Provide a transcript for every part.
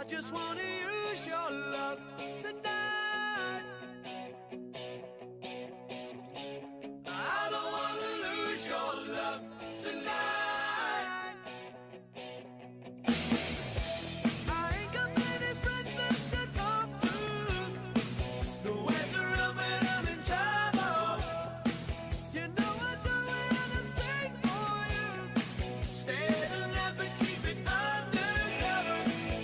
just wanna use your love tonight. I don't wanna lose your love tonight. I ain't got many friends left to talk to. Nowhere to run when I'm in trouble. You know I'd do anything for you. Stay alive but keep it undercover.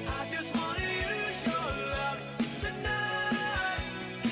I just wanna use your love tonight.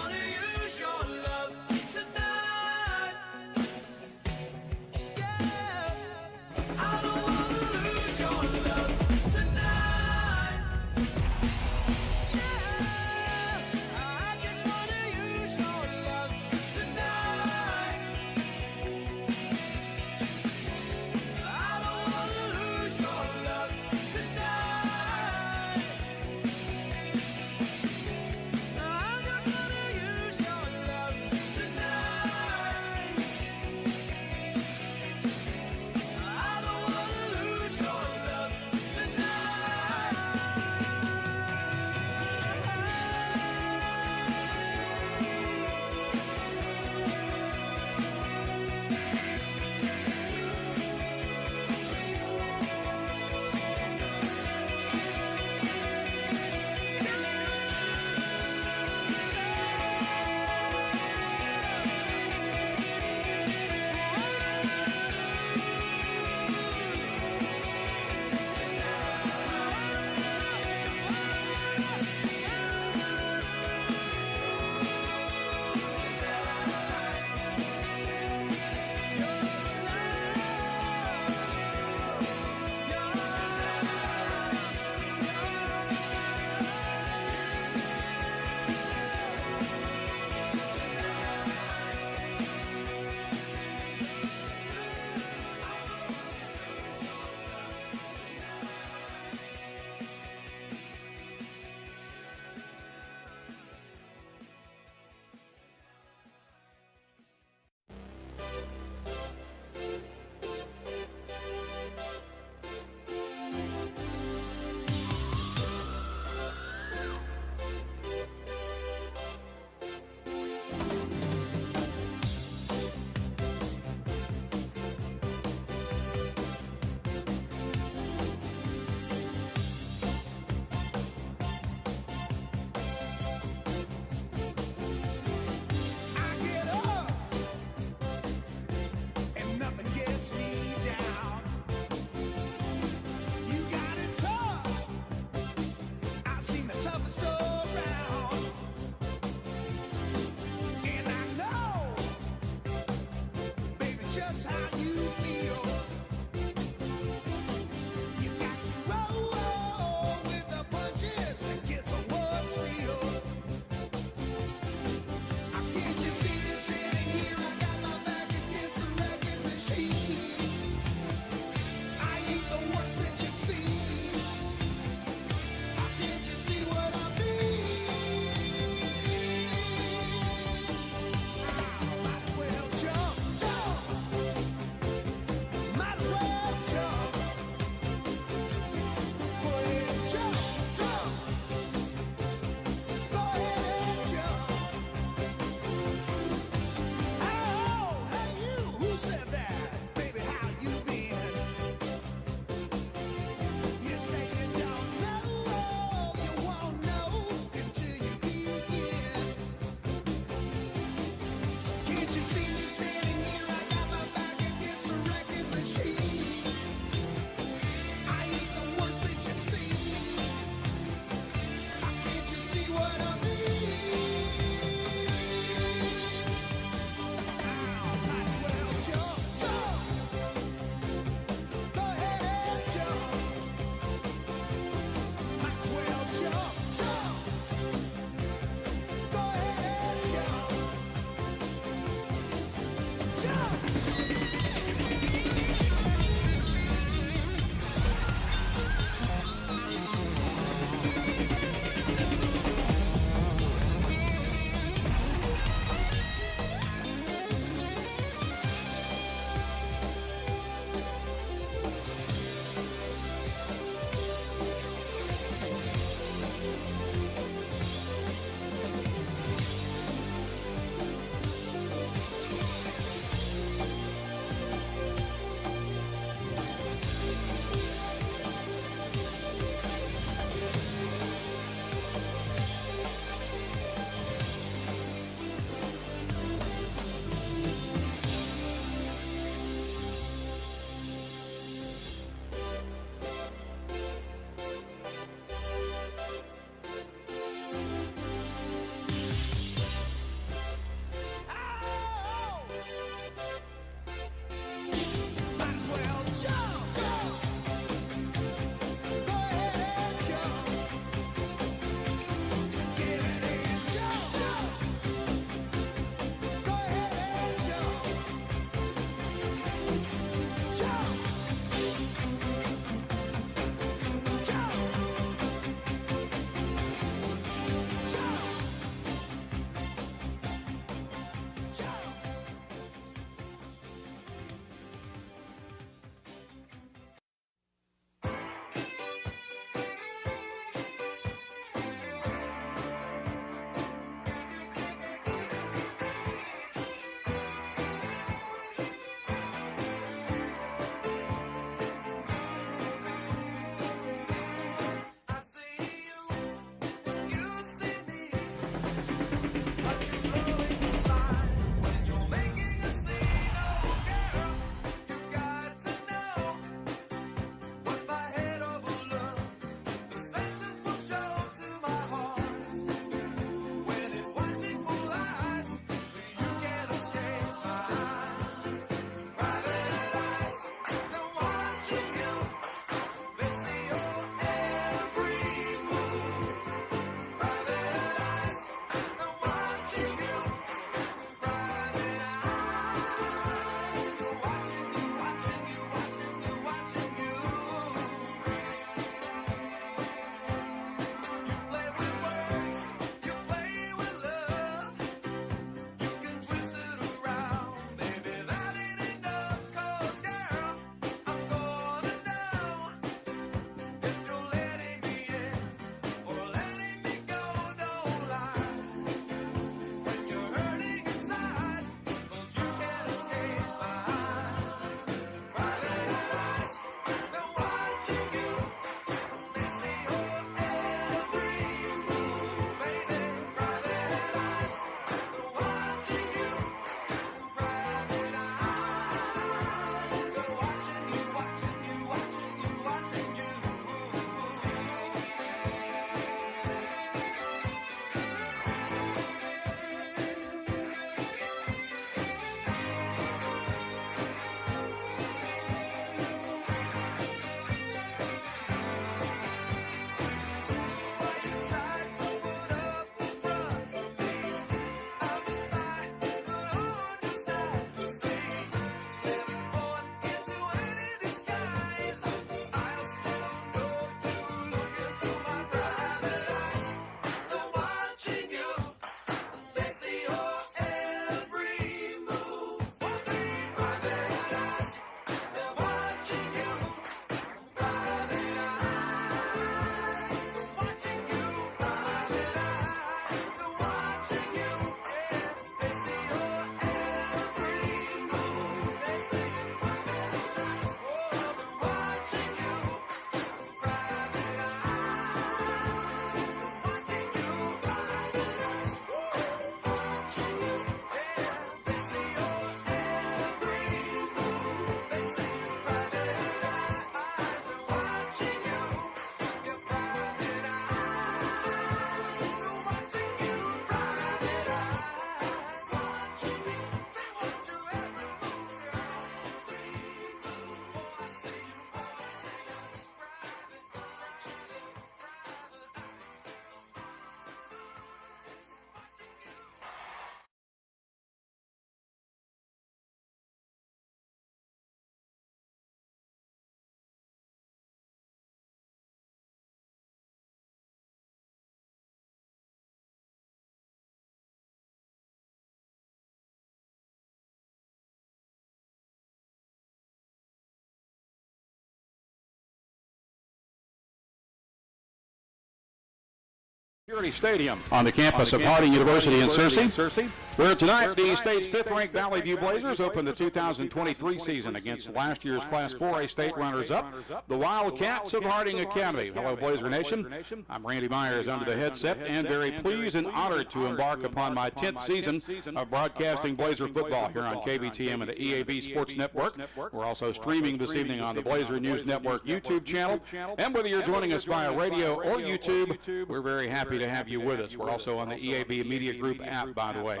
Security Stadium on the campus of Harding University in Searcy, where tonight the state's fifth-ranked Valley View Blazers open the 2023 season against last year's Class 4A state runners-up, the Wildcats of Harding Academy. Hello, Blazer Nation. I'm Randy Myers under the headset and very pleased and honored to embark upon my 10th season of broadcasting Blazer football here on KBTM and the EAB Sports Network. We're also streaming this evening on the Blazer News Network YouTube channel. And whether you're joining us via radio or YouTube, we're very happy to have you with us. We're also on the EAB Media Group app, by the way.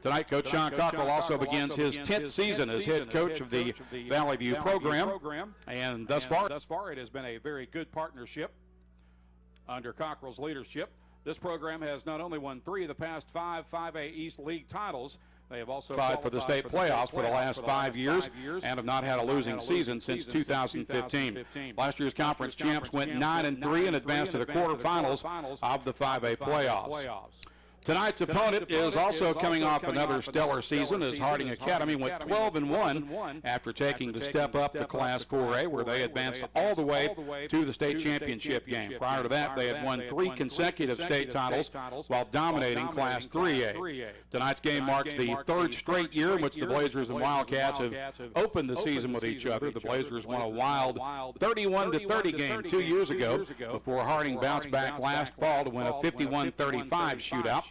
Tonight, Coach John Cockrell also begins his 10th season as head coach of the Valley View program. And thus far, it has been a very good partnership under Cockrell's leadership. This program has not only won 3 of the past 5 5A East League titles, they have also qualified for the state playoffs for the last 5 years and have not had a losing season since 2015. Last year's conference champs went 9-3 and advanced to the quarterfinals of the 5A playoffs. Tonight's opponent is also coming off another stellar season as Harding Academy went 12-1 after taking the step up to Class 4A, where they advanced all the way to the state championship game. Prior to that, they had won 3 consecutive state titles while dominating Class 3A. Tonight's game marks the 3rd straight year in which the Blazers and Wildcats have opened the season with each other. The Blazers won a wild 31-30 game 2 years ago before Harding bounced back last fall to win a 51-35 shootout.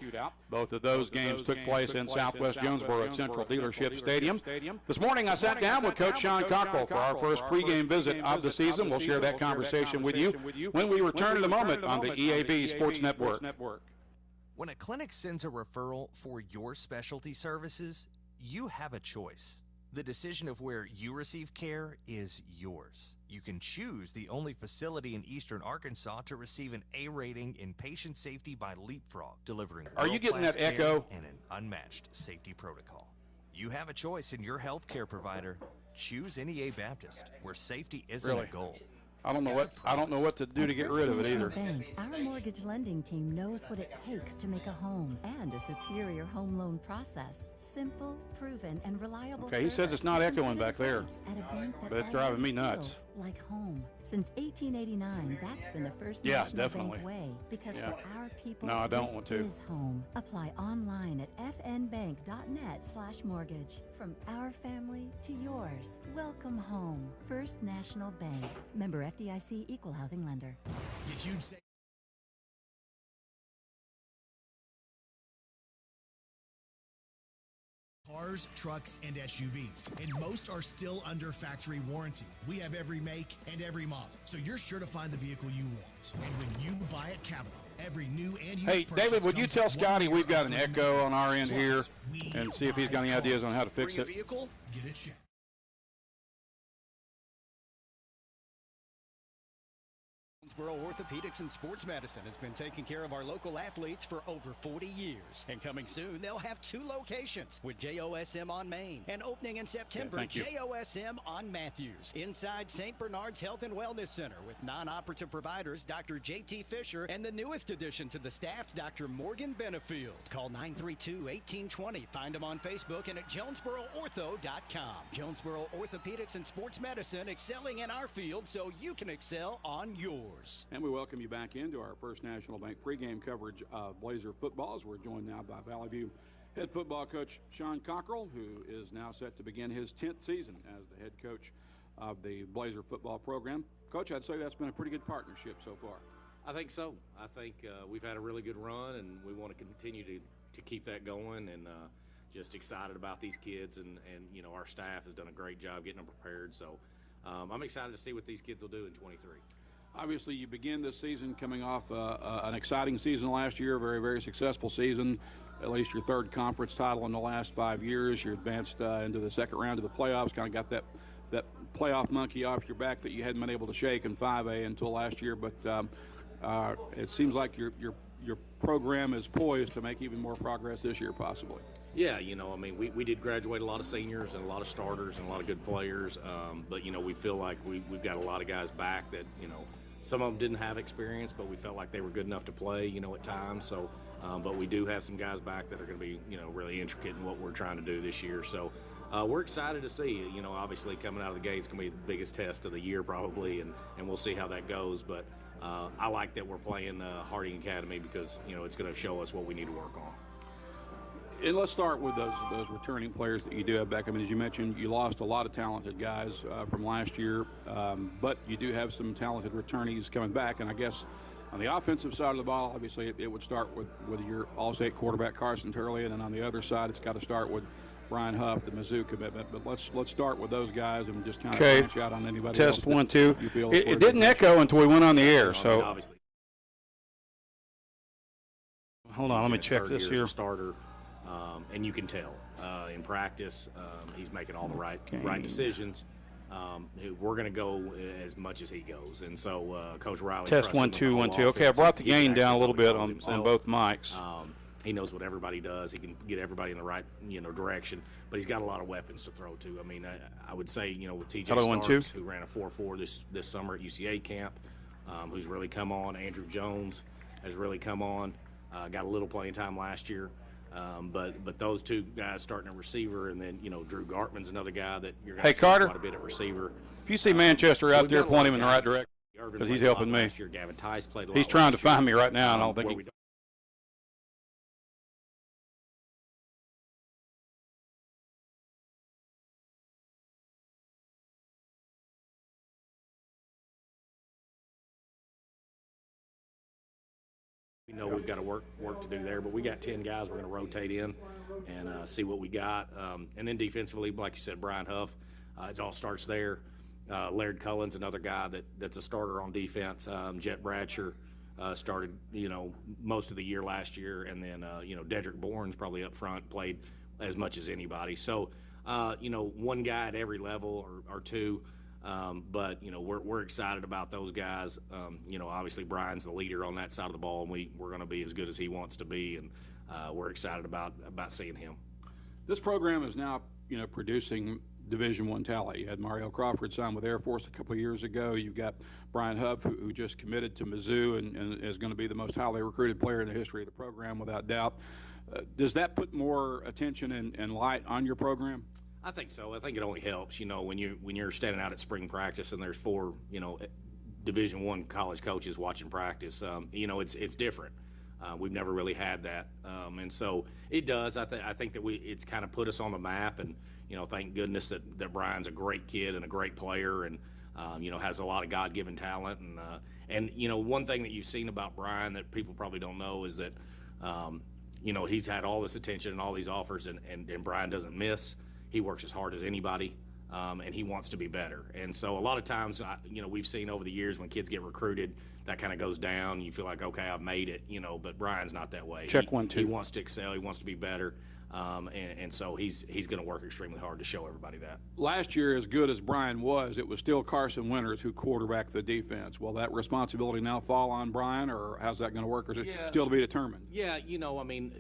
Both of those games took place in Southwest Jonesboro at Central Dealership Stadium. This morning I sat down with Coach John Cockrell for our first pregame visit of the season. We'll share that conversation with you when we return in a moment on the EAB Sports Network. When a clinic sends a referral for your specialty services, you have a choice. The decision of where you receive care is yours. You can choose the only facility in Eastern Arkansas to receive an A rating in patient safety by Leapfrog, delivering Are you getting that echo? And an unmatched safety protocol. You have a choice in your health care provider. Choose NEA Baptist, where safety isn't a goal. I don't know what to do to get rid of it either. Bank, our mortgage lending team knows what it takes to make a home and a superior home loan process. Simple, proven, and reliable. Okay, he says it's not echoing back there, but it's driving me nuts. Like home. Since 1889, that's been the first national bank way. Because for our people, no, I don't want to. Is home. Apply online at fnbank.net/mortgage. From our family to yours. Welcome home. First National Bank. Member FDIC, Equal Housing Lender. Did you say cars, trucks, and SUVs, and most are still under factory warranty. We have every make and every model, so you're sure to find the vehicle you want. And when you buy at Cavanaugh, every new and used Hey, David, would you tell Scotty we've got an echo on our end here and see if he's got any ideas on how to fix it? Vehicle, get it checked. Jonesboro Orthopedics and Sports Medicine has been taking care of our local athletes for over 40 years. And coming soon, they'll have 2 locations with JOSM on Main and opening in September, JOSM on Matthews. Inside St. Bernard's Health and Wellness Center with non-operative providers Dr. J.T. Fisher and the newest addition to the staff, Dr. Morgan Benefield. Call 932-1820. Find them on Facebook and at JonesboroOrtho.com. Jonesboro Orthopedics and Sports Medicine, excelling in our field so you can excel on yours. And we welcome you back into our First National Bank pregame coverage of Blazer football as we're joined now by Valley View head football coach John Cockrell, who is now set to begin his 10th season as the head coach of the Blazer football program. Coach, I'd say that's been a pretty good partnership so far. I think so. I think we've had a really good run, and we want to continue to keep that going, and just excited about these kids, and you know, our staff has done a great job getting them prepared. So I'm excited to see what these kids will do in 23. Obviously, you begin this season coming off an exciting season last year, a very, very successful season, at least your 3rd conference title in the last 5 years. You advanced into the 2nd round of the playoffs, kind of got that playoff monkey off your back that you hadn't been able to shake in 5A until last year. But it seems like your program is poised to make even more progress this year, possibly. Yeah, you know, I mean, we did graduate a lot of seniors and a lot of starters and a lot of good players, but, you know, we feel like we've got a lot of guys back that, you know, some of them didn't have experience, but we felt like they were good enough to play, you know, at times. So, but we do have some guys back that are going to be, you know, really intricate in what we're trying to do this year. So we're excited to see, you know, obviously coming out of the gate is going to be the biggest test of the year probably, and we'll see how that goes. But I like that we're playing Harding Academy because, you know, it's going to show us what we need to work on. And let's start with those returning players that you do have back. I mean, as you mentioned, you lost a lot of talented guys from last year, but you do have some talented returnees coming back. And I guess on the offensive side of the ball, obviously it would start with your All-State quarterback Carson Turley, and then on the other side, it's got to start with Brian Huff, the Mizzou commitment. But let's start with those guys and just kind of branch out on anybody else. Test 1, 2. It didn't echo until we went on the air. I So mean, obviously, hold on, let me check this here. Starter, and you can tell in practice he's making all the right decisions. We're going to go as much as he goes, and so Coach Riley. Test 1, 2, 1, 2. Okay, I brought the gain down a little bit on both mics. He knows what everybody does. He can get everybody in the right, direction. But he's got a lot of weapons to throw to. I mean, I would say, with T.J. Starks, who ran a 4.4 this summer at UCA camp, who's really come on. Andrew Jones has really come on. Got a little playing time last year. But those two guys starting at receiver, and then Drew Gartman's another guy that you're going to see Carter, quite a bit at receiver. If you see Manchester out there, point him in the right direction because he's helping me. Gavin Tice played a lot. He's trying to find me right now, and I don't think he. We know we've got to work to do there, but we got 10 guys we're going to rotate in and see what we got. And then defensively, like you said, Brian Huff, it all starts there. Laird Cullen's another guy that's a starter on defense. Jet Bradsher started, most of the year last year, and then, Dedrick Bourne's probably up front, played as much as anybody. So, one guy at every level or two. But we're excited about those guys. Obviously Brian's the leader on that side of the ball, and we're going to be as good as he wants to be, and we're excited about seeing him. This program is now producing Division I talent. You had Mario Crawford signed with Air Force a couple of years ago. You've got Brian Huff, who just committed to Mizzou and is going to be the most highly recruited player in the history of the program without doubt. Does that put more attention and light on your program? I think so. I think it only helps, when you're standing out at spring practice and there's 4, Division I college coaches watching practice. It's different. We've never really had that, and so it does. I think that it's kind of put us on the map, and thank goodness that Brian's a great kid and a great player, and has a lot of God-given talent, and one thing that you've seen about Brian that people probably don't know is that he's had all this attention and all these offers, and Brian doesn't miss. He works as hard as anybody, and he wants to be better. And so a lot of times, we've seen over the years when kids get recruited, that kind of goes down. You feel like, okay, I've made it, but Brian's not that way. Check 1, 2. He wants to excel. He wants to be better. And so he's going to work extremely hard to show everybody that. Last year, as good as Brian was, it was still Carson Winters who quarterbacked the defense. Will that responsibility now fall on Brian, or how's that going to work, or is it still to be determined? Yeah,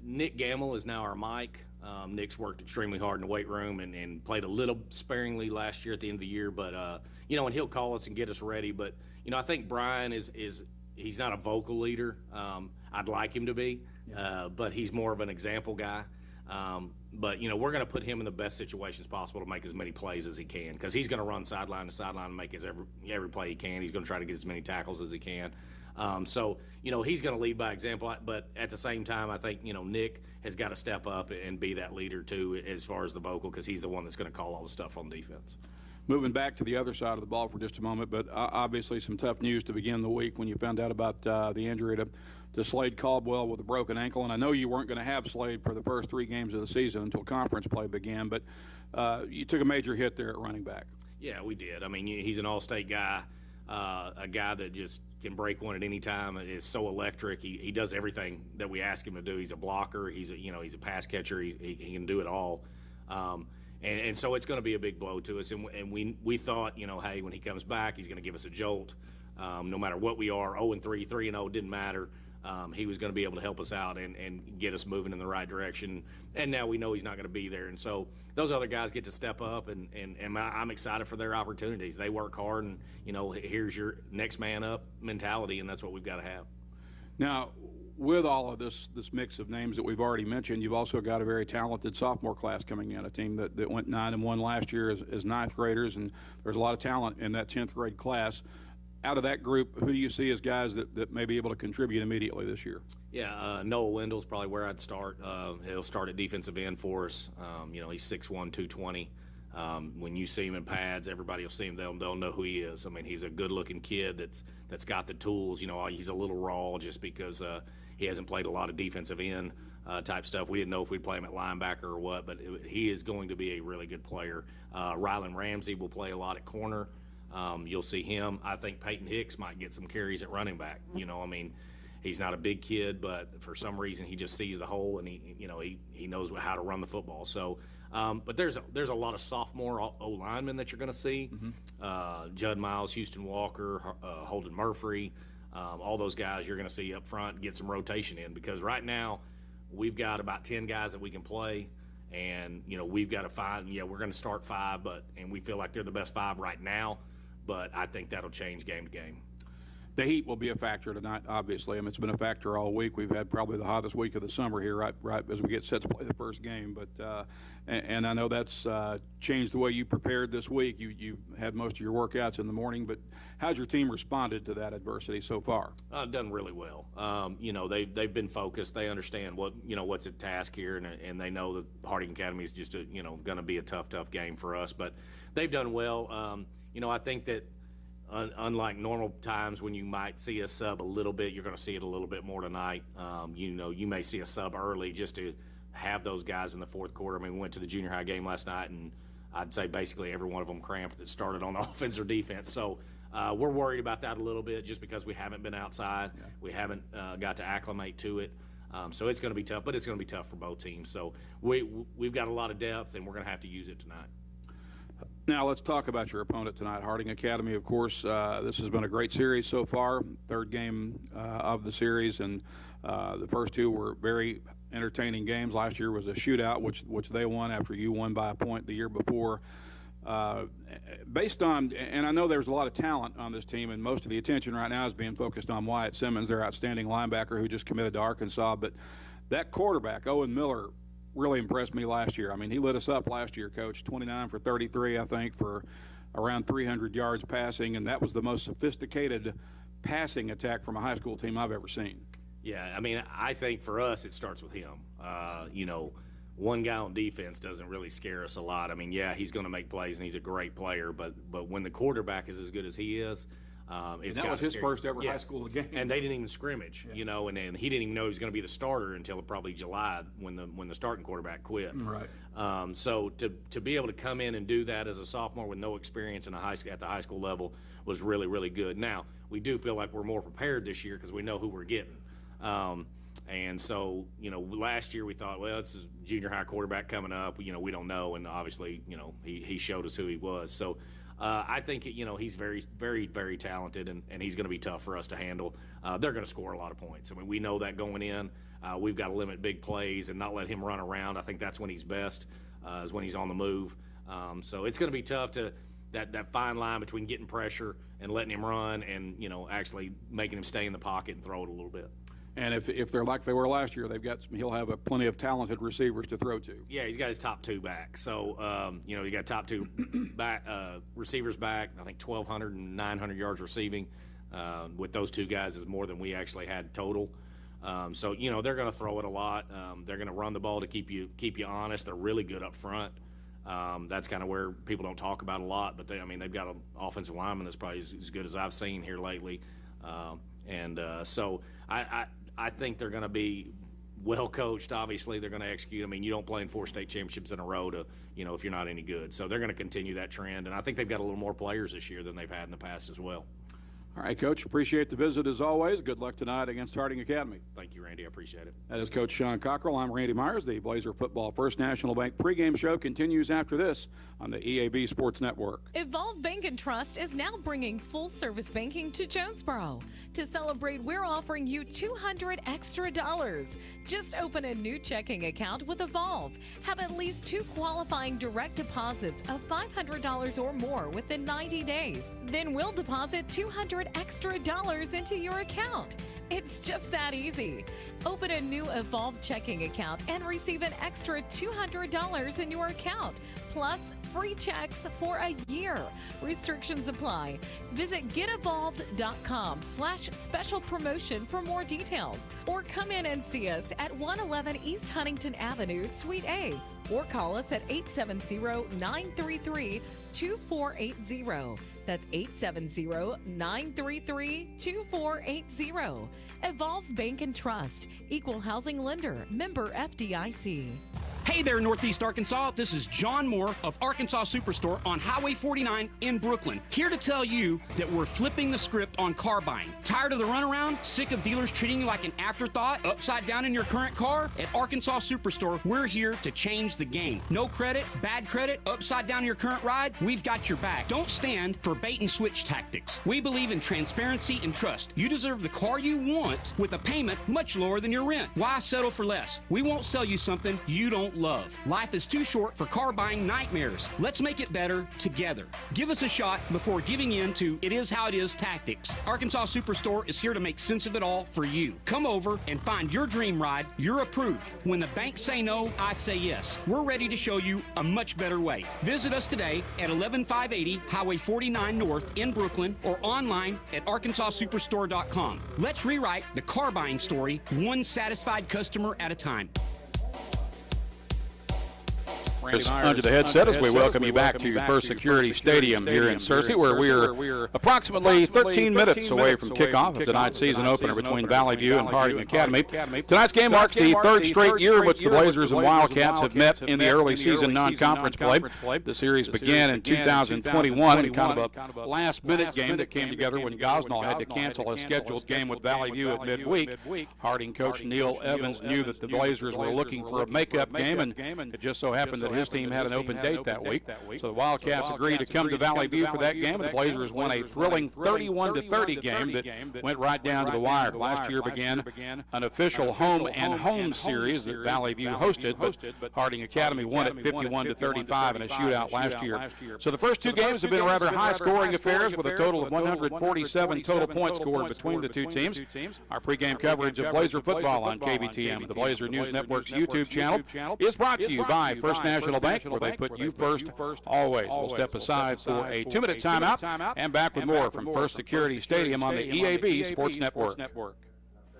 Nick Gamble is now our Mike. Nick's worked extremely hard in the weight room and played a little sparingly last year at the end of the year, but and he'll call us and get us ready. But I think Brian he's not a vocal leader. I'd like him to be, but he's more of an example guy. But we're going to put him in the best situations possible to make as many plays as he can, because he's going to run sideline to sideline and make every play he can. He's going to try to get as many tackles as he can. So he's going to lead by example, but at the same time, I think Nick has got to step up and be that leader too, as far as the vocal, because he's the one that's going to call all the stuff on defense. Moving back to the other side of the ball for just a moment, but obviously some tough news to begin the week when you found out about the injury to Slade Caldwell with a broken ankle. And I know you weren't going to have Slade for the first 3 games of the season until conference play began, but you took a major hit there at running back. Yeah, we did. I mean, he's an all-state guy, a guy that just can break one at any time. Is so electric. He does everything that we ask him to do. He's a blocker. He's a pass catcher. He can do it all. And so it's going to be a big blow to us. And we thought, hey, when he comes back, he's going to give us a jolt. No matter what we are, 0-3, 3-0, didn't matter. He was going to be able to help us out and get us moving in the right direction. And now we know he's not going to be there. And so those other guys get to step up, and I'm excited for their opportunities. They work hard, and, here's your next man up mentality, and that's what we've got to have. Now, with all of this mix of names that we've already mentioned, you've also got a very talented sophomore class coming in, a team that went 9-1 last year as 9th graders, and there's a lot of talent in that 10th grade class. out of that group, who do you see as guys that may be able to contribute immediately this year? Yeah, Noah Wendell's probably where I'd start. He'll start at defensive end for us. He's 6'1", 220. When you see him in pads, everybody will see him. They'll know who he is. I mean, he's a good-looking kid that's got the tools. He's a little raw just because he hasn't played a lot of defensive end type stuff. We didn't know if we'd play him at linebacker or what, but he is going to be a really good player. Rylan Ramsey will play a lot at corner. You'll see him. I think Peyton Hicks might get some carries at running back. He's not a big kid, but for some reason he just sees the hole and he knows how to run the football. So, but there's a lot of sophomore O-linemen that you're going to see. Judd Miles, Houston Walker, Holden Murphy, all those guys you're going to see up front get some rotation in, because right now we've got about 10 guys that we can play. And, we've got to find, we're going to start 5, and we feel like they're the best 5 right now, but I think that'll change game to game. The heat will be a factor tonight, obviously. I mean, it's been a factor all week. We've had probably the hottest week of the summer here right as we get set to play the first game. But and I know that's changed the way you prepared this week. You had most of your workouts in the morning, but how's your team responded to that adversity so far? Done really well. They've been focused. They understand what's at task here, and they know that Harding Academy is just going to be a tough game for us. But they've done well. I think that unlike normal times when you might see a sub a little bit, you're going to see it a little bit more tonight. You may see a sub early just to have those guys in the fourth quarter. I mean, we went to the junior high game last night, and I'd say basically every one of them cramped that started on offense or defense. So we're worried about that a little bit just because we haven't been outside. Yeah. We haven't got to acclimate to it. So it's going to be tough, but it's going to be tough for both teams. So we've got a lot of depth, and we're going to have to use it tonight. Now let's talk about your opponent tonight, Harding Academy. Of course, this has been a great series so far, third game of the series, and the first 2 were very entertaining games. Last year was a shootout, which they won after you won by a point the year before. Based on, and I know there's a lot of talent on this team, and most of the attention right now is being focused on Wyatt Simmons, their outstanding linebacker who just committed to Arkansas, but that quarterback, Owen Miller, really impressed me last year. I mean, he lit us up last year, Coach. 29 for 33, I think, for around 300 yards passing, and that was the most sophisticated passing attack from a high school team I've ever seen. Yeah, I mean, I think for us it starts with him. One guy on defense doesn't really scare us a lot. I mean, yeah, he's going to make plays, and he's a great player, but when the quarterback is as good as he is, it's that was his first ever high school game, and they didn't even scrimmage, and then he didn't even know he was going to be the starter until probably July when the starting quarterback quit. Right. So to be able to come in and do that as a sophomore with no experience at the high school level was really, really good. Now we do feel like we're more prepared this year because we know who we're getting. And so, last year we thought, well, it's a junior high quarterback coming up. We don't know, and obviously, he showed us who he was. So. I think, he's very, very, very talented, and he's going to be tough for us to handle. They're going to score a lot of points. I mean, we know that going in. We've got to limit big plays and not let him run around. I think that's when he's best, is when he's on the move. So it's going to be tough that fine line between getting pressure and letting him run and, actually making him stay in the pocket and throw it a little bit. And if they're like they were last year, he'll have plenty of talented receivers to throw to. Yeah, he's got his top 2 back. So, you got top 2 back receivers back. I think 1,200 and 900 yards receiving. With those 2 guys is more than we actually had total. So, they're going to throw it a lot. They're going to run the ball to keep you honest. They're really good up front. That's kind of where people don't talk about a lot. But they've got an offensive lineman that's probably as good as I've seen here lately. So I think they're going to be well coached. Obviously, they're going to execute. I mean, you don't play in 4 state championships in a row to, if you're not any good. So they're going to continue that trend, and I think they've got a little more players this year than they've had in the past as well. All right, Coach, appreciate the visit as always. Good luck tonight against Harding Academy. Thank you, Randy. I appreciate it. That is Coach John Cockrell. I'm Randy Myers. The Blazer Football First National Bank pregame show continues after this on the EAB Sports Network. Evolve Bank and Trust is now bringing full-service banking to Jonesboro. To celebrate, we're offering you $200 extra. Just open a new checking account with Evolve. Have at least 2 qualifying direct deposits of $500 or more within 90 days. Then we'll deposit $200 $200 extra into your account. It's just that easy. Open a new Evolve checking account and receive an extra $200 in your account, plus free checks for a year. Restrictions apply. Visit getevolved.com/special promotion for more details, or come in and see us at 111 East Huntington Avenue, Suite A, or call us at 870-933-2480. That's 870-933-2480. Evolve Bank and Trust. Equal housing lender. Member FDIC. Hey there, Northeast Arkansas. This is John Moore of Arkansas Superstore on Highway 49 in Brooklyn. Here to tell you that we're flipping the script on car buying. Tired of the runaround? Sick of dealers treating you like an afterthought, upside down in your current car? At Arkansas Superstore, we're here to change the game. No credit, bad credit, upside down your current ride? We've got your back. Don't stand for bait and switch tactics. We believe in transparency and trust. You deserve the car you want with a payment much lower than your rent. Why settle for less? We won't sell you something you don't love. Life is too short for car buying nightmares. Let's make it better together. Give us a shot before giving in to it is how it is tactics. Arkansas Superstore is here to make sense of it all for you. Come over and find your dream ride. You're approved. When the banks say no, I say yes. We're ready to show you a much better way. Visit us today at 11580 Highway 49 North in Brooklyn, or online at arkansassuperstore.com. Let's rewrite the car buying story, one satisfied customer at a time. Under the headset as we welcome you back to First Security Stadium here in Searcy, where we are approximately 13 minutes away from kickoff of tonight's season opener between Valley View and Harding Academy. Tonight's game marks the third straight year in which the Blazers and Wildcats have met in the early season non-conference play. The series began in 2021 in kind of a last-minute game that came together when Gosnell had to cancel a scheduled game with Valley View at midweek. Harding coach Neil Evans knew that the Blazers were looking for a makeup game, and it just so happened that his team had an open date that week. So the Wildcats agreed to come to Valley View for that game, and the Blazers won a thrilling 31-30 game that went right down to the wire. Last year began an official home series that Valley View hosted, but Harding Academy won it 51-35 in a shootout last year. So the first two games have been rather high-scoring affairs with a total of 147 total points scored between the two teams. Our pregame coverage of Blazer football on KBTM, the Blazer News Network's YouTube channel, is brought to you by First National Bank, where they put you first always. We'll step aside for a 2-minute timeout and back with more from First Security Stadium on the EAB Sports Network.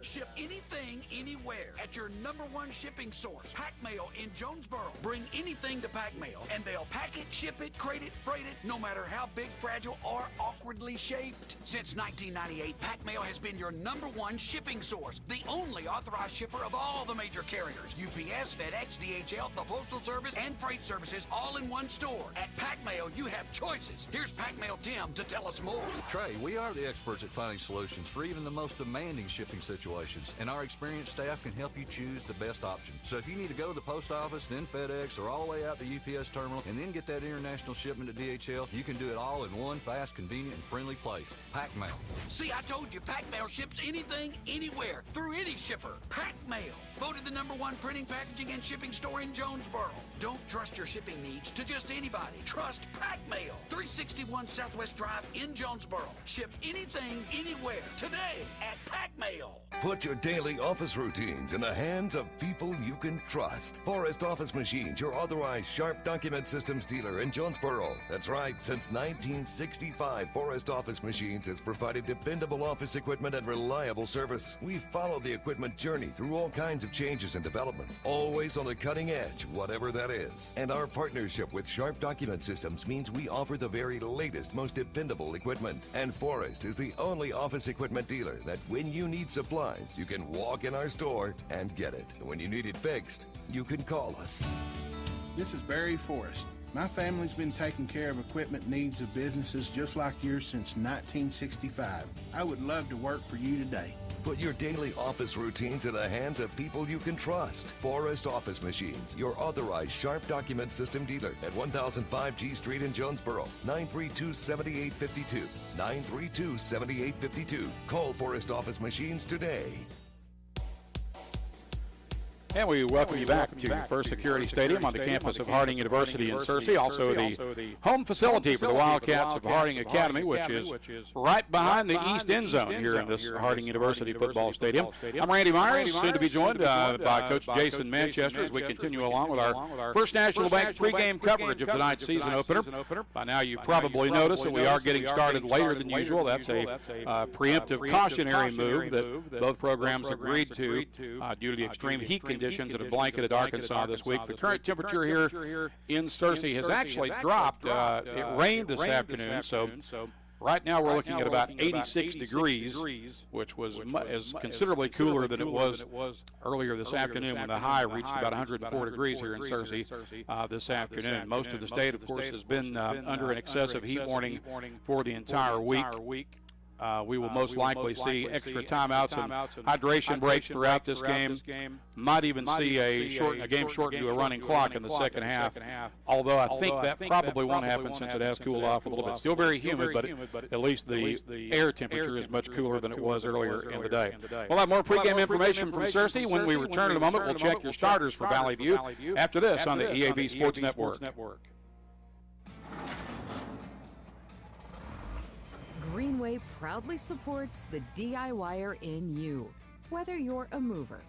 Ship anything, anywhere at your #1 shipping source, Pack Mail in Jonesboro. Bring anything to Pack Mail, and they'll pack it, ship it, crate it, freight it, no matter how big, fragile, or awkwardly shaped. Since 1998, Pack Mail has been your #1 shipping source, the only authorized shipper of all the major carriers: UPS, FedEx, DHL, the Postal Service, and Freight Services, all in one store. At Pack Mail, you have choices. Here's Pack Mail Tim to tell us more. Trey, we are the experts at finding solutions for even the most demanding shipping situations, and our experienced staff can help you choose the best option. So if you need to go to the post office, then FedEx, or all the way out to UPS terminal, and then get that international shipment to DHL, you can do it all in one fast, convenient, and friendly place. Pack Mail. See, I told you, Pack Mail ships anything, anywhere, through any shipper. Pack Mail, voted the #1 printing, packaging, and shipping store in Jonesboro. Don't trust your shipping needs to just anybody. Trust Pack Mail, 361 Southwest Drive in Jonesboro. Ship anything, anywhere, today at Pack Mail. Put your daily office routines in the hands of people you can trust. Forrest Office Machines, your authorized Sharp document systems dealer in Jonesboro. That's right, since 1965, Forrest Office Machines has provided dependable office equipment and reliable service. We follow the equipment journey through all kinds of changes and developments, always on the cutting edge, whatever that is. And our partnership with Sharp document systems means we offer the very latest, most dependable equipment. And Forrest is the only office equipment dealer that when you need supplies, you can walk in our store and get it. When you need it fixed, you can call us. This is Barry Forrest. My family's been taking care of equipment needs of businesses just like yours since 1965. I would love to work for you today. Put your daily office routines in the hands of people you can trust. Forrest Office Machines, your authorized Sharp document system dealer at 1005 G Street in Jonesboro. 932-7852. 932-7852. Call Forrest Office Machines today. And we welcome you back to First Security Stadium on the campus of Harding University in Searcy, also the home facility for the Wildcats of Harding Academy, which is right behind the east end zone here in this Harding University football stadium. I'm Randy Myers, soon to be joined by Coach Jason Manchester as we continue along with our First National Bank pregame coverage of tonight's season opener. By now you've probably noticed that we are getting started later than usual. That's a preemptive cautionary move that both programs agreed to due to the extreme heat conditions that have blanketed Arkansas this week. The current temperature here in Searcy has actually dropped. It rained this afternoon, so right now we're looking at about 86 degrees, which is considerably cooler than it was earlier this afternoon when the high reached about 104 degrees here in Searcy this afternoon. Most of the state, of course, has been under an excessive heat warning for the entire week. We will most likely see extra timeouts and hydration breaks throughout this game. Might even see a game shortened to a running clock in the second half, although I think that probably won't happen since it has cooled off a little bit. Still very humid, but at least the air temperature is much cooler than it was earlier in the day. We'll have more pregame information from Searcy. When we return in a moment, we'll check your starters for Valley View after this on the EAB Sports Network. Greenway proudly supports the DIYer in you. Whether you're a mover,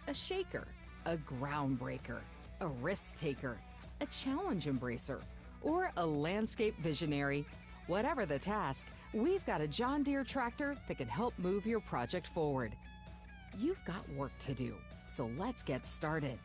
a shaker, a groundbreaker, a risk taker, a challenge embracer, or a landscape visionary, whatever the task, we've got a John Deere tractor that can help move your project forward. You've got work to do, so let's get started.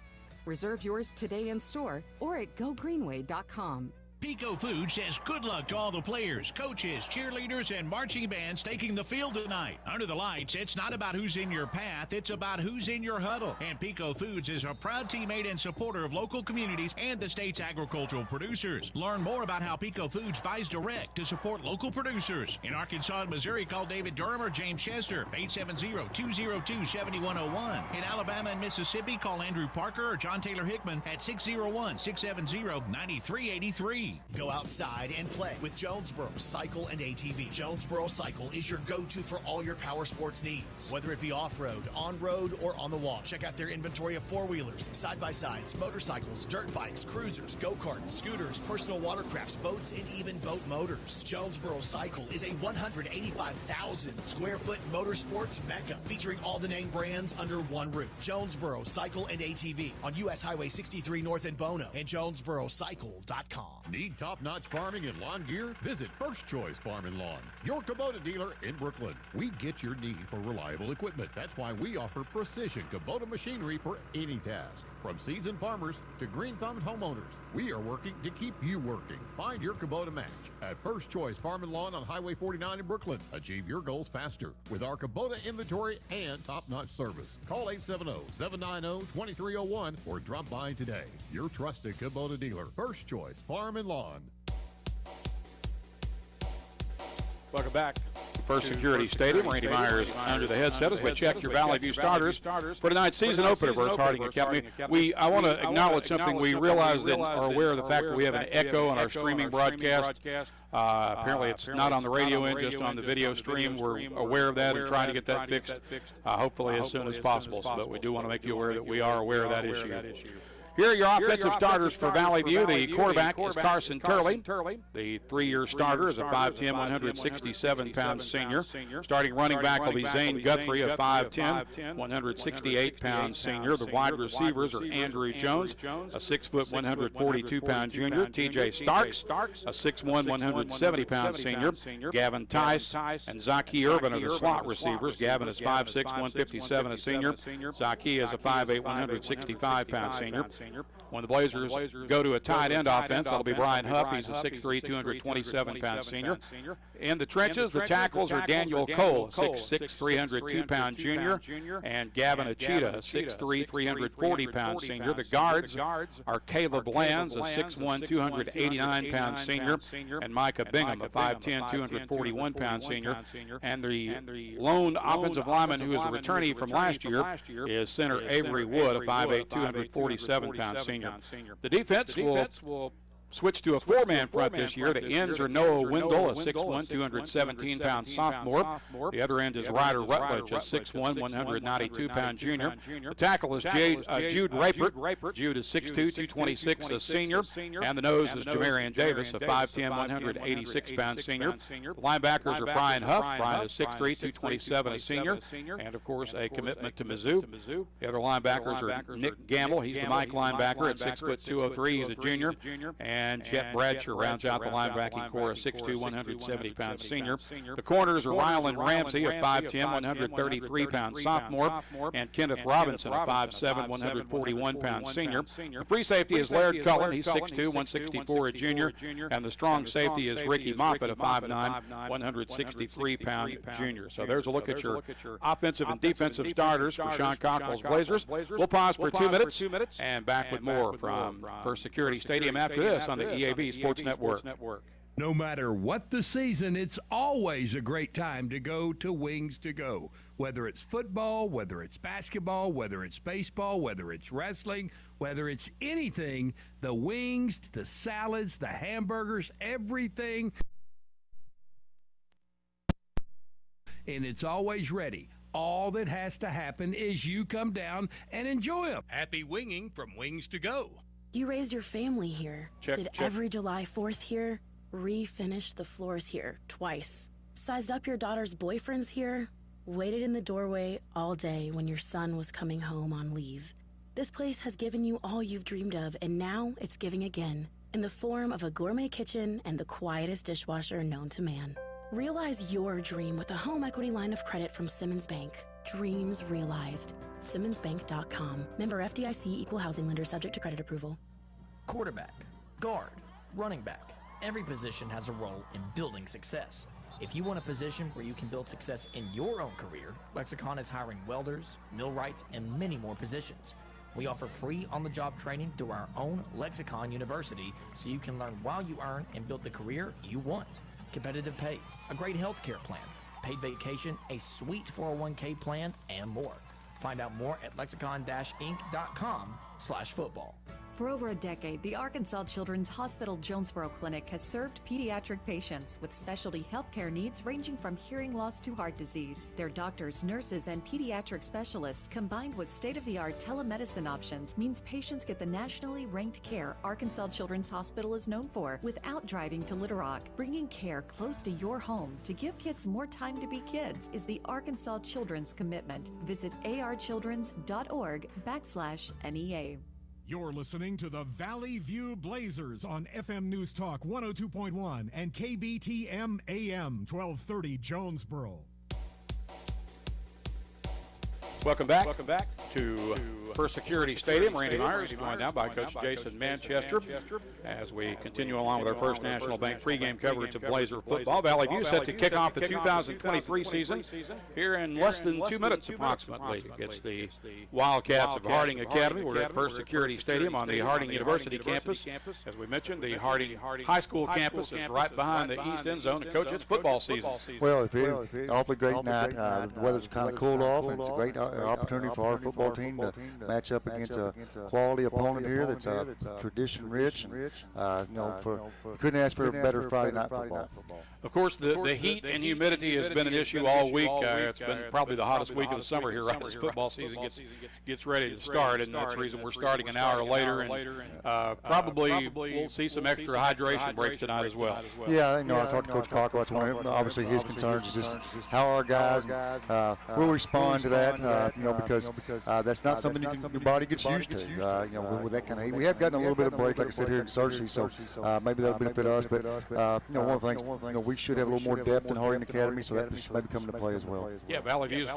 Reserve yours today in store or at gogreenway.com. Pico Food says good luck to all the players, coaches, cheerleaders, and marching bands taking the field tonight. Under the lights, it's not about who's in your path, it's about who's in your huddle. And Pico Foods is a proud teammate and supporter of local communities and the state's agricultural producers. Learn more about how Pico Foods buys direct to support local producers. In Arkansas and Missouri, call David Durham or James Chester, 870-202-7101. In Alabama and Mississippi, call Andrew Parker or John Taylor Hickman at 601-670-9383. Go outside and play with Jonesboro Cycle and ATV. Jonesboro Cycle is your go-to for all your power sports needs, whether it be off-road, on-road, or on the wall. Check out their inventory of four-wheelers, side-by-sides, motorcycles, dirt bikes, cruisers, go-karts, scooters, personal watercrafts, boats, and even boat motors. Jonesboro Cycle is a 185,000 square foot motorsports mecca featuring all the name brands under one roof. Jonesboro Cycle and ATV on U.S. Highway 63 North in Bono and JonesboroCycle.com. Need top-notch farming and lawn gear? Visit First Choice Farm and Lawn, your Kubota dealer in Brooklyn. We get your need for reliable equipment. That's why we offer precision Kubota machinery for any task. From seasoned farmers to green-thumbed homeowners, we are working to keep you working. Find your Kubota match at First Choice Farm and Lawn on Highway 49 in Brooklyn. Achieve your goals faster with our Kubota inventory and top-notch service. Call 870-790-2301 or drop by today. Your trusted Kubota dealer, First Choice Farm and Lawn. Welcome back. First Security Stadium. Randy Myers under the headset as we check your Valley View starters for tonight's season opener versus Harding Academy. I want to acknowledge something. We realize and are aware of the fact that we have an echo on our streaming broadcast. Apparently it's not on the radio end, just on the video stream. We're aware of that and trying to get that fixed hopefully as soon as possible. But we do want to make you aware that we are aware of that issue. Here are your offensive starters for Valley View. The quarterback is Carson Turley. The three-year starter is a 5'10", 167-pound senior. Starting running back will be Zane Guthrie, a 5'10", 168-pound senior. The wide receivers are Andrew Jones, a 6', 142-pound junior. TJ Starks, a 6'1", 170-pound senior. Gavin Tice and Zaki Irvin are the slot receivers. Gavin is 5'6", 157, a senior. Zaki is a 5'8", 165-pound senior. When the Blazers go to a tight end offense, that'll be Brian Huff. He's a 6'3", 227-pound senior. In the trenches, the tackles are Daniel Cole, a 6'6", 302-pound junior, and Gavin Achita, a 6'3", 340-pound senior. The guards are Caleb Lands, a 6'1", 289-pound senior, and Micah Bingham, a 5'10", 241-pound senior. And the lone offensive lineman who is a returnee from last year is center Avery Wood, a 5'8", 247-pound senior. The defense will switched to a four-man front this year. The ends are Noah Wendell, a 6'1", 217-pound sophomore. The other end is Ryder Rutledge, a 6'1", 192-pound junior. The tackle is Jude Rapert. Jude is 6'2", 226, a senior. And the nose is Jamarian Davis, a 5'10", 186-pound senior. The linebackers are Brian Huff. Brian is 6'3", 227, a senior. And, of course, a commitment to Mizzou. The other linebackers are Nick Gamble. He's the Mike linebacker at 6', 203. He's a junior. And Chet Bradshaw rounds out the linebacking core, a 6'2", 170-pound senior. The corners are Rylan Ramsey, a 5'10", 133-pound sophomore, and Kenneth Robinson, a 5'7", 141-pound senior. The free safety is Laird Cullen. He's 6'2", 164, a junior. And the strong safety is Ricky Moffitt, a 5'9", 163-pound junior. So there's a look at your offensive and defensive starters for Sean Cockrell's Blazers. We'll pause for 2 minutes and back with more from First Security Stadium after this on the EAB Sports Network. No matter what the season, it's always a great time to go to Wings to Go. Whether it's football, whether it's basketball, whether it's baseball, whether it's wrestling, whether it's anything, the wings, the salads, the hamburgers, everything. And it's always ready. All that has to happen is you come down and enjoy them. Happy winging from Wings to Go. You raised your family here. Did every July 4th here. Refinished the floors here twice. Sized up your daughter's boyfriends here. Waited in the doorway all day when your son was coming home on leave. This place has given you all you've dreamed of, and now it's giving again in the form of a gourmet kitchen and the quietest dishwasher known to man. Realize your dream with a home equity line of credit from Simmons Bank. Dreams realized. SimmonsBank.com. Member FDIC, equal housing lender, subject to credit approval. Quarterback, guard, running back. Every position has a role in building success. If you want a position where you can build success in your own career, Lexicon is hiring welders, millwrights, and many more positions. We offer free on-the-job training through our own Lexicon University so you can learn while you earn and build the career you want. Competitive pay, a great health care plan, paid vacation, a sweet 401k plan, and more. Find out more at lexicon-inc.com/football. For over a decade, the Arkansas Children's Hospital Jonesboro Clinic has served pediatric patients with specialty healthcare needs ranging from hearing loss to heart disease. Their doctors, nurses, and pediatric specialists, combined with state-of-the-art telemedicine options, means patients get the nationally ranked care Arkansas Children's Hospital is known for without driving to Little Rock. Bringing care close to your home to give kids more time to be kids is the Arkansas Children's commitment. Visit archildrens.org/NEA. You're listening to the Valley View Blazers on FM News Talk 102.1 and KBTM AM 1230 Jonesboro. Welcome back to First Security Stadium. Randy Myers joined now by Coach Jason Manchester as we continue along with our First National Bank pregame coverage of Blazer football. Valley View set to kick off the 2023 season here in less than 2 minutes approximately. It's the Wildcats of Harding Academy. We're at First Security Stadium on the Harding University campus. As we mentioned, the Harding High School campus is right behind the east end zone. And Coach, it's football season. Well, it's an awfully great night. The weather's kind of cooled off, and it's a great opportunity for our football team to match up against a quality opponent here that's tradition rich. You couldn't ask for a better Friday night football. Of course, the heat and humidity has been an issue all week. It's been probably the hottest week of the summer here right as football season gets ready to start, and that's the reason we're starting an hour later. And probably we'll see some extra hydration breaks tonight as well. Yeah, I talked to Coach Cockrell. Obviously, his concerns is just how our guys will respond to that. Because that's not something your body gets used to. With that kind of heat, we have gotten a little bit of break, like I said, here in Searcy, so maybe that'll benefit us. But one of the things, we should have a little more depth in Harding Academy, so that should maybe come into play as well. Yeah, Valley View's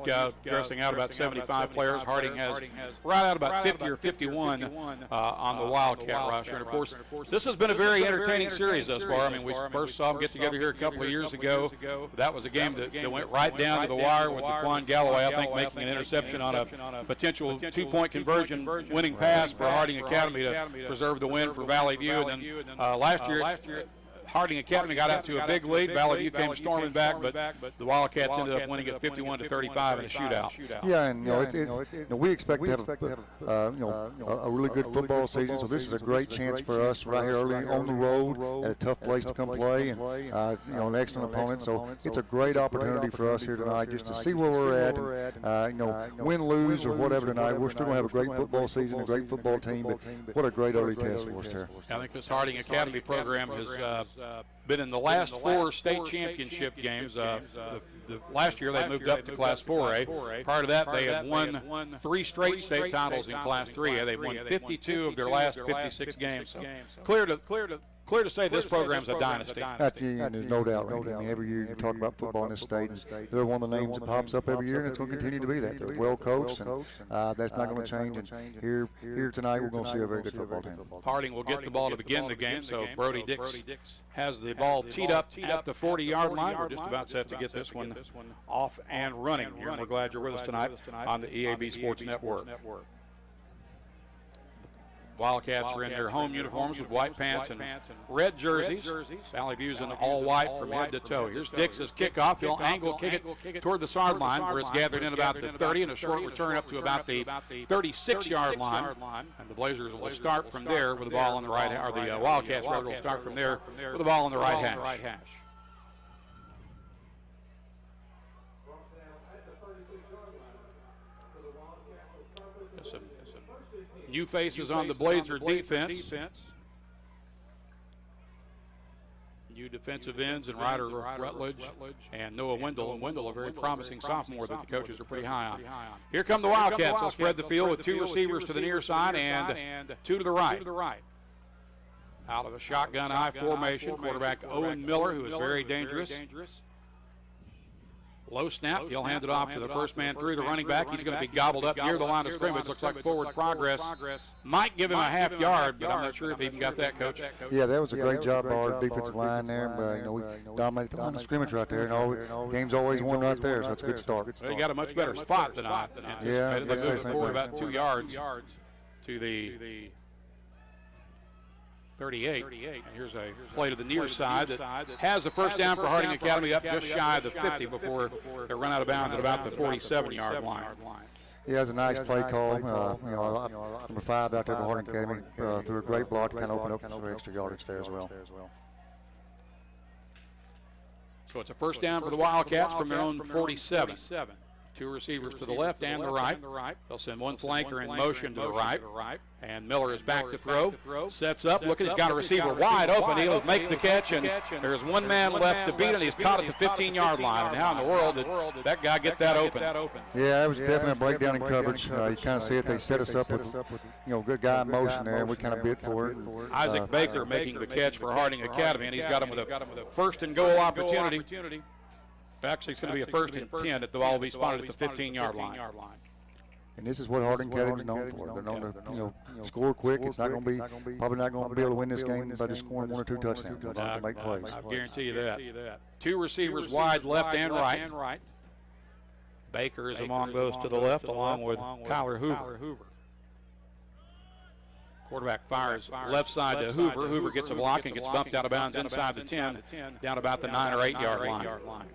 dressing out about 75 players. Harding has right out about 50 or 51 on the Wildcat roster. And of course, this has been a very entertaining series thus far. I mean, we first saw them get together here a couple of years ago. That was a game that went right down to the wire with Daquan Galloway, I think, making an interception on a potential two-point conversion winning pass for Harding Academy to preserve the win for Valley View. And then last year Harding Academy got out to a big lead. Valley View came storming back, but the Wildcats ended up winning at 51-35 in a shootout. Yeah, and we expect to have a really good football season. So this is a great chance for us right here early on the road at a tough place to come play, and an excellent opponent. So it's a great opportunity for us here tonight just to see where we're at. And, win, lose, or whatever tonight, we're still going to have a great football season, a great football team. But what a great early test for us there. I think this Harding Academy program has been in the last 4 state championship games. Last year they moved up to Class 4A. Prior to that, they had won 3 straight state titles in Class 3A. They won 52 of their last 56 games. So clear to say this program's a dynasty. There's no doubt, Randy. I mean, every year you talk about football in this state, and they're one of the names that pops up every year, and it's going to continue to be that. They're well coached, and that's not going to change. And here tonight, we're going to see a very good football team. Harding will get the ball to begin the game, so Brody Dix has the ball teed up at the 40-yard line. We're just about set to get this one off and running here, and we're glad you're with us tonight on the EAB Sports Network. Wildcats are in their home uniforms with white pants and red jerseys. Valley View's in all white from head to toe. Here's Dix's kickoff. He'll angle kick it toward the sideline where it's gathered in about the 30, and a short return up to about the 36-yard line. And the Blazers will start from there with the ball on the right, or the Wildcats rather will start from there with the ball on the right hash. New faces on the Blazer defense. New defensive ends and Ryder Rutledge and Noah Wendell. And Wendell, a very promising sophomore that the coaches are pretty high on. Here come the Wildcats. They'll spread the field with 2 receivers to the near side and 2 to the right. Out of a shotgun I formation, quarterback Owen Miller, who is very dangerous. Low snap, he'll hand it off to the first man through, the running back. He's going to be gobbled up near the line of scrimmage. Looks like forward progress. Might give him a half yard, but I'm not sure if he even got that, Coach. Yeah, that was a great job by our defensive line there. We dominated the line of scrimmage right there. The game's always won right there, so that's a good start. Well, he got a much better spot than I anticipated. They moved forward about 2 yards to the 38. And here's a play to the near side that has the first down for Harding Academy up just shy of the 50 before they run out of bounds at about the 47-yard line. Yeah, it's a nice play call. Number 5 out there for Harding Academy threw a great block to kind of open up for extra yardage there as well. So it's a first down for the Wildcats from their own 47. 2 receivers to the left and the right. They'll send one flanker in motion to the right. And Miller is back to throw. Sets up, looking, he's got a receiver wide open. He'll make the catch, and there's one man left to beat, and he's caught at the 15-yard line. And how in the world did that guy get that open? Yeah, it was definitely a breakdown in coverage. You kind of see it. They set us up with, good guy in motion there, and we kind of bid for it. Isaac Baker making the catch for Harding Academy, and he's got him with a first and goal opportunity. Actually, it's going to be a first and 10 at the ball will be spotted at the 15-yard line. And this is what Harding Academy is known for. They're known to score quick. It's not going to be probably not going to be able to win this game by just scoring 1 or 2 touchdowns. They're going to make plays. I guarantee you that. 2 receivers wide, left and right. Baker is among those to the left, along with Kyler Hoover. Quarterback fires left side to Hoover. Hoover gets a block and gets bumped out of bounds inside the 10, down about the 9 or 8 yard line.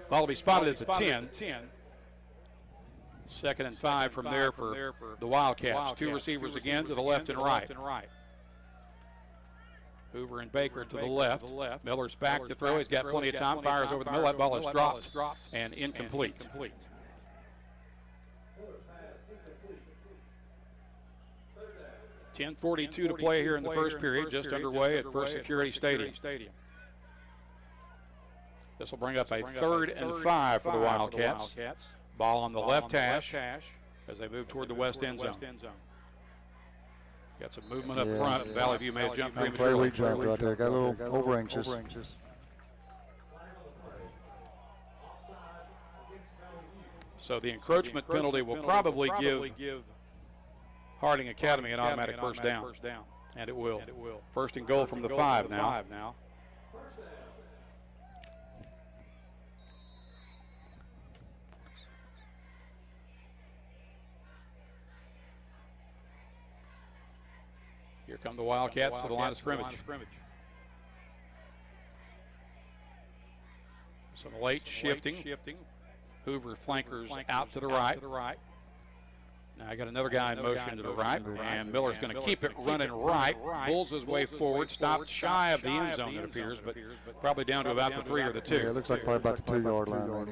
Ball will be spotted at the 10. 2nd and 5 from there for the Wildcats. 2 receivers again to the left and right. Hoover and Baker to the left. Miller's back to throw. He's got plenty of time. Fires over the middle. That ball is dropped and incomplete. 10:42 to play here in the first period, just underway at First Security Stadium. This will bring up a 3rd and 5 for the Wildcats. Ball on the left hash as they move toward the west end zone. Got some movement up front. Valley View may have jumped prematurely. Jumped right there. Got a little over anxious. So the encroachment penalty will probably give Harding Academy an automatic first down. And it will. First and goal from the 5 now. come the Wildcats to the line of scrimmage. Some late shifting. Hoover flankers out to the right. Now I got another guy in motion to the right, and Miller's going to keep it running right. Bulls his way forward, stopped shy of the end zone, it appears, but probably down to about the 3 or the 2. Yeah, it looks like probably about the 2-yard line, Randy.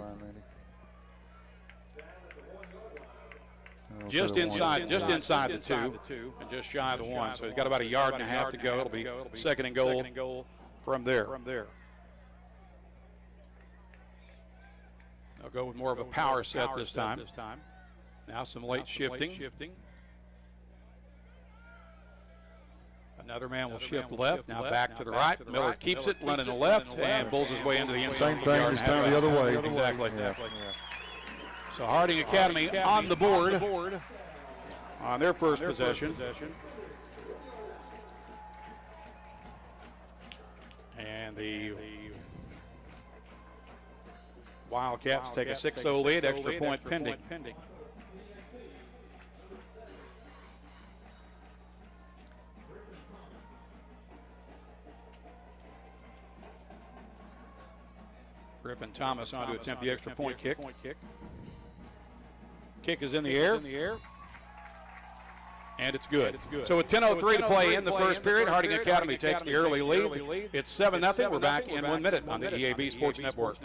Just inside the 2, and just shy of the 1. So he's got about a yard and a half to go. It'll be second and goal from there. They'll go with more of a power set this time. Now some late shifting. Another man will shift left. Now back to the right. Miller keeps it, running the left, and bulls his way into the end zone. Same thing, just kind of the other way. Exactly. So Harding Academy on the board on their first possession. And the Wildcats take a 6-0 lead, extra point pending. Griffin Thomas on to attempt the extra point kick. Kick is in the air. And it's good. So with 10:03 to play in the first period, Harding Academy takes the early lead. It's 7-0. We're back in 1 minute on the EAB Sports Network.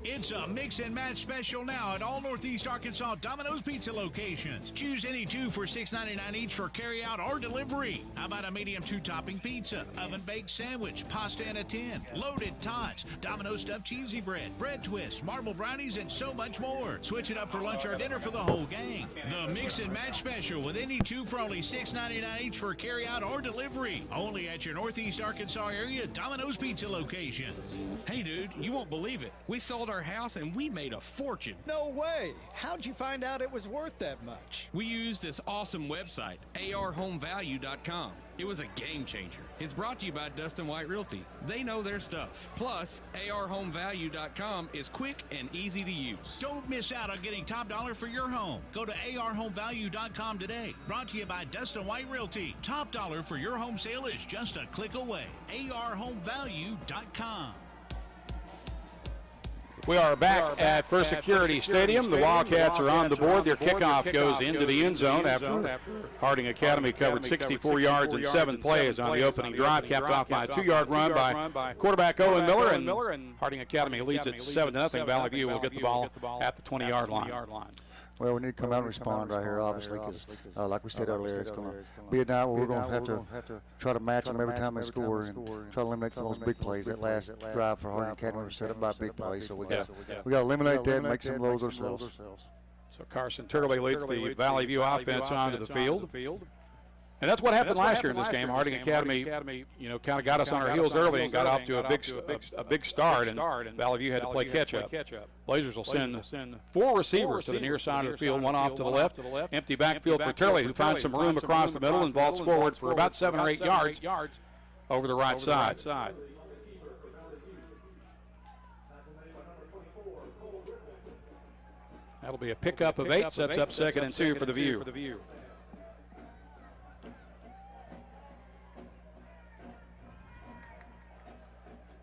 It's a mix and match special now at all Northeast Arkansas Domino's Pizza locations. Choose any 2 for $6.99 each for carryout or delivery. How about a medium 2-topping pizza, oven-baked sandwich, pasta in a tin, loaded tots, Domino's stuffed cheesy bread, bread twists, marble brownies, and so much more. Switch it up for lunch or dinner for the whole gang. The mix and match special with any 2 for only $6.99 each for carryout or delivery. Only at your Northeast Arkansas area Domino's Pizza locations. Hey, dude, you won't believe it. We sold our house and we made a fortune. No way. How'd you find out it was worth that much? We used this awesome website, arhomevalue.com. It was a game changer. It's brought to you by Dustin White Realty. They know their stuff. Plus, arhomevalue.com is quick and easy to use. Don't miss out on getting top dollar for your home. Go to arhomevalue.com today. Brought to you by Dustin White Realty. Top dollar for your home sale is just a click away. arhomevalue.com. We are back at First Security Stadium. The Wildcats are on the board. Their kickoff goes into the end zone after Harding Academy covered 64 yards in 7 plays on the opening drive, capped off by a 2-yard run by quarterback Owen Miller, and Harding Academy leads it 7-0. Valley View will get the ball at the 20-yard line. Well, we need to come out and respond right here, obviously, because like we said earlier, it's going to be a night where we're going to have to try to match them every time they score and try to eliminate some of those big plays. That last drive for Harding Academy was set up by a big play, so we got to eliminate that and make some of those ourselves. So Carson Turley leads the Valley View offense onto the field. And that's what happened last year in this game. Harding Academy, you know, kind of got us on our heels early and got off to a big start, and Valley View had to play catch-up. Blazers will send 4 receivers to the near side of the field, 1 off to the left. Empty backfield for Turley, who finds some room across the middle and vaults forward for about 7 or 8 yards over the right side. That'll be a pickup of 8, sets up 2nd and 2 for the View.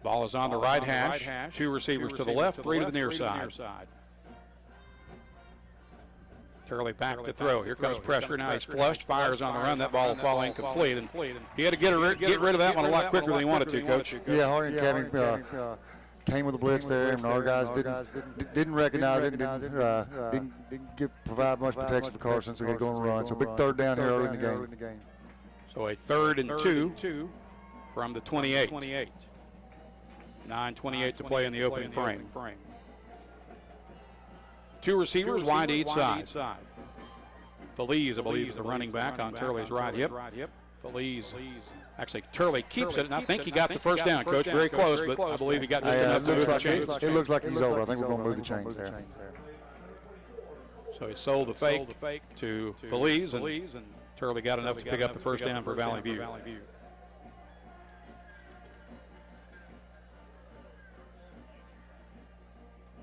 Ball is on the right hash. 2 receivers to the left, 3 to the near side. Turley back to throw. Here comes pressure. Now he's flushed, fires on the run. That ball will fall incomplete. And he had to get rid of that one a lot quicker than he wanted to, Coach. Yeah, Harding Academy came with a blitz there, and our guys didn't recognize it, didn't provide much protection for Carson, so he had to go and run. So big 3rd down here early in the game. So a 3rd and 2 from the 28. 9:28 to play in the opening frame. 2 receivers wide each side. Feliz, I believe, is the running back on Turley's right hip. Feliz, actually, Turley keeps it, and I think he got the first down, Coach. Very close, but I believe he got enough to move the chains. It looks like he's over. I think we're going to move the chains there. So he sold the fake to Feliz, and Turley got enough to pick up the first down for Valley View.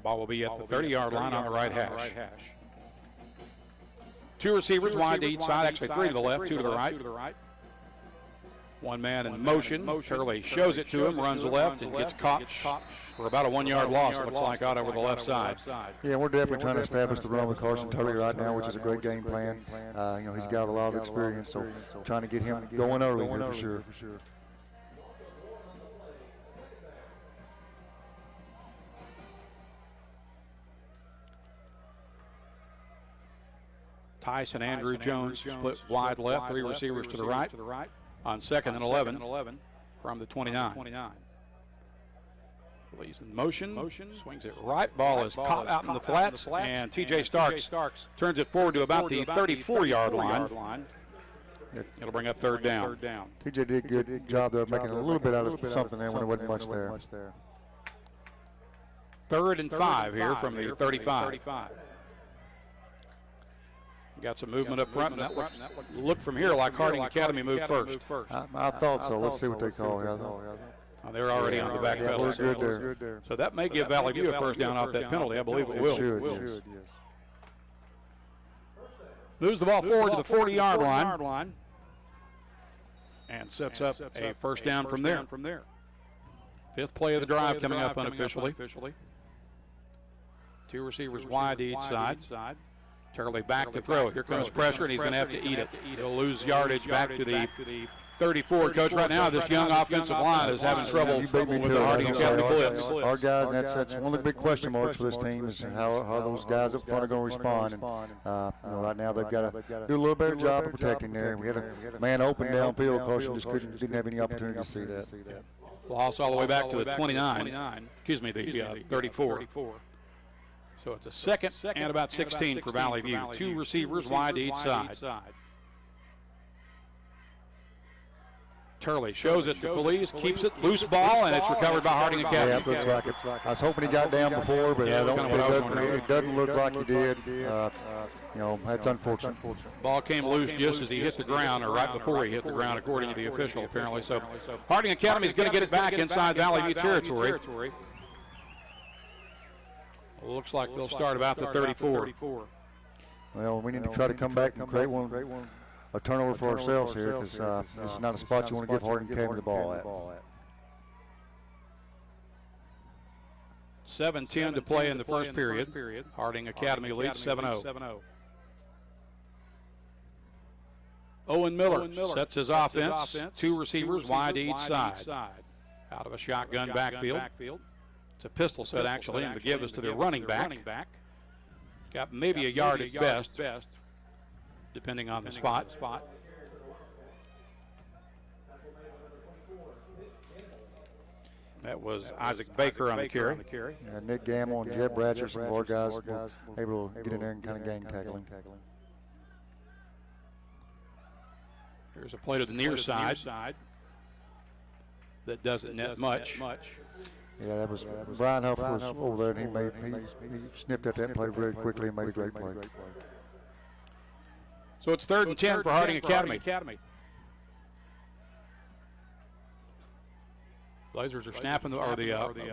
Ball will be at the 30-yard line on the right hash. Two receivers wide to each side, actually three to the left, two to the right. One man in motion. Shirley shows it to him, runs left, and gets caught for about a 1 yard loss, it looks like, out over the left side. Yeah, we're definitely trying to establish the run with Carson Turley right now, which is a great game plan. He's got a lot of experience, so trying to get him going early here for sure. Tyson Andrew Jones split wide left, three receivers to the right. On second and 11 from the 29. He's in motion, swings it right. Ball is caught out in the flats, and T.J. Starks turns it forward to about the 34-yard line. It'll bring up third down. T.J. did a good job there, making a little bit out of something there when there wasn't much there. 3rd and 5 here from the 35. Got some movement up front, and that looked from here like Harding Academy moved first. I thought so. Let's see what they call it. They're already on the back pedal. We're good there. So that may give Valley View a first down off that penalty. I believe it will. It should, yes. Moves the ball forward to the 40-yard line and sets up a first down from there. Fifth play of the drive coming up unofficially. Two receivers wide to each side. Turley back to throw. Here comes pressure, and he's going to have to eat it. He'll lose yardage back to the 34. Coach, right now this young offensive line is having trouble with the Harding Academy blitz. Our guys, that's one of the big question marks for this team is how those guys up front are going to respond. And right now they've got to do a little better job of protecting there. We had a man open downfield. Carson just didn't have any opportunity to see that. Loss all the way back to the 29. Excuse me, the 34. So it's a second and about 16 for Valley View. Two receivers wide to each side. Turley shows it to Feliz, keeps it, loose ball, and it's recovered by Harding Academy. Yeah, it looks like it. I was hoping he got down before, but it doesn't look like he did. That's unfortunate. Ball came loose just as he hit the ground, or right before he hit the ground, according to the official, apparently. So Harding Academy is going to get it back inside Valley View territory. Looks like they'll start about the 34. Well, we need to try to come back and create a turnover for ourselves here, because this is not a spot you want to give Harding Academy the ball at. 7:10 to play in the first period. Harding Academy leads 7-0. Owen Miller sets his offense. Two receivers wide to each side. Out of a shotgun backfield. It's a pistol set, actually, and the give is to the running back. Got maybe a yard at best, depending on the spot. That was Isaac Baker on the carry. Yeah, Nick Gamble and Jed Bratcher, some of our guys were able to get in there and kind of gang tackling. Here's a play to the near side that doesn't net much. Yeah, that was Brian Huff was over there, and he sniffed at that play very quickly and made a great play. So it's 3rd and 10 for Harding Academy. Blazers are snapping the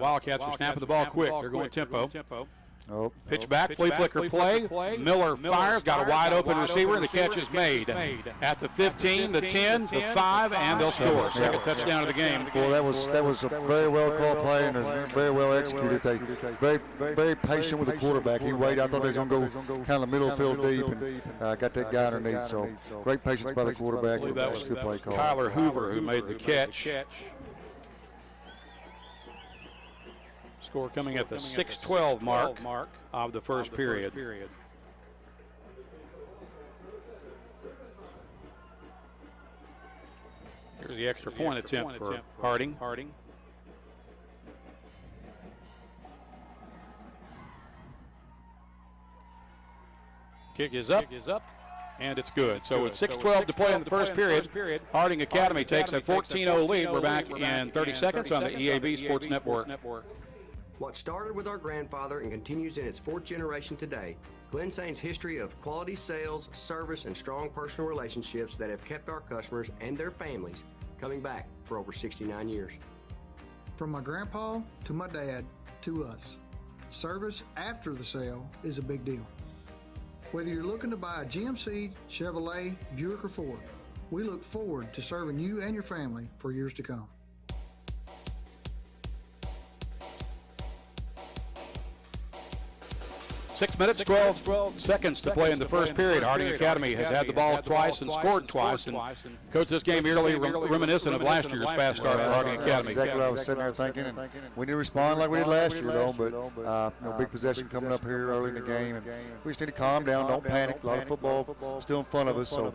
Wildcats are snapping the ball quick. They're going tempo. Pitch back, flea flicker play. Miller fires, got a wide open receiver, and the catch is made. At the 15, the 10, the 5, and they'll score. Second touchdown of the game. Well, that was a very well called play and very well executed. They very patient with the quarterback. He waited. I thought they was going to go kind of the middle field deep and got that guy underneath. So great patience by the quarterback. I believe that was a good play call. Kyler Hoover who made the catch. Score coming at the 6:12 mark of the first period. Here's the extra point attempt for Harding. Kick is up, and it's good. So with 6:12 to play in the first period, Harding Academy takes a 14-0 lead. We're back in 30 seconds on the EAB Sports Network. What started with our grandfather and continues in its 4th generation today, Glen Saint's history of quality sales, service, and strong personal relationships that have kept our customers and their families coming back for over 69 years. From my grandpa to my dad to us, service after the sale is a big deal. Whether you're looking to buy a GMC, Chevrolet, Buick, or Ford, we look forward to serving you and your family for years to come. Six minutes, 12 seconds to play in the first period. Harding Academy has had the ball twice and scored twice. And coach, this game eerily reminiscent of last year's fast start for Harding Academy. That's exactly what I was sitting there thinking. And we need to respond like we did last year, though. But big possession coming up here early in the game, and we just need to calm down. Don't panic. A lot of football still in front of us, so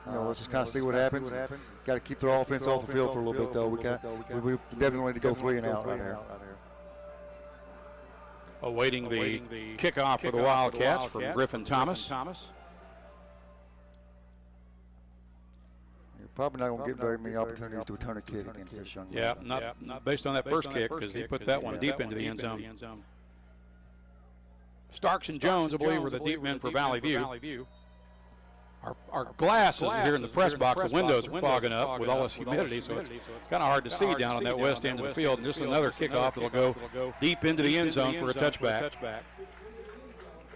let's just kind of see what happens. Got to keep their offense off the field for a little bit, though. We definitely need to go 3 and out right here. Awaiting the kickoff for the Wildcats from Griffin Thomas. You're probably not going to get very many opportunities to return a kick against this young man. Yeah, not based on that first kick, because he put that one deep into the end zone. Starks and Jones, I believe, were the deep men for Valley View. Our glasses here in the press box, the windows are fogging up with all this humidity, so it's kind of hard to see down on that west end of the field. And just another kickoff that will go deep into the end zone for a touchback.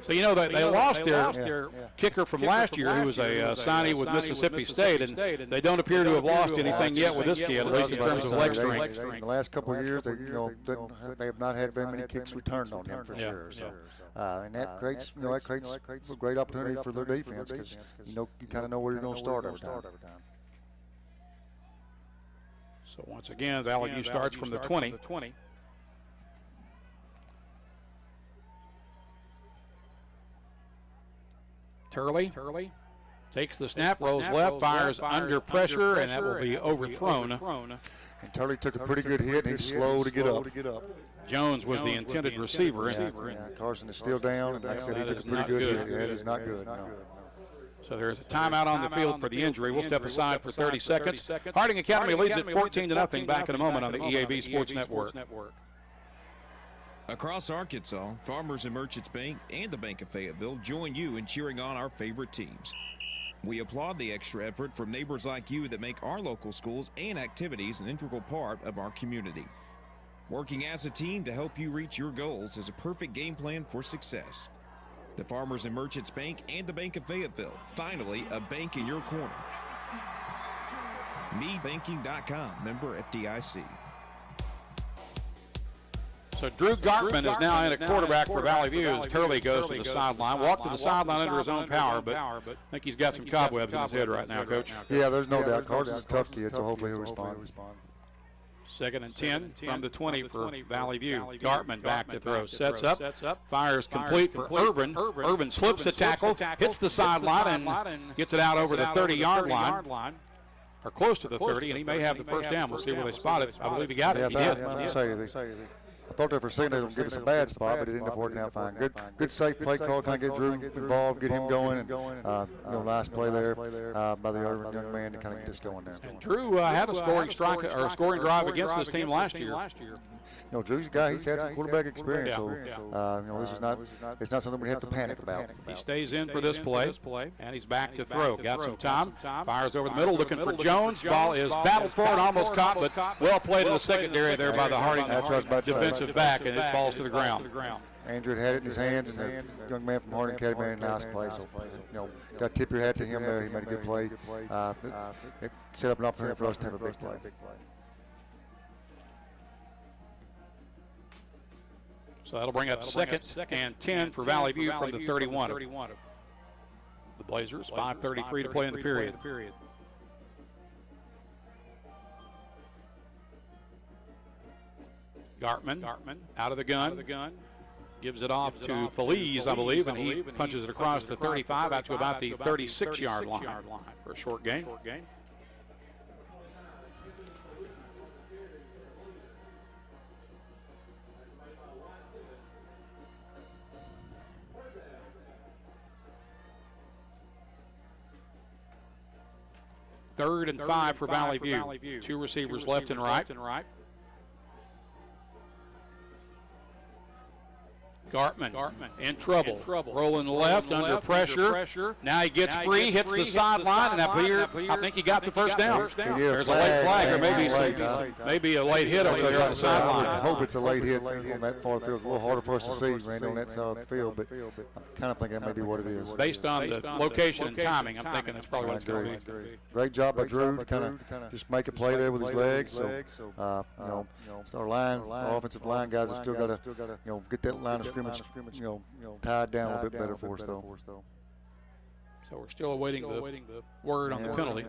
So you know that they lost their kicker from last year, who was a signee with Mississippi State, and they don't appear to have lost anything yet with this kid, at least in terms of leg strength. In the last couple of years, they have not had very many kicks returned on them for sure. So, and that creates a great opportunity for their defense, because you kind of know where you're going to start every time. So once again, Valley View starts from the 20. Turley takes the snap, rolls left, fires under pressure, and that will be overthrown. And Turley took a pretty good hit, and he's slow to get up. Jones was the intended receiver. Carson is still down, and like I said, he took a pretty good hit. That is not good. No. So there's a timeout on the field for the injury. We'll step aside for 30 seconds. Harding Academy leads at 14-0. Back in a moment on the EAB Sports Network. Across Arkansas, Farmers and Merchants Bank and the Bank of Fayetteville join you in cheering on our favorite teams. We applaud the extra effort from neighbors like you that make our local schools and activities an integral part of our community. Working as a team to help you reach your goals is a perfect game plan for success. The Farmers and Merchants Bank and the Bank of Fayetteville, finally a bank in your corner. MeBanking.com, member FDIC. So Drew Gartman is now in at quarterback for Valley View as Turley goes to the sideline. Walked to the sideline under his own power, but I think he's got some cobwebs in his head right now, Coach. Yeah, there's no doubt. Carson's a tough kid, so hopefully he'll respond. 2nd and 10 from the 20 for Valley View. Gartman back to throw. Sets up. Fires complete for Irvin. Irvin slips a tackle, hits the sideline, and gets it out over the 30-yard line. Or close to the 30, and he may have the first down. We'll see where they spot it. I believe he got it. He did. I thought there for a second they were going to give us a bad spot, but it ended up working out fine. Good safe play call, kind of get Drew involved, get him going, and nice play there by the Irvin young man to kind of get us going there. And Drew had a scoring drive against this team last year. Drew's a guy. He's had some quarterback experience, so this is not something we have to panic about. He stays in for this play, and he's back to throw. Got some time. Fires over the middle, looking for Jones. Ball is battled for and almost caught, but well played in the secondary there by the Harding defensive back, and it falls to the ground. Andrew had it in his hands, and the young man from Harding Academy made a nice play. So, got to tip your hat to him there. He made a good play. It set up an opportunity for us to have a big play. So that'll bring up 2nd and 10 for Valley View from the 31. The Blazers, 5:33 to play in the period. Gartman out of the gun. Gives it off to Feliz, I believe, and he punches it across the 35 out to about the 36-yard line for a short gain. Third and 5 for Valley View. Two receivers left and right. Gartman in trouble. Rolling left, under pressure. Now he gets free, hits the sideline, and I think he got the first down. There's a late flag, or maybe a late hit over there on the sideline. I hope it's a late hit on that far field. It's a little harder for us to see, Randy, on that side of the field, but I kind of think that may be what it is. Based on the location and timing, I'm thinking that's probably what it's going to be. Great job by Drew to kind of just make a play there with his legs. So, our offensive line guys have still got to, get that line of scrimmage, tied down a little bit better for us, though. So we're still awaiting the word on the penalty.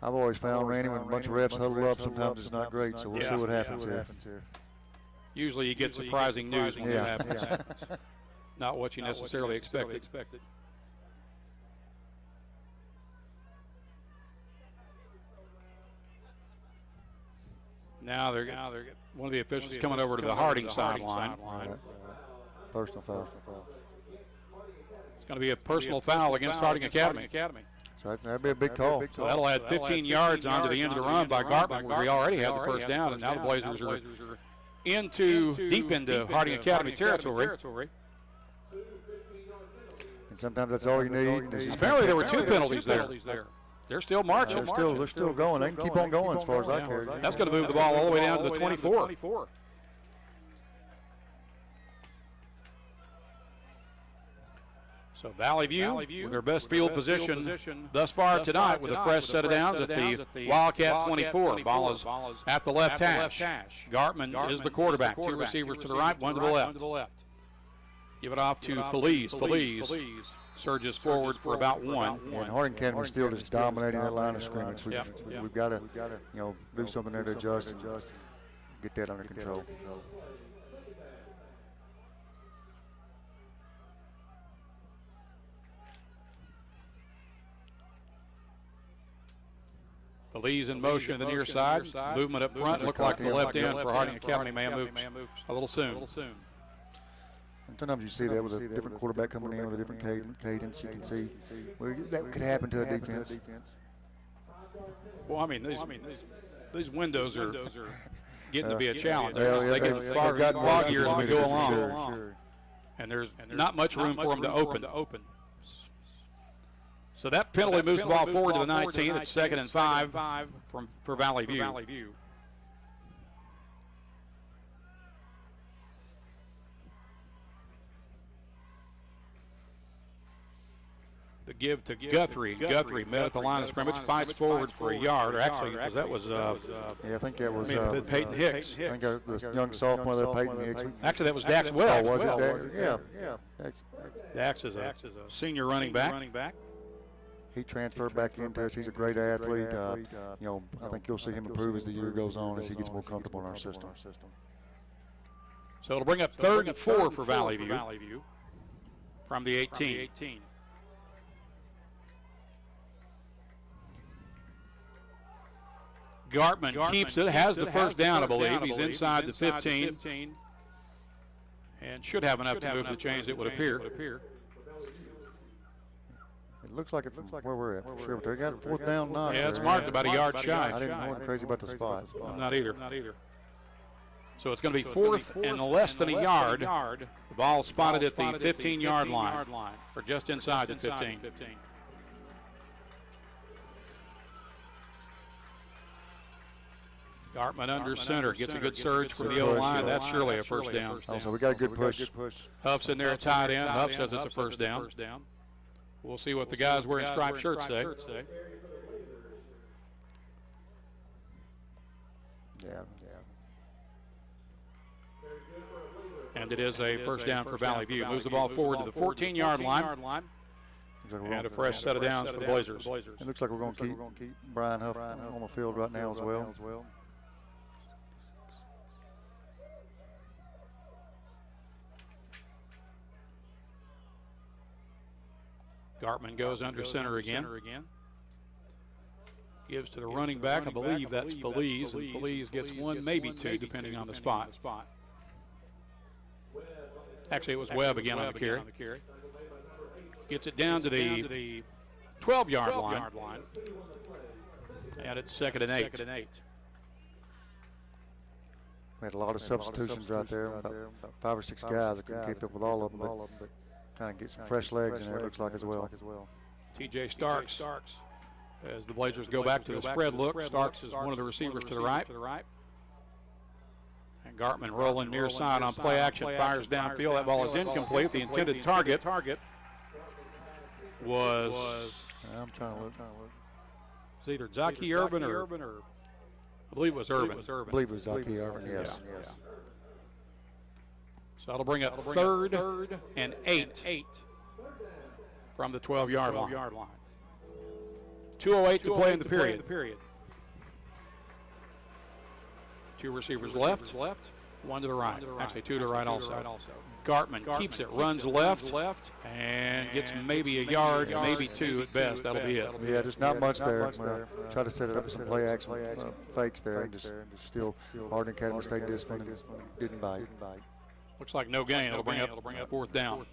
I've always found, Randy, when a bunch of refs huddle up, sometimes it's not great. So we'll see what happens here. Usually you get surprising news when that happens. Not what you necessarily expected. Now they're one of the officials coming over to the Harding sideline. Personal foul. It's going to be a personal foul against Harding Academy. So that'd be a big call. So that'll add 15 yards onto the end of the run by Gartman, where we already had the first down, and now the Blazers are deep into Harding Academy territory. And sometimes that's all you need. Apparently there were 2 penalties there. They're still marching. They're still going. They can keep on going as far as I care. That's going to move the ball all the way down to the 24. So Valley View with their best field position thus far tonight with a fresh set of downs at the Wildcat 24. Ball is at the left hash. Gartman is the quarterback. 2 receivers to the right, 1 to the left. Give it off to Feliz. Feliz surges forward for about 1. And Harding Academy still just dominating that line of scrimmage. We've got to, do something there to adjust and get that under control. Feliz in motion to the near side. Movement up front. Looked like the left end for Harding Academy may have moved a little soon. Sometimes you see that with a different quarterback coming in with a different cadence. You can see where that could happen to a defense. Well, I mean, these windows are getting to be a challenge. They get foggier as we go along. And there's not much room for them to open. So that penalty moves the ball forward to the 19. It's 2nd and 5 for Valley View. The give to Guthrie. Guthrie met at the line of scrimmage, fights forward for a yard. Or actually, because that was I think that was Peyton Hicks. I think the young sophomore there, Peyton Hicks. Actually, that was Dax Webb. Oh, was it Dax? Yeah. Dax is a senior running back. He transferred back into us. He's a great athlete. I think you'll see him improve as the year goes on as he gets more comfortable in our system. So it'll bring up 3rd and 4 for Valley View from the 18. Gartman keeps it, has the first down, I believe. He's inside the 15 and should have enough to move the chains, it would appear. It looks like it from where we're at. Sure, but they got a 4th down now. Yeah, it's marked about a yard shy. I didn't know anything crazy about the spot. Not either. So it's going to be 4th and less than a yard. The ball spotted at the 15-yard line, or just inside the 15. Gartman under center, gets a good surge from the O-line. That's surely a first down. So we got a good push. Huff's in there at tight end. Huff says it's a first down. We'll see what the guys wearing striped shirts say. And it is a first down for Valley View. Moves the ball forward to the 14-yard line. And a fresh set of downs for the Blazers. It looks like we're going to keep Brian Huff on the field right now as well. Gartman goes under center again. Gives to the running back. I believe that's Feliz, and Feliz gets 1, maybe 2, depending on the spot. Actually, it was Webb again on the carry. Gets it down to the 12-yard line. And it's 2nd and 8. We had a lot of substitutions right there, about 5 or 6 guys that couldn't keep up with all of them, but kind of get some fresh legs in there, it looks like, as well. TJ Starks, as the Blazers go back to the spread look. Starks is one of the receivers to the right. And Gartman rolling near side on play action, fires downfield. That ball is incomplete. The intended target was, I'm trying to look. It's either Zaki Urban or I believe it was Urban. I believe it was Zaki Urban, yes. So that'll bring up third and 8 from the 12-yard line. 2:08 to play in the period. 2 receivers left, 1 to the right. Actually, 2 to the right also. Gartman keeps it, runs left, and gets maybe a yard, maybe 2 at best. That'll be it. Yeah, just not much there. Try to set it up with some play action fakes there, and just still Harding Academy stayed disciplined and didn't bite. Looks like no gain. It'll bring up 4th down.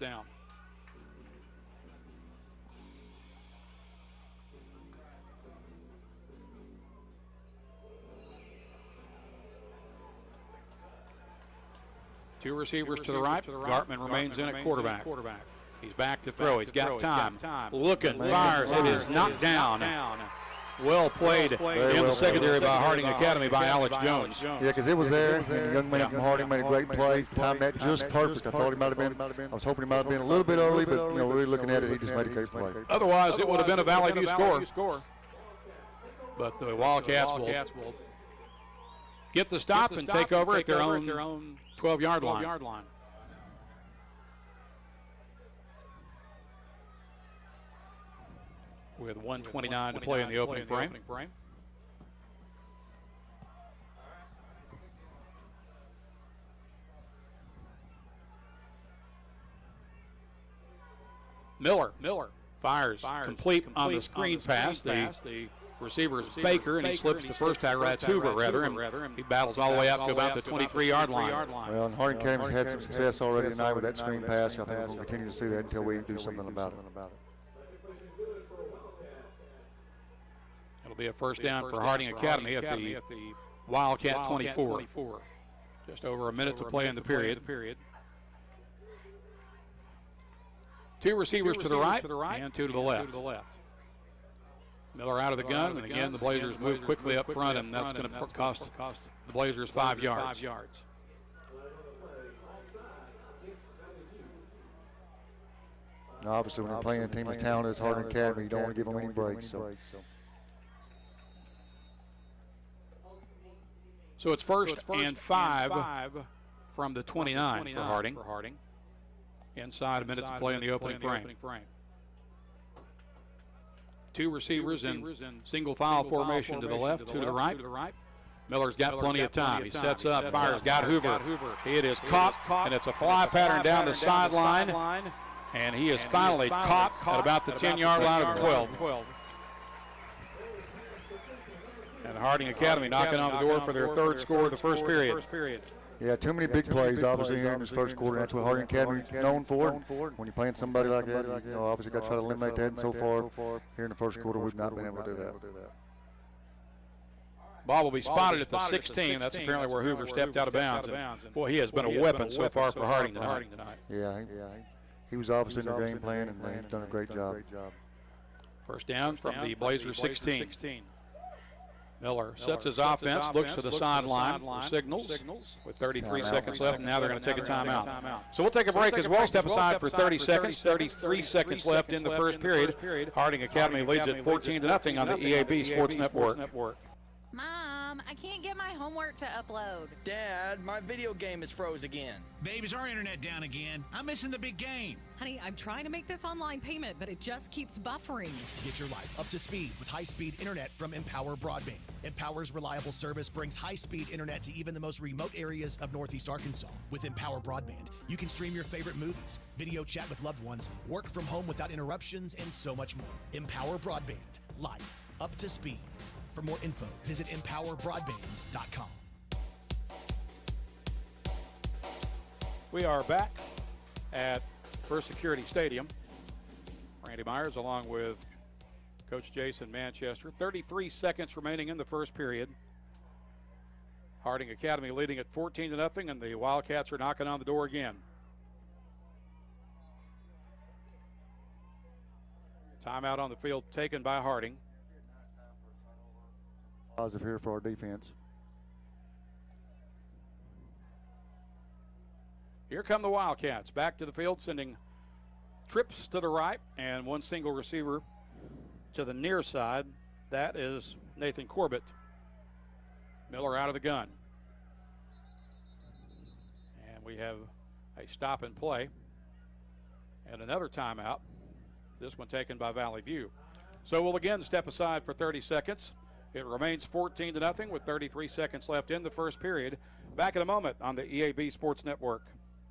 Two receivers to the right. Gartman remains in at quarterback. He's back to throw. He's got time. Looking, fires. It is knocked down. Well played in the secondary by Harding Academy by Alex Jones. Yeah, because it was there, and the young man from Harding made a great play. Timed that just perfect. I thought he might have been, I was hoping he might have been a little bit early, but really looking at it, he just made a great play. Otherwise, it would have been a Valley View score. But the Wildcats will get the stop and take over at their own 12-yard line. With 1:29 to play in the opening frame. Miller fires complete on the screen pass. The receiver is Baker, and he slips the first tagger. That's Hoover, and he battles all the way up to about the 23-yard line. Well, and Harding Academy's had some success already tonight with that screen pass. I think we're going to continue to see that until we do something about it. It'll be a first down for Harding Academy at the Wildcat 24. Just over a minute to play in the period. 2 receivers to the right and 2 to the left. Miller out of the gun, and again the Blazers move quickly up front, and that's going to cost the Blazers 5 yards. Now, obviously, when you're playing a team as talented as Harding Academy, you don't want to give them any breaks. So it's first and 5 from the 29 for Harding. Inside a minute to play in the opening frame. 2 receivers in single file formation to the left, 2 to the right. Miller's got plenty of time. He sets up, fires, got Hoover. It is caught, and it's a fly pattern down the sideline. And he is finally caught at about the 10-yard line of the 12. And Harding Academy knocking on the door for their 3rd score of the first period. Yeah, too many big plays, obviously, here in this first quarter. That's what Harding Academy is known for. When you're playing somebody like that, obviously got to try to eliminate that. And so far, here in the first quarter, we've not been able to do that. Ball will be spotted at the 16. That's apparently where Hoover stepped out of bounds. And boy, he has been a weapon so far for Harding tonight. Yeah, he was obviously in the game plan, and he's done a great job. First down from the Blazers 16. Miller sets his offense, looks to the sideline for signals with 33 seconds left, and now they're going to take a timeout. So we'll take a break as well, step aside for 30 seconds. 33 seconds left in the first period. Harding Academy leads at 14-0 on the EAB Sports Network. Mom, I can't get my homework to upload. Dad, my video game is froze again. Babe, is our internet down again? I'm missing the big game. Honey, I'm trying to make this online payment, but it just keeps buffering. Get your life up to speed with high-speed internet from Empower Broadband. Empower's reliable service brings high-speed internet to even the most remote areas of Northeast Arkansas. With Empower Broadband, you can stream your favorite movies, video chat with loved ones, work from home without interruptions, and so much more. Empower Broadband. Life up to speed. For more info, visit empowerbroadband.com. We are back at First Security Stadium. Randy Myers along with Coach Jason Manchester. 33 seconds remaining in the first period. Harding Academy leading at 14-0, and the Wildcats are knocking on the door again. Timeout on the field taken by Harding. Positive here for our defense. Here come the Wildcats back to the field, sending trips to the right and one single receiver to the near side. That is Nathan Corbett. Miller out of the gun. And we have a stop and play and another timeout. This one taken by Valley View. So we'll again step aside for 30 seconds. It remains 14-0 with 33 seconds left in the first period. Back in a moment on the EAB Sports Network.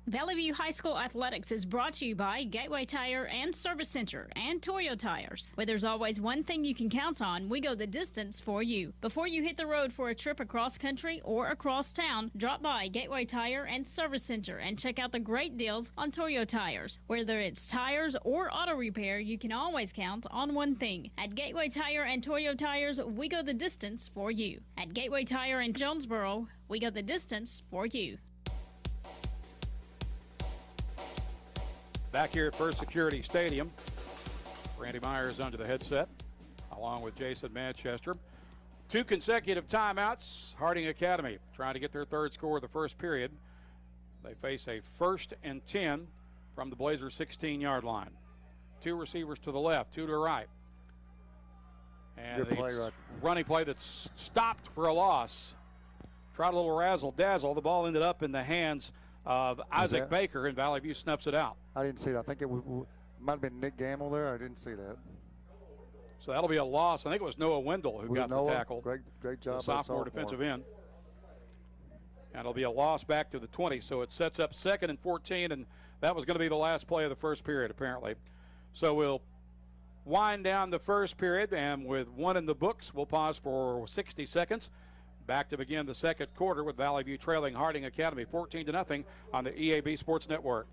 Valley View High School Athletics is brought to you by Gateway Tire and Service Center and Toyo Tires. Where there's always one thing you can count on, we go the distance for you. Before you hit the road for a trip across country or across town, drop by Gateway Tire and Service Center and check out the great deals on Toyo Tires. Whether it's tires or auto repair, you can always count on one thing. At Gateway Tire and Toyo Tires, we go the distance for you. At Gateway Tire in Jonesboro, we go the distance for you. Back here at First Security Stadium, Randy Myers under the headset, along with Jason Manchester. 2 consecutive timeouts. Harding Academy trying to get their third score of the first period. They face a 1st and 10 from the Blazers' 16-yard line. 2 receivers to the left, 2 to the right. And good play, right. Running play that's stopped for a loss. Tried a little razzle-dazzle. The ball ended up in the hands of Isaac Baker, and Valley View snuffs it out. I didn't see that. I think it might have been Nick Gamble there. I didn't see that. So that'll be a loss. I think it was Noah Wendell who got the tackle. Great job. The sophomore defensive end. And it'll be a loss back to the 20. So it sets up 2nd and 14, and that was going to be the last play of the first period, apparently. So we'll wind down the first period, and with 1 in the books, we'll pause for 60 seconds. Back to begin the second quarter with Valley View trailing Harding Academy 14-0 on the EAB Sports Network.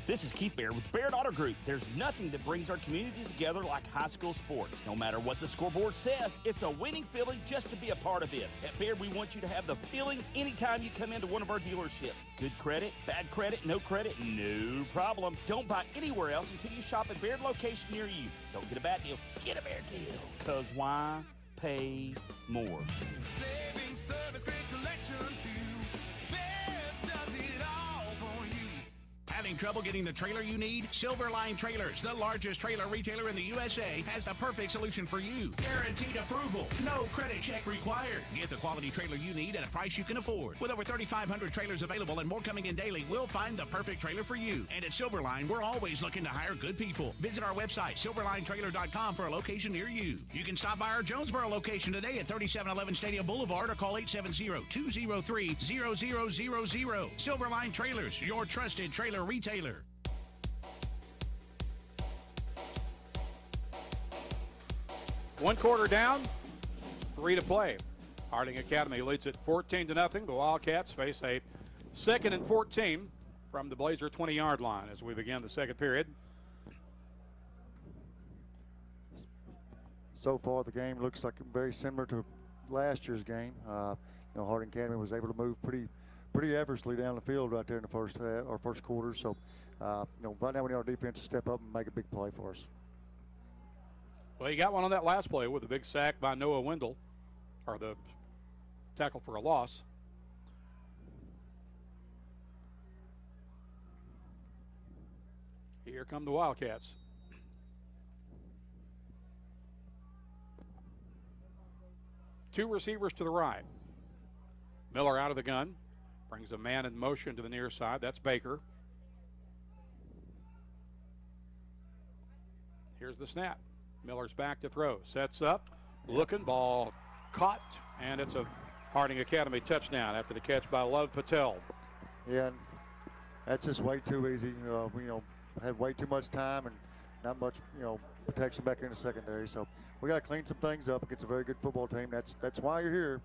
This is Keith Baird with Baird Auto Group. There's nothing that brings our communities together like high school sports. No matter what the scoreboard says, it's a winning feeling just to be a part of it. At Baird, we want you to have the feeling anytime you come into one of our dealerships. Good credit, bad credit, no no problem. Don't buy anywhere else until you shop at Baird location near you. Don't get a bad deal, get a Baird deal. Because why pay more? Saving service, great selection too. Baird does it all for you. Having trouble getting the trailer you need? Silverline Trailers, the largest trailer retailer in the USA, has the perfect solution for you. Guaranteed approval. No credit check required. Get the quality trailer you need at a price you can afford. With over 3,500 trailers available and more coming in daily, we'll find the perfect trailer for you. And at Silverline, we're always looking to hire good people. Visit our website, silverlinetrailer.com, for a location near you. You can stop by our Jonesboro location today at 3711 Stadium Boulevard or call 870-203-0000. Silverline Trailers, your trusted trailer retailer. One quarter down, 3 to play. Harding Academy leads it 14-0. The Wildcats face a 2nd and 14 from the Blazer 20-yard line as we begin the second period. So far, the game looks like very similar to last year's game. Harding Academy was able to move pretty effortlessly down the field right there in the first quarter. So, right now we need our defense to step up and make a big play for us. Well, he got one on that last play with a big sack by Noah Wendell, or the tackle for a loss. Here come the Wildcats. Two receivers to the right. Miller out of the gun. Brings a man in motion to the near side. That's Baker. Here's the snap. Miller's back to throw. Sets up. Looking. Ball caught. And it's a Harding Academy touchdown after the catch by Love Patel. Yeah, and that's just way too easy. Had way too much time and not much, protection back in the secondary. So we got to clean some things up against a very good football team. That's why you're here.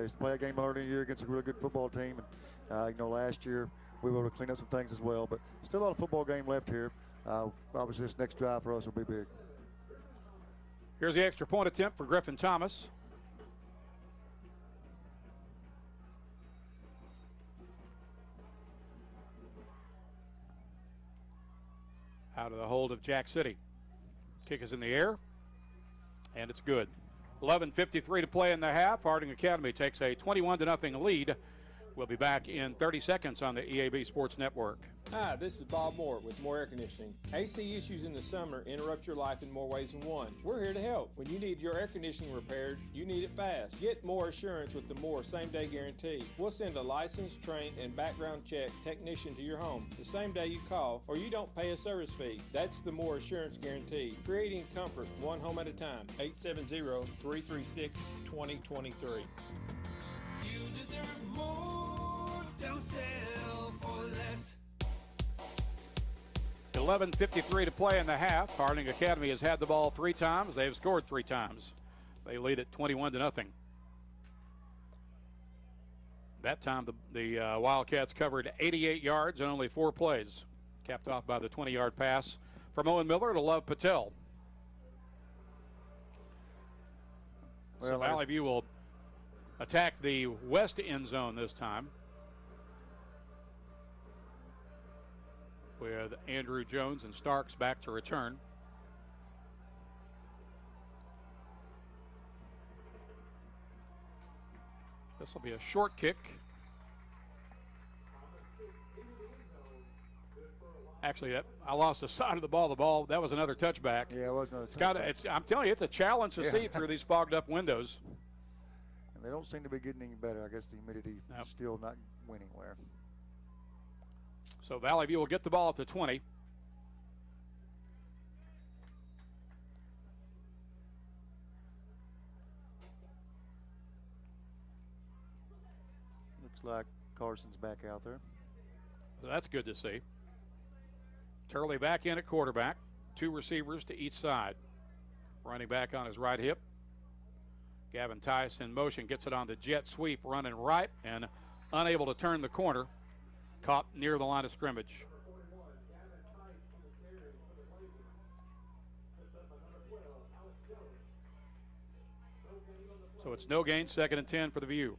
Is play a game early in the year against a really good football team. And last year we were able to clean up some things as well. But still a lot of football game left here. Obviously, this next drive for us will be big. Here's the extra point attempt for Griffin Thomas. out of the hold of Jack City. Kick is in the air, and it's good. 11:53 to play in the half. Harding Academy takes a 21-0 lead. We'll be back in 30 seconds on the EAB Sports Network. Hi, this is Bob Moore with Moore Air Conditioning. AC issues in the summer interrupt your life in more ways than one. We're here to help. When you need your air conditioning repaired, you need it fast. Get Moore Assurance with the Moore same-day guarantee. We'll send a licensed, trained, and background check technician to your home the same day you call, or you don't pay a service fee. That's the Moore Assurance guarantee. Creating comfort one home at a time. 870-336-2023. You deserve more. Don't settle for less. 11:53 to play in the half. Harding Academy has had the ball 3 times. They've scored 3 times. They lead it 21-0. That time the Wildcats covered 88 yards in only 4 plays. Capped off by the 20-yard pass from Owen Miller to Love Patel. So Valley View will attack the west end zone this time, with Andrew Jones and Starks back to return. This will be a short kick. Actually, I lost the side of the ball. That was another touchback. Yeah, it was another touchback. I'm telling you, it's a challenge to see through these fogged up windows. And they don't seem to be getting any better. I guess the humidity is still not winning where. So Valley View will get the ball at the 20. Looks like Carson's back out there. So that's good to see. Turley back in at quarterback. 2 receivers to each side. Running back on his right hip. Gavin Tice in motion, gets it on the jet sweep, running right and unable to turn the corner. Caught near the line of scrimmage. So it's no gain, 2nd and 10 for the View.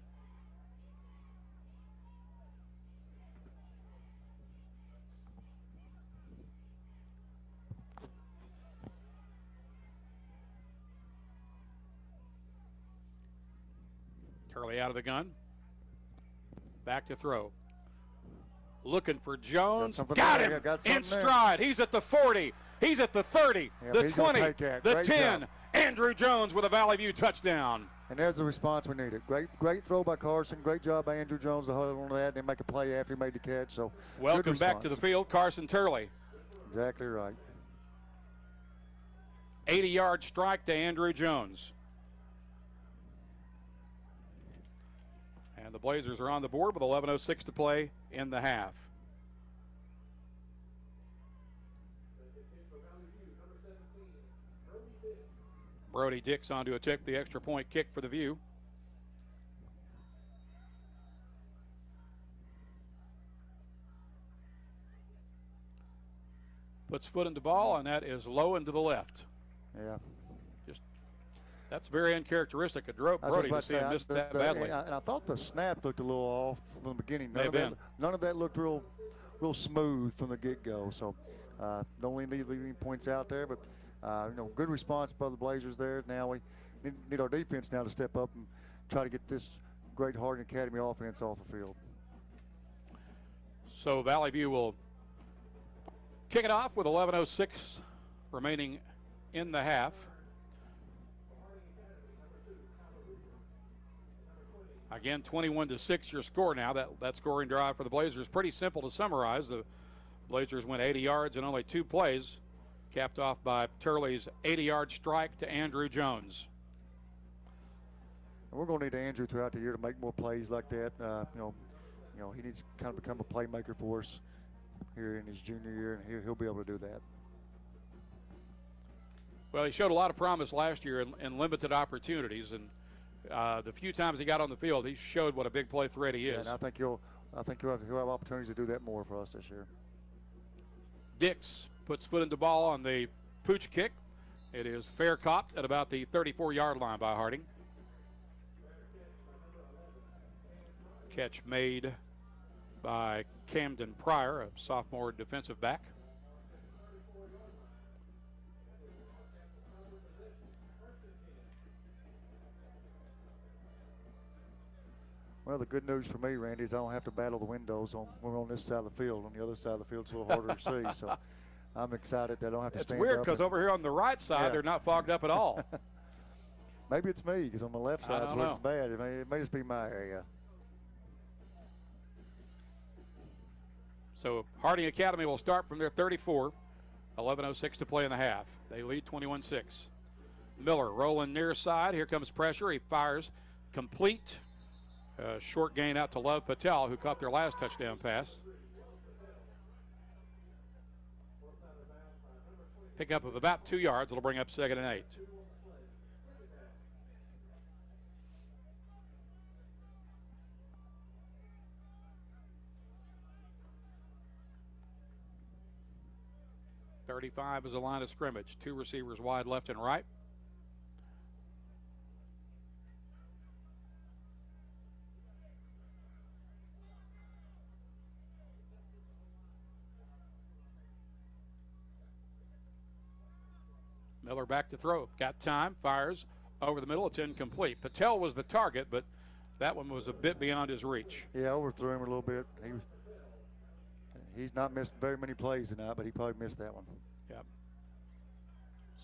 Turley out of the gun. Back to throw. Looking for Jones. Got him in stride. He's at the 40. He's at the 30, the 20, the 10. Job. Andrew Jones with a Valley View touchdown. And there's the response we needed. Great throw by Carson. Great job by Andrew Jones to hold on to that and make a play after he made the catch. So welcome back to the field, Carson Turley. Exactly right. 80-yard strike to Andrew Jones. And the Blazers are on the board with 11:06 to play in the half. Brody Dix on to attempt the extra point kick for the View. Puts foot in the ball, and that is low and to the left. Yeah. That's very uncharacteristic of Brody to see him miss that badly. And I thought the snap looked a little off from the beginning. None of that looked real smooth from the get-go. So don't leave any points out there. But, good response by the Blazers there. Now we need our defense now to step up and try to get this great Harding Academy offense off the field. So Valley View will kick it off with 11:06 remaining in the half. Again, 21-6 your score now. That scoring drive for the Blazers pretty simple to summarize. The Blazers went 80 yards in only 2 plays, capped off by Turley's 80-yard strike to Andrew Jones. And we're going to need Andrew throughout the year to make more plays like that. He needs to kind of become a playmaker for us here in his junior year, and he'll be able to do that. Well, he showed a lot of promise last year in limited opportunities, and the few times he got on the field, he showed what a big play threat he is. Yeah, and I think he'll have opportunities to do that more for us this year. Dix puts foot in the ball on the pooch kick. It is fair caught at about the 34-yard line by Harding. Catch made by Camden Pryor, a sophomore defensive back. Well, the good news for me, Randy, is I don't have to battle the windows we're on this side of the field. On the other side of the field, it's a little harder to see. So I'm excited that I don't have to stand up. It's weird because over here on the right side, they're not fogged up at all. Maybe it's me because on the left side is where it's bad. It may just be my area. So Harding Academy will start from their 34. 11:06 to play in the half. They lead 21-6. Miller rolling near side. Here comes pressure. He fires complete. Short gain out to Love Patel, who caught their last touchdown pass. Pickup of about 2 yards. It'll bring up 2nd and 8. .35 is a line of scrimmage. 2 receivers wide left and right. Miller back to throw. Got time. Fires over the middle. It's incomplete. Patel was the target, but that one was a bit beyond his reach. Yeah, overthrew him a little bit. He's not missed very many plays tonight, but he probably missed that one. Yep.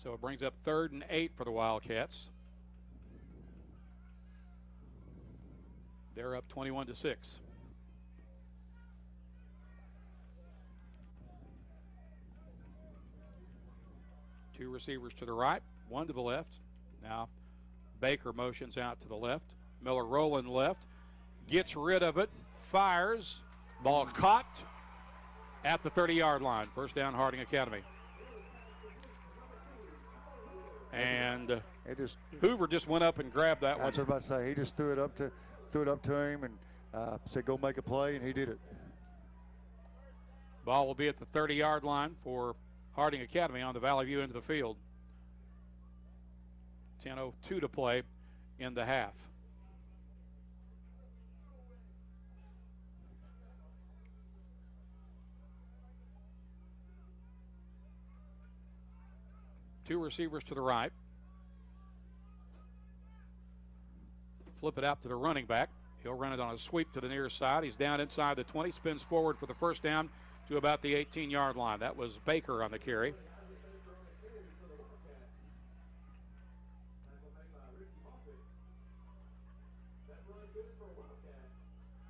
So it brings up 3rd and 8 for the Wildcats. They're up 21-6. Two receivers to the right, one to the left. Now Baker motions out to the left. Miller rolling left, gets rid of it, fires, ball caught at the 30-yard line. First down, Harding Academy. And Hoover just went up and grabbed that one. That's what I was about to say. He just threw it up to him and said, "Go make a play," and he did it. Ball will be at the 30-yard line for Harding Academy on the Valley View end of the field. 10:02 to play in the half. Two receivers to the right. Flip it out to the running back. He'll run it on a sweep to the near side. He's down inside the 20, spins forward for the first down to about the 18-yard line. That was Baker on the carry.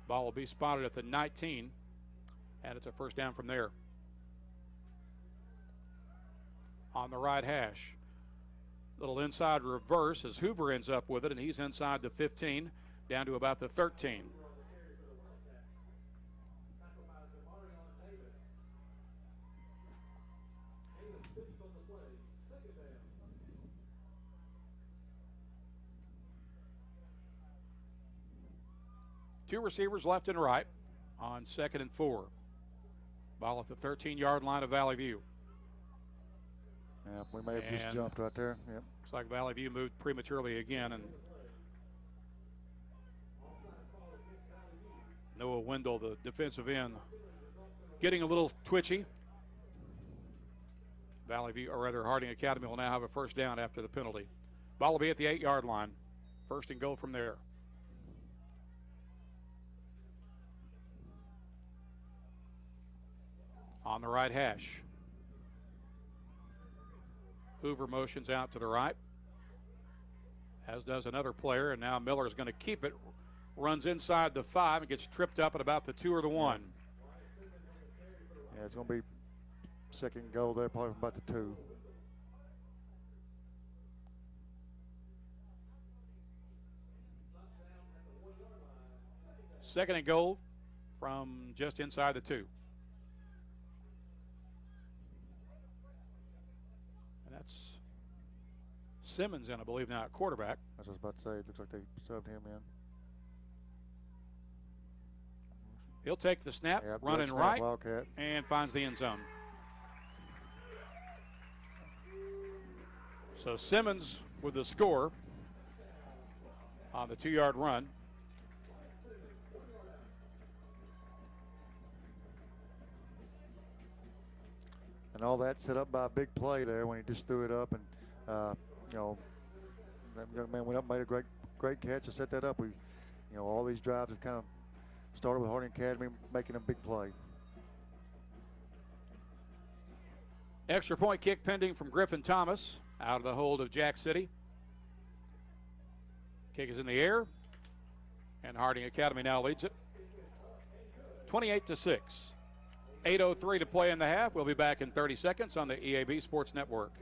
Ball will be spotted at the 19, and it's a first down from there. On the right hash. Little inside reverse as Hoover ends up with it, and he's inside the 15, down to about the 13. Two receivers left and right on 2nd and 4. Ball at the 13-yard line of Valley View. Yeah, we may have just jumped right there. Yep. Looks like Valley View moved prematurely again, and Noah Wendell, the defensive end, getting a little twitchy. Valley View, or rather Harding Academy, will now have a first down after the penalty. Ball will be at the 8-yard line. First and goal from there. On the right hash. Hoover motions out to the right, as does another player, and now Miller is going to keep it. Runs inside the 5 and gets tripped up at about the 2 or the 1. Yeah, it's going to be second goal there, probably from about the 2. Second and goal from just inside the 2. And that's Simmons in, I believe, now at quarterback. That's what I was about to say. It looks like they subbed him in. He'll take the snap, running right, Wildcat, and finds the end zone. So Simmons with the score on the 2-yard run. And all that set up by a big play there when he just threw it up, and you know, that young man went up, made a great catch to set that up. all these drives have kind of started with Harding Academy making a big play. Extra point kick pending from Griffin Thomas out of the hold of Jack City. Kick is in the air, and Harding Academy now leads it 28-6. 8:03 to play in the half. We'll be back in 30 seconds on the EAB Sports Network.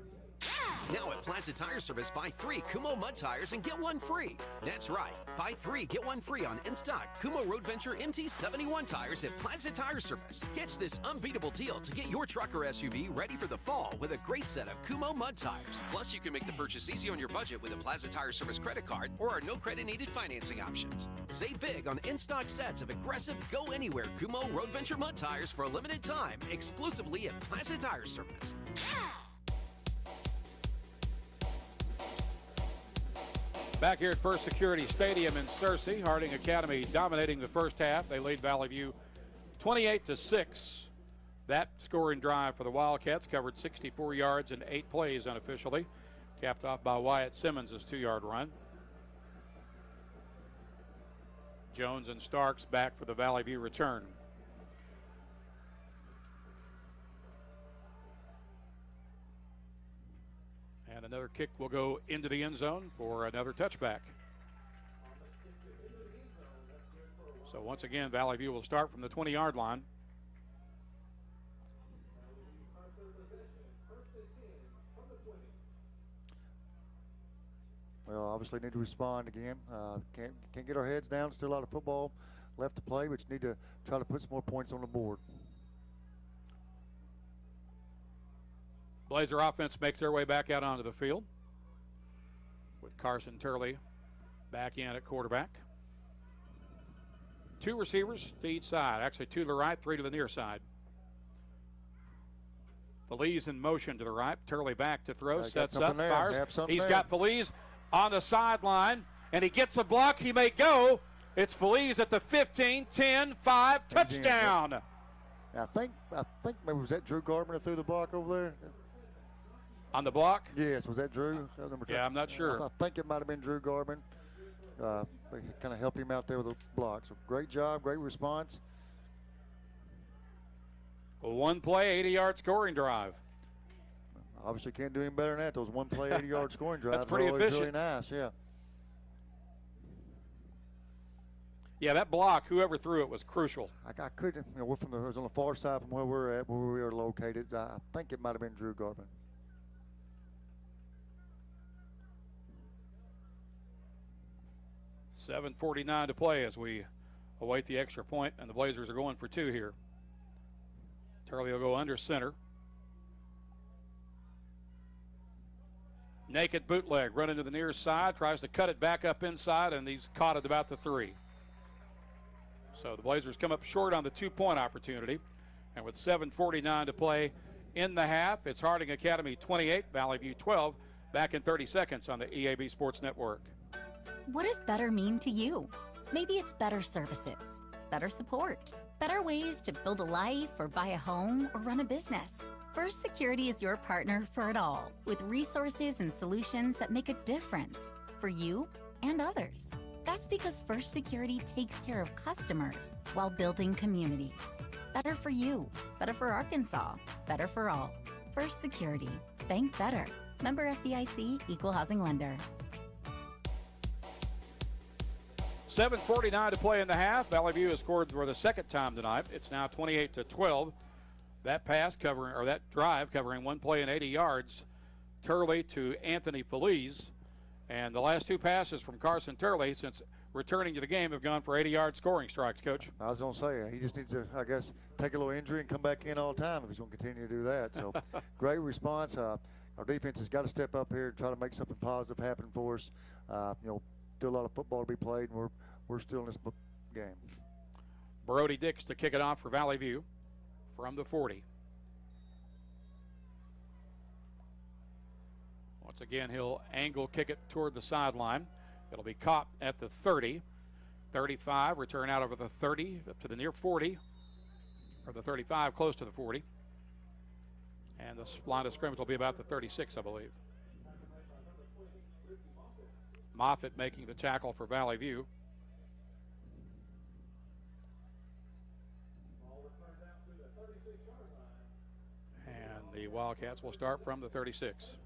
Now at Plaza Tire Service, buy 3 Kumo mud tires and get 1 free. That's right, buy 3, get 1 free on in-stock Kumo Road Venture MT71 tires at Plaza Tire Service. Catch this unbeatable deal to get your truck or SUV ready for the fall with a great set of Kumo mud tires. Plus, you can make the purchase easy on your budget with a Plaza Tire Service credit card or our no credit needed financing options. Save big on in-stock sets of aggressive go-anywhere Kumo Road Venture mud tires for a limited time, exclusively at Plaza Tire Service. Back here at First Security Stadium in Searcy, Harding Academy dominating the first half. They lead Valley View 28-6. That scoring drive for the Wildcats covered 64 yards in 8 plays unofficially, capped off by Wyatt Simmons' 2-yard run. Jones and Starks back for the Valley View return. And another kick will go into the end zone for another touchback. So once again, Valley View will start from the 20-yard line. Well, obviously need to respond again. Can't get our heads down. Still a lot of football left to play, but you need to try to put some more points on the board. Blazer offense makes their way back out onto the field with Carson Turley back in at quarterback. 2 receivers to each side. Actually, 2 to the right, 3 to the near side. Feliz in motion to the right. Turley back to throw. Sets up, fires. He's got Feliz on the sideline, and he gets a block. He may go. It's Feliz at the 15, 10, 5, touchdown. I think maybe was that Drew Gardner that threw the block over there? On the block? Yes, was that Drew? Yeah, I'm not sure. I think it might have been Drew Garbin. He kind of helped him out there with the block. So great job, great response. A 1-play, 80-yard scoring drive. Obviously can't do any better than that. Those 1-play, 80-yard scoring drives. That's pretty efficient. Really nice, yeah. Yeah, that block, whoever threw it, was crucial. I couldn't, we're it was on the far side from where we're at, where we are located. I think it might have been Drew Garbin. $7:49 to play as we await the extra point, and the Blazers are going for 2 here. Turley will go under center. Naked bootleg, running to the near side, tries to cut it back up inside, and he's caught at about the 3. So the Blazers come up short on the 2-point opportunity. And with 7:49 to play in the half, it's Harding Academy 28, Valley View 12. Back in 30 seconds on the EAB Sports Network. What does better mean to you? Maybe it's better services, better support, better ways to build a life or buy a home or run a business. First Security is your partner for it all, with resources and solutions that make a difference for you and others. That's because First Security takes care of customers while building communities. Better for you, better for Arkansas, better for all. First Security, bank better. Member FDIC, Equal Housing Lender. 7:49 to play in the half. Valley View has scored for the second time tonight. It's now 28-12. That pass covering, or that drive covering 1 play and 80 yards. Turley to Anthony Feliz. And the last 2 passes from Carson Turley since returning to the game have gone for 80-yard scoring strikes, Coach. I was going to say, he just needs to, I guess, take a little injury and come back in all the time if he's going to continue to do that. So great response. Our defense has got to step up here and try to make something positive happen for us. Still a lot of football to be played, and we're still in this game. Brody Dix to kick it off for Valley View from the 40. Once again, he'll angle kick it toward the sideline. It'll be caught at the 30, 35, return out over the 30 up to the near 40, or the 35 close to the 40. And the line of scrimmage will be about the 36, I believe. Moffitt making the tackle for Valley View. The Wildcats will start from the 36.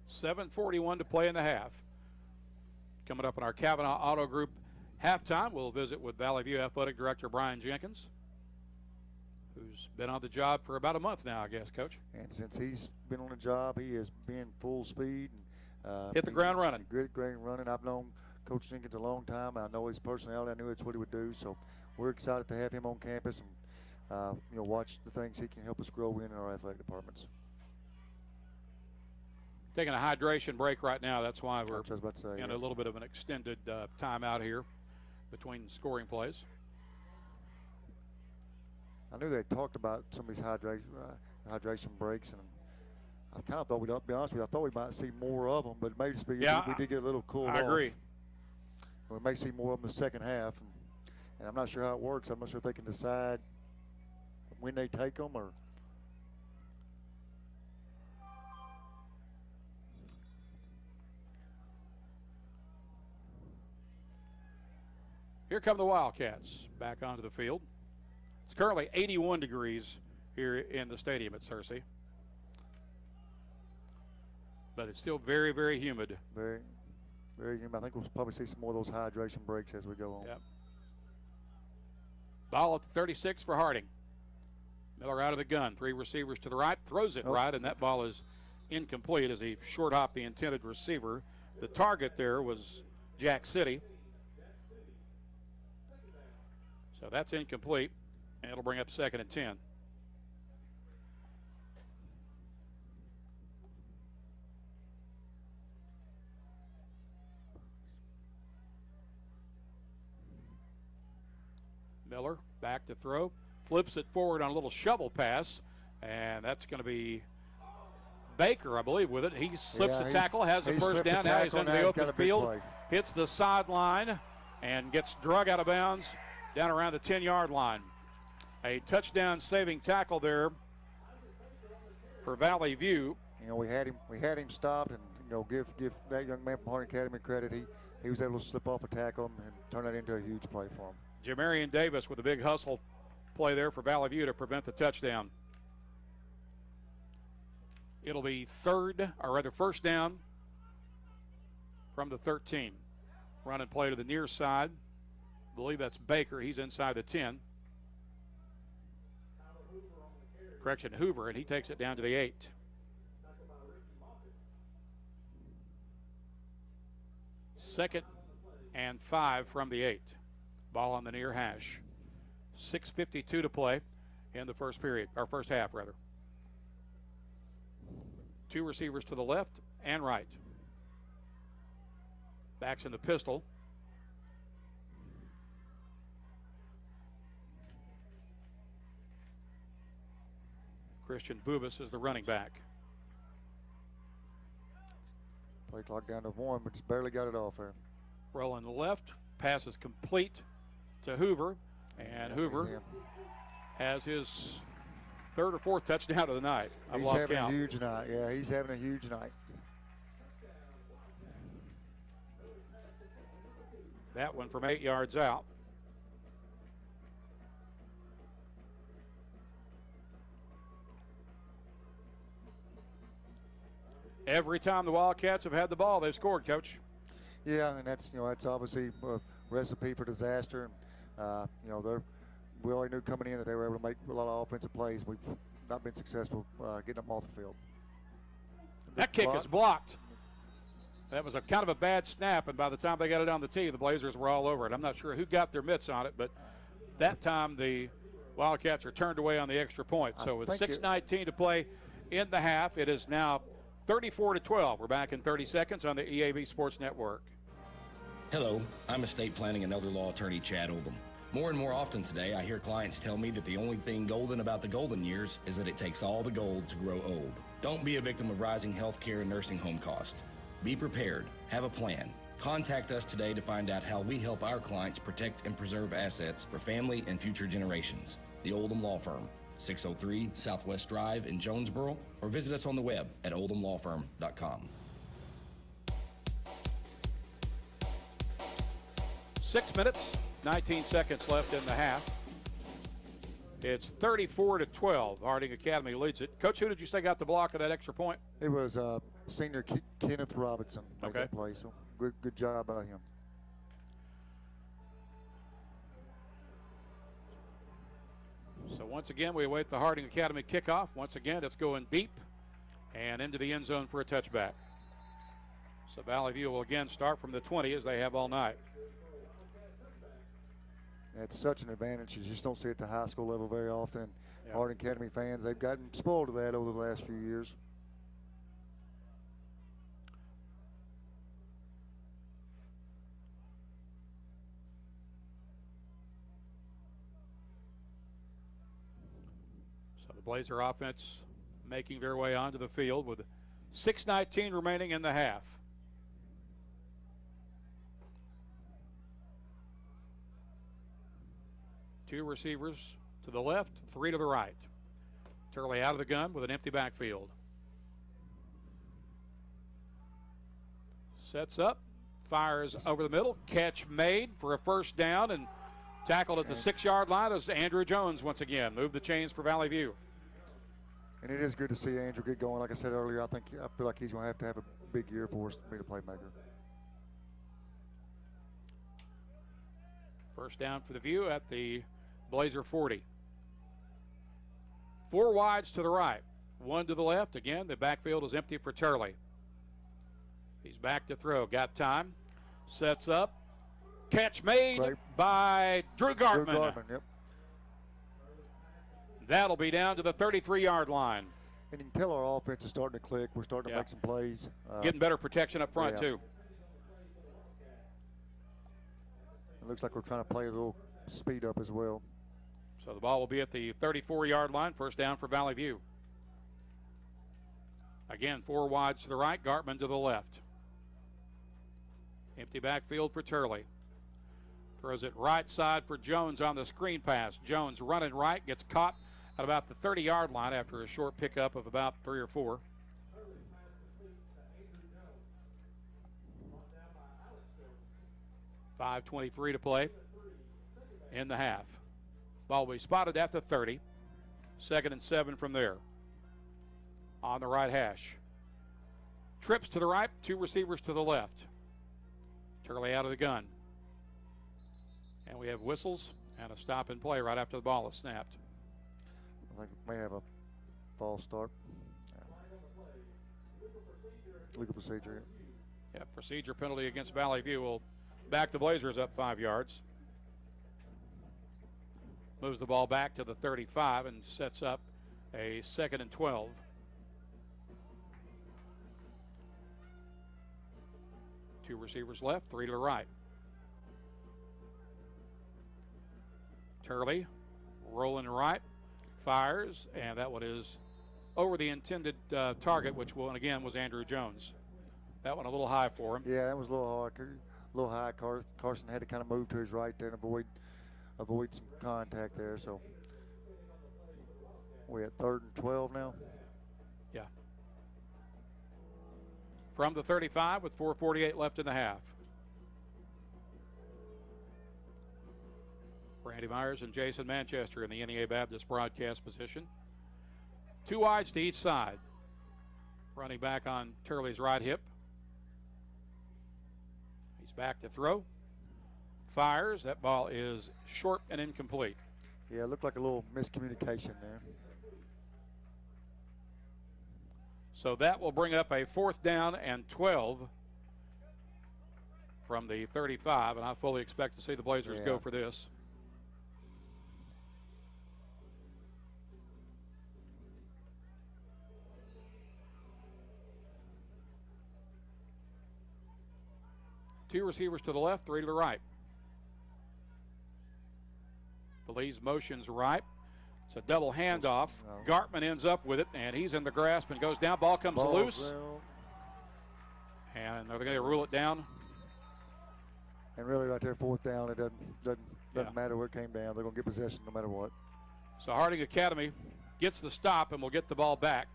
$7:41 to play in the half. Coming up in our Kavanaugh Auto Group halftime, we'll visit with Valley View Athletic Director Brian Jenkins, who's been on the job for about a month now, I guess, Coach. And since he's been on the job, he has been full speed. Hit the ground running. Good ground running. I've known Coach Jenkins a long time. I know his personality. I knew that's what he would do. So we're excited to have him on campus and watch the things he can help us grow in our athletic departments. Taking a hydration break right now. That's why we're in a little bit of an extended timeout here between scoring plays. I knew they talked about some of these hydration breaks, and I kind of thought I'll be honest with you, I thought we might see more of them, but maybe we did get a little cooled off. I agree. We may see more of them in the second half, and I'm not sure how it works. I'm not sure if they can decide when they take them or. Here come the Wildcats back onto the field. It's currently 81 degrees here in the stadium at Searcy. But it's still very, very humid. Very, very humid. I think we'll probably see some more of those hydration breaks as we go on. Yep. Ball at the 36 for Harding. Miller out of the gun. 3 receivers to the right. Throws it right, and that ball is incomplete as he short hopped the intended receiver. The target there was Jack City. So that's incomplete, and it'll bring up 2nd and 10. Miller back to throw, flips it forward on a little shovel pass, and that's going to be Baker, I believe, with it. He slips a tackle, has the first down. Now he's into the open field, hits the sideline, and gets drug out of bounds down around the 10-yard line. A touchdown-saving tackle there for Valley View. We had him stopped, and give that young man from Harding Academy credit. He was able to slip off a tackle and turn that into a huge play for him. Jamarian Davis with a big hustle play there for Valley View to prevent the touchdown. It'll be first down from the 13. Run and play to the near side. I believe that's Baker. He's inside the 10. Correction, Hoover, and he takes it down to the 8. Second and 5 from the 8. Ball on the near hash. 6:52 to play in the first half. 2 receivers to the left and right. Backs in the pistol. Christian Bubas is the running back. Play clock down to 1, but just barely got it off there. Rolling left. Pass is complete to Hoover. And Hoover has his 3rd or 4th touchdown of the night. He's having a huge night. Yeah, he's having a huge night. That one from 8 yards out. Every time the Wildcats have had the ball, they've scored, Coach. Yeah, and that's obviously a recipe for disaster. And we already knew coming in that they were able to make a lot of offensive plays. We've not been successful getting them off the field. That kick is blocked. That was a kind of a bad snap, and by the time they got it on the tee, the Blazers were all over it. I'm not sure who got their mitts on it, but that time the Wildcats are turned away on the extra point. So with 6:19 to play in the half, it is now 34-12. We're back in 30 seconds on the EAB Sports Network. Hello, I'm estate planning and elder law attorney Chad Oldham. More and more often today, I hear clients tell me that the only thing golden about the golden years is that it takes all the gold to grow old. Don't be a victim of rising healthcare and nursing home costs. Be prepared. Have a plan. Contact us today to find out how we help our clients protect and preserve assets for family and future generations. The Oldham Law Firm, 603 Southwest Drive in Jonesboro, or visit us on the web at oldhamlawfirm.com. 6 minutes 19 seconds left in the half. It's 34-12. Harding Academy leads it. Coach, who did you say got the block of that extra point? It was senior Kenneth Robinson made that play, so good job by him. So once again, we await the Harding Academy kickoff. Once again, it's going deep and into the end zone for a touchback. So Valley View will again start from the 20 as they have all night. It's such an advantage. You just don't see it at the high school level very often. Yeah. Harding Academy fans, they've gotten spoiled to that over the last few years. So the Blazer offense making their way onto the field with 6:19 remaining in the half. Two receivers to the left, three to the right. Turley out of the gun with an empty backfield. Sets up, fires over the middle. Catch made for a first down and tackled at the 6-yard line as Andrew Jones once again moved the chains for Valley View. And it is good to see Andrew get going. Like I said earlier, I feel like he's going to have a big year for us to be the playmaker. First down for the View at the Blazer 40. 4 wides to the right, 1 to the left. Again, the backfield is empty for Turley. He's back to throw. Got time. Sets up. Catch made by Drew Gartman. Drew Gartman, yep. That'll be down to the 33-yard line. And you can tell our offense is starting to click. We're starting to make some plays. Getting better protection up front, too. It looks like we're trying to play a little speed up as well. So the ball will be at the 34-yard line. First down for Valley View. Again, 4 wides to the right, Gartman to the left. Empty backfield for Turley. Throws it right side for Jones on the screen pass. Jones running right, gets caught at about the 30-yard line after a short pickup of about 3 or 4. .5:23 to play in the half. Ball will be spotted at the 30. 2nd and 7 from there. On the right hash. Trips to the right, 2 receivers to the left. Turley out of the gun. And we have whistles and a stop and play right after the ball is snapped. I think we may have a false start. Legal procedure. Yeah, procedure penalty against Valley View will back the Blazers up 5 yards. Moves the ball back to the 35 and sets up a 2nd and 12. Two receivers left, 3 to the right. Turley rolling right, fires, and that one is over the intended target, which again was Andrew Jones. That one a little high for him. Yeah, that was a little high. Carson had to kind of move to his right there and avoid some contact there. So we're at 3rd and 12 now. Yeah. From the 35 with 4:48 left in the half. Randy Myers and Jason Manchester in the NEA Baptist broadcast position. 2 wides to each side. Running back on Turley's right hip. He's back to throw. Fires. That ball is short and incomplete. Yeah, it looked like a little miscommunication there. So that will bring up a 4th down and 12 from the 35, and I fully expect to see the Blazers go for this. Two receivers to the left, 3 to the right. Feliz motions right. It's a double handoff. Gartman ends up with it, and he's in the grasp and goes down. Ball comes loose. And they're going to rule it down. And really right there, 4th down, it doesn't matter where it came down. They're going to get possession no matter what. So Harding Academy gets the stop and will get the ball back.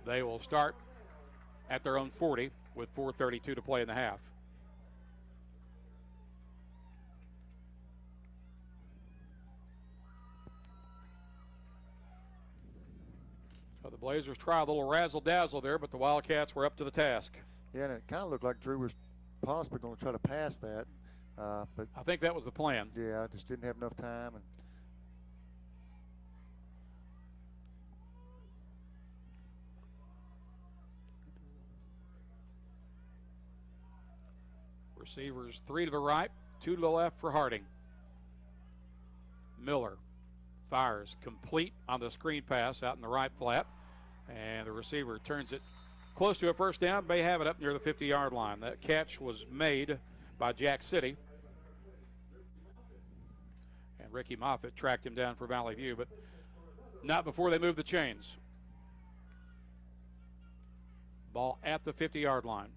They will start at their own 40 with 4:32 to play in the half. So the Blazers try a little razzle-dazzle there, but the Wildcats were up to the task. Yeah, and it kind of looked like Drew was possibly going to try to pass that. But I think that was the plan. Yeah, just didn't have enough time. And receivers 3 to the right, 2 to the left for Harding. Miller fires complete on the screen pass out in the right flat, and the receiver turns it close to a first down, may have it up near the 50-yard line. That catch was made by Jack City, and Ricky Moffitt tracked him down for Valley View, but not before they moved the chains. Ball at the 50-yard line.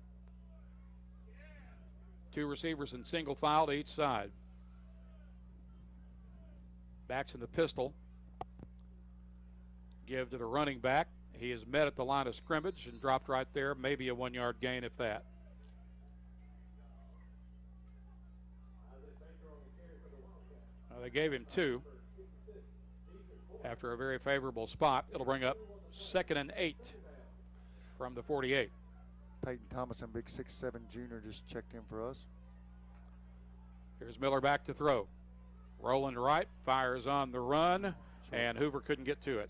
2 receivers in single file to each side. Backs in the pistol. Give to the running back. He is met at the line of scrimmage and dropped right there. Maybe a 1-yard gain, if that. They gave him 2 after a very favorable spot. It'll bring up 2nd and 8 from the 48. Peyton Thomason, big 6'7" junior, just checked in for us. Here's Miller back to throw. Rolling right, fires on the run, and Hoover couldn't get to it.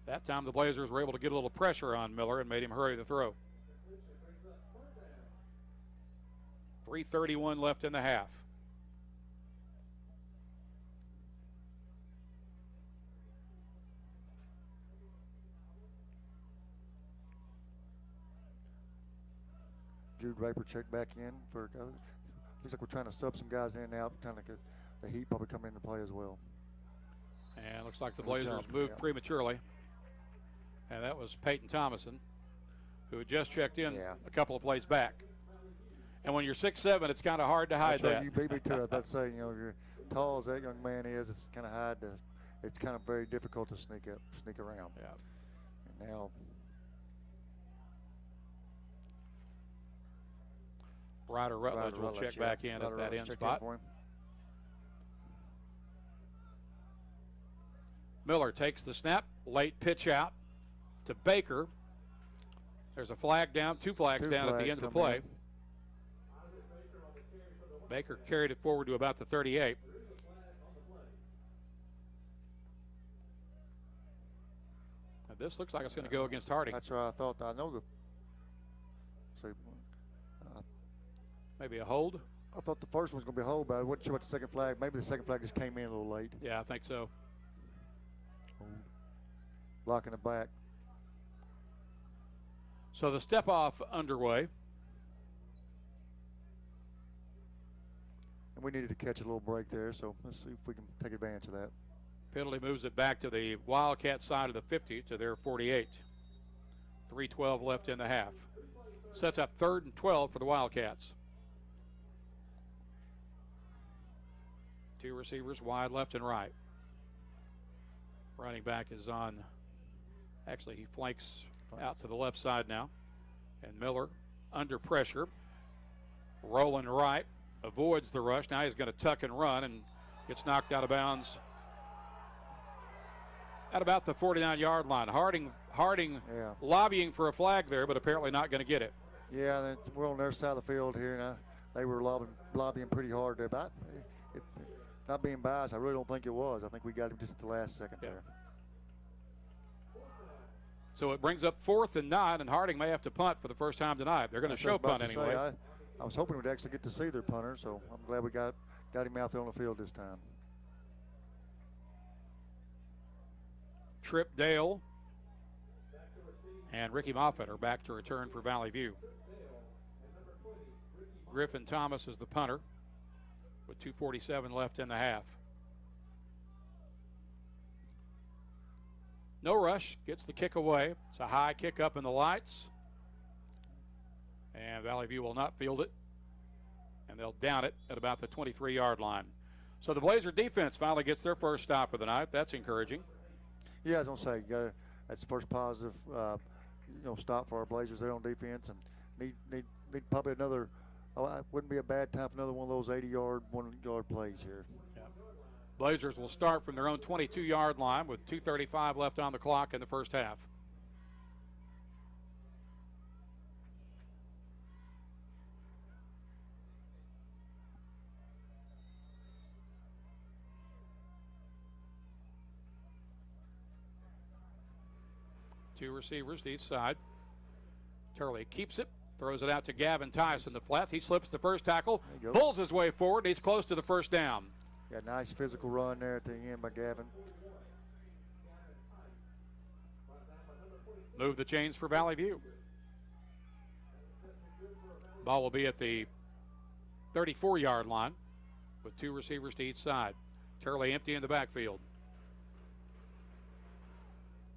That time the Blazers were able to get a little pressure on Miller and made him hurry the throw. 3:31 left in the half. Jude Raper checked back in for. Looks like we're trying to sub some guys in and out, trying to get the heat probably coming into play as well. And looks like the Blazers moved prematurely. And that was Peyton Thomason, who had just checked in a couple of plays back. And when you're 6'7", it's kind of hard to hide that. You beat me to it. I'd say, you know, you're tall as that young man is, it's kind of hard to. It's kind of very difficult to sneak around. Yeah. And now. Ryder Rutledge will check back in at that end spot. Miller takes the snap, late pitch out to Baker. There's a flag down, 2 flags down at the end of the play. Baker carried it forward to about the 38. Now this looks like it's going to go against Harding. That's right. I thought. I know the. Maybe a hold? I thought the first one was going to be a hold, but I wasn't sure about the second flag. Maybe the second flag just came in a little late. Yeah, I think so. Blocking it back. So the step-off underway. And we needed to catch a little break there, so let's see if we can take advantage of that. Penalty moves it back to the Wildcat side of the 50 to their 48. 3:12 left in the half. Sets up 3rd and 12 for the Wildcats. 2 receivers wide left and right. Running back is on. Actually, he flanks out to the left side now. And Miller under pressure. Rolling right. Avoids the rush. Now he's going to tuck and run and gets knocked out of bounds at about the 49-yard line. Harding lobbying for a flag there, but apparently not going to get it. Yeah, we're on their side of the field here, and they were lobbying pretty hard there. But not being biased, I really don't think it was. I think we got him just at the last second there. So it brings up 4th and 9, and Harding may have to punt for the first time tonight. They're going to show punt anyway. I was hoping we'd actually get to see their punter, so I'm glad we got him out there on the field this time. Trip Dale and Ricky Moffitt are back to return for Valley View. Griffin Thomas is the punter with 2:47 left in the half. No rush, gets the kick away. It's a high kick up in the lights. And Valley View will not field it. And they'll down it at about the 23-yard line. So the Blazer defense finally gets their first stop of the night. That's encouraging. Yeah, I was gonna say that's the first positive, stop for our Blazers there on defense, and need probably another. Oh, it wouldn't be a bad time for another one of those 80-yard, 1-yard plays here. Yeah. Blazers will start from their own 22-yard line with 2:35 left on the clock in the first half. Two receivers to each side. Turley keeps it, throws it out to Gavin Tice in the flats. He slips the first tackle, pulls his way forward, and he's close to the first down. Yeah, nice physical run there at the end by Gavin. Move the chains for Valley View. Ball will be at the 34-yard line with two receivers to each side. Turley empty in the backfield.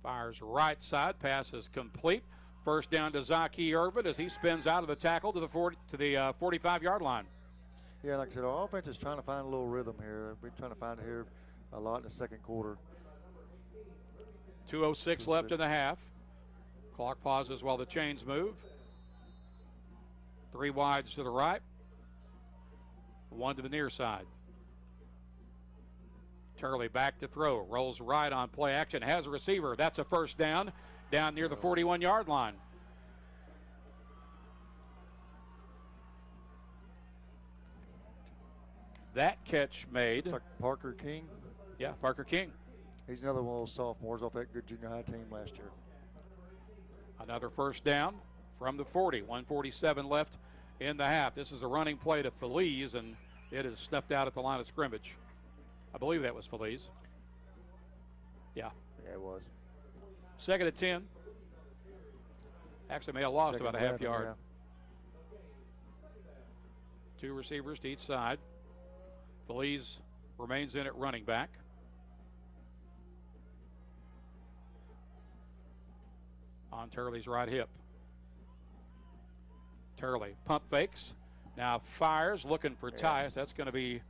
Fires right side, pass is complete. First down to Zaki Irvin as he spins out of the tackle to the 45-yard line. Yeah, like I said, our offense is trying to find a little rhythm here. We're trying to find it here a lot in the second quarter. 2:06 left in the half. Clock pauses while the chains move. Three wides to the right. One to the near side. Turley back to throw. Rolls right on play action. Has a receiver. That's a first down near the 41-yard line. That catch made. It's like Parker King. Yeah, Parker King. He's another one of those sophomores off that good junior high team last year. Another first down from the 40. 1:47 left in the half. This is a running play to Feliz, and it is snuffed out at the line of scrimmage. I believe that was Feliz. Yeah. Yeah, it was. Second and 10. Actually may have lost about a half yard. Yeah. Two receivers to each side. Feliz remains in at running back. On Turley's right hip. Turley pump fakes. Now fires, looking for Tyus. That's going to be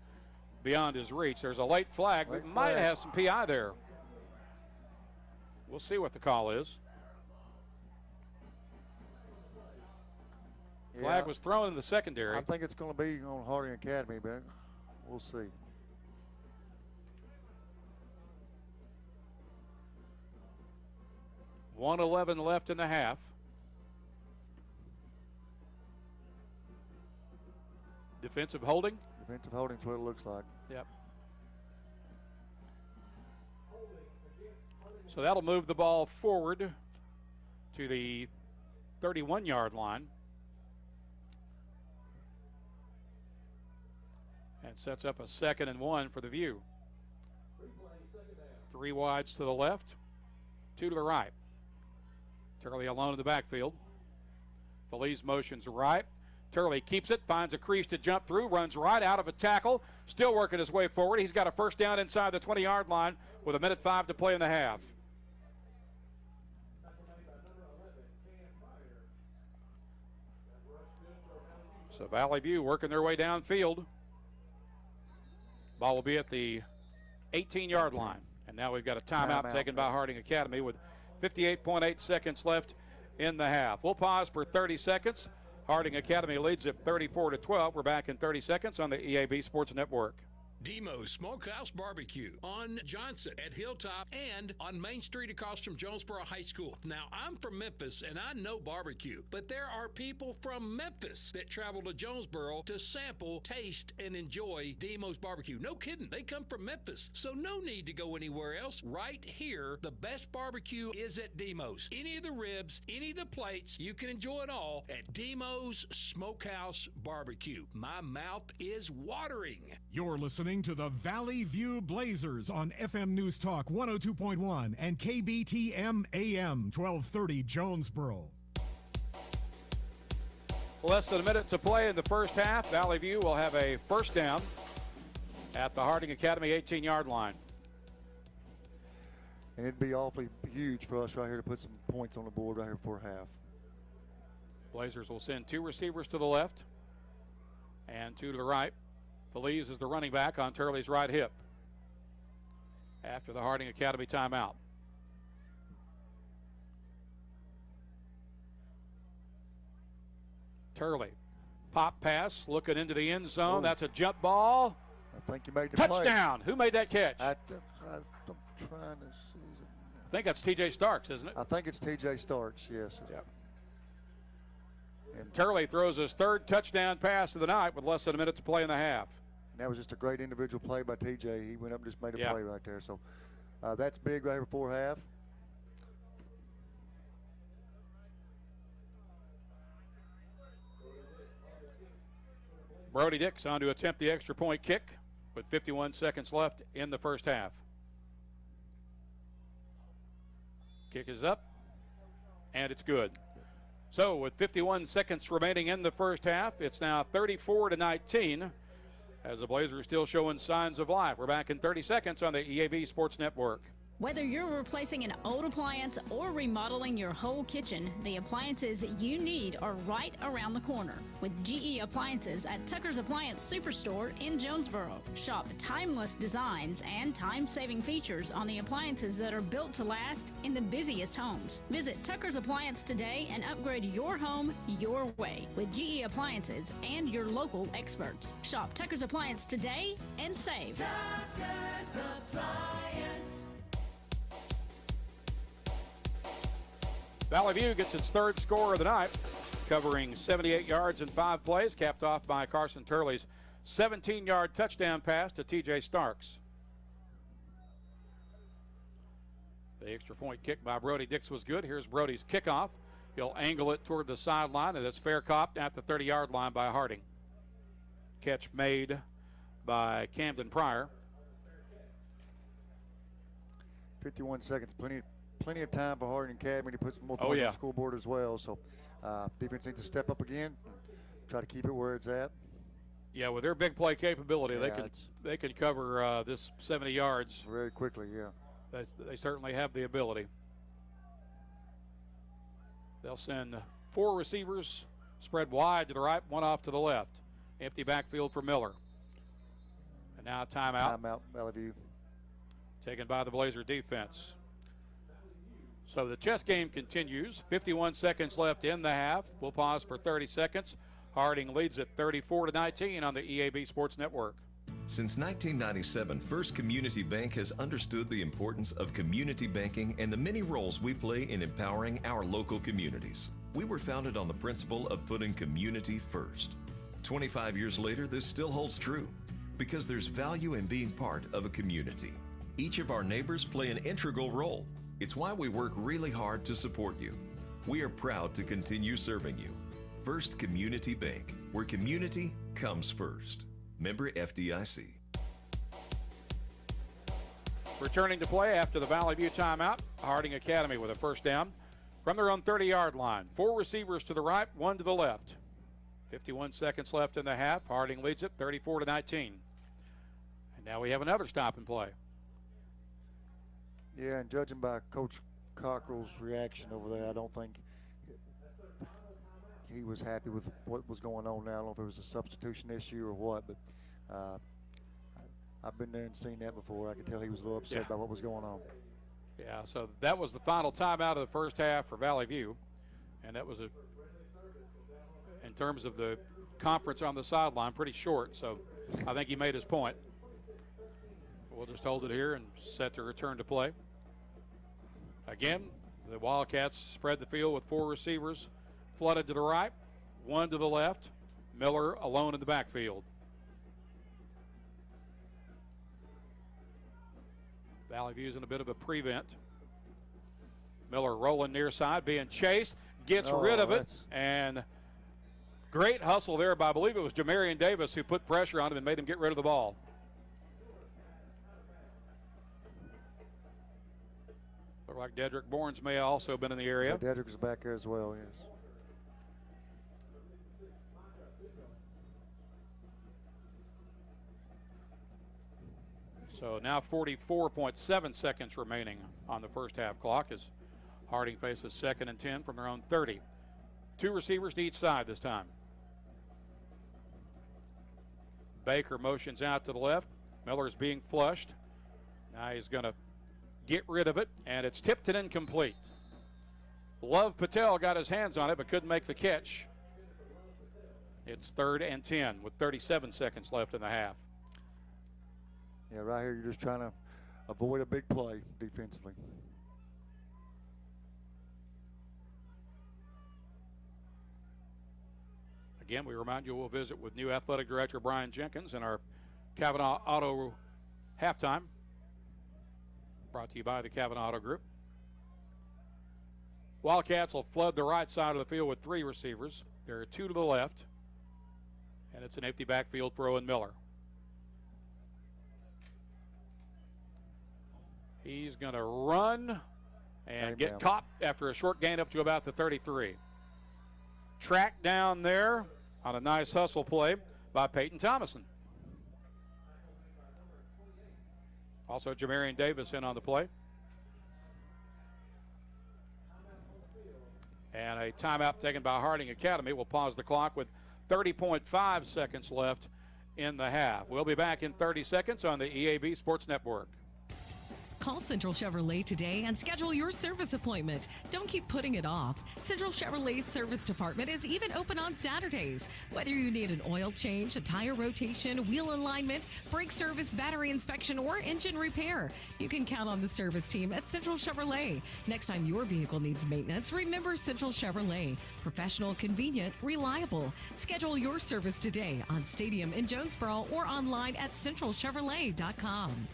beyond his reach. There's a late flag. We might have some PI there. We'll see what the call is. Flag was thrown in the secondary. I think it's going to be on Harding Academy, but we'll see. .111 left in the half. Defensive holding. Defensive holding is what it looks like. Yep. So that'll move the ball forward to the 31-yard line. And sets up a 2nd and 1 for the View. Three wides to the left, two to the right. Turley alone in the backfield. Feliz motions right. Turley keeps it, finds a crease to jump through, runs right out of a tackle, still working his way forward. He's got a first down inside the 20-yard line with 1:05 to play in the half. So Valley View working their way downfield. Ball will be at the 18-yard line. And now we've got a timeout taken by Harding Academy with 58.8 seconds left in the half. We'll pause for 30 seconds. Harding Academy leads it 34-12. We're back in 30 seconds on the EAB Sports Network. Demo's Smokehouse Barbecue on Johnson at Hilltop and on Main Street across from Jonesboro High School. Now, I'm from Memphis and I know barbecue, but there are people from Memphis that travel to Jonesboro to sample, taste, and enjoy Demo's Barbecue. No kidding, they come from Memphis, so no need to go anywhere else. Right here, the best barbecue is at Demo's. Any of the ribs, any of the plates, you can enjoy it all at Demo's Smokehouse Barbecue. My mouth is watering. You're listening to the Valley View Blazers on FM News Talk 102.1 and KBTM AM 1230 Jonesboro. Less than a minute to play in the first half. Valley View will have a first down at the Harding Academy 18-yard line. And it'd be awfully huge for us right here to put some points on the board right here before half. Blazers will send two receivers to the left and two to the right. Feliz is the running back on Turley's right hip after the Harding Academy timeout. Turley. Pop pass, looking into the end zone. That's a jump ball. I think you made the touchdown. play. Who made that catch? I'm trying to see. I think that's T.J. Starks, isn't it? I think it's T.J. Starks, yes. Yep. And Turley throws his third touchdown pass of the night with less than a minute to play in the half. And that was just a great individual play by T.J. He went up and just made a play right there. So that's big right before half. Brody Dix on to attempt the extra point kick with 51 seconds left in the first half. Kick is up, and it's good. So with 51 seconds remaining in the first half, it's now 34-19 as the Blazers are still showing signs of life. We're back in 30 seconds on the EAB Sports Network. Whether you're replacing an old appliance or remodeling your whole kitchen, the appliances you need are right around the corner with GE Appliances at Tucker's Appliance Superstore in Jonesboro. Shop timeless designs and time-saving features on the appliances that are built to last in the busiest homes. Visit Tucker's Appliance today and upgrade your home your way with GE Appliances and your local experts. Shop Tucker's Appliance today and save. Tucker's Appliance. Valley View gets its third score of the night, covering 78 yards in 5 plays, capped off by Carson Turley's 17-yard touchdown pass to T.J. Starks. The extra point kick by Brody Dix was good. Here's Brody's kickoff. He'll angle it toward the sideline, and it's fair caught at the 30-yard line by Harding. Catch made by Camden Pryor. 51 seconds, plenty of time for Harding Academy to put some more points on the scoreboard as well. So defense needs to step up again, try to keep it where it's at. Yeah, with their big play capability, they can cover this 70 yards very quickly. Yeah, they certainly have the ability. They'll send 4 receivers, spread wide to the right, 1 off to the left. Empty backfield for Miller. And now timeout. Timeout, Valley View. Taken by the Blazer defense. So the chess game continues. 51 seconds left in the half. We'll pause for 30 seconds. Harding leads at 34-19 on the EAB Sports Network. Since 1997, First Community Bank has understood the importance of community banking and the many roles we play in empowering our local communities. We were founded on the principle of putting community first. 25 years later, this still holds true because there's value in being part of a community. Each of our neighbors play an integral role. It's why we work really hard to support you. We are proud to continue serving you. First Community Bank, where community comes first. Member FDIC. Returning to play after the Valley View timeout, Harding Academy with a first down from their own 30-yard line. 4 receivers to the right, 1 to the left. 51 seconds left in the half. Harding leads it 34-19. And now we have another stop and play. Yeah, and judging by Coach Cockrell's reaction over there, I don't think he was happy with what was going on now. I don't know if it was a substitution issue or what, but I've been there and seen that before. I could tell he was a little upset about what was going on. Yeah, so that was the final timeout of the first half for Valley View. And that was, in terms of the conference on the sideline, pretty short. So I think he made his point. We'll just hold it here and set to return to play. Again, the Wildcats spread the field with 4 receivers, flooded to the right, 1 to the left. Miller alone in the backfield. Valley View's in a bit of a prevent. Miller rolling near side, being chased, gets rid of it, and great hustle there by, I believe it was Jamarian Davis who put pressure on him and made him get rid of the ball. Looked like Dedrick Bournes may have also been in the area. Yeah, Dedrick was back there as well, yes. So now 44.7 seconds remaining on the first half clock as Harding faces 2nd and 10 from their own 30. 2 receivers to each side this time. Baker motions out to the left. Miller's being flushed. Now he's going to get rid of it, and it's tipped and incomplete. Love Patel got his hands on it but couldn't make the catch. It's 3rd and 10 with 37 seconds left in the half. Yeah, right here you're just trying to avoid a big play defensively. Again, we remind you we'll visit with new athletic director Brian Jenkins in our Kavanaugh Auto halftime. Brought to you by the Kavanaugh Auto Group. Wildcats will flood the right side of the field with 3 receivers. There are 2 to the left. And it's an empty backfield for Owen Miller. He's going to run and get caught after a short gain up to about the 33. Tracked down there on a nice hustle play by Peyton Thomason. Also, Jamarian Davis in on the play. And a timeout taken by Harding Academy. We'll pause the clock with 30.5 seconds left in the half. We'll be back in 30 seconds on the EAB Sports Network. Call Central Chevrolet today and schedule your service appointment. Don't keep putting it off. Central Chevrolet's service department is even open on Saturdays. Whether you need an oil change, a tire rotation, wheel alignment, brake service, battery inspection, or engine repair, you can count on the service team at Central Chevrolet. Next time your vehicle needs maintenance, remember Central Chevrolet. Professional, convenient, reliable. Schedule your service today on Stadium in Jonesboro or online at centralchevrolet.com.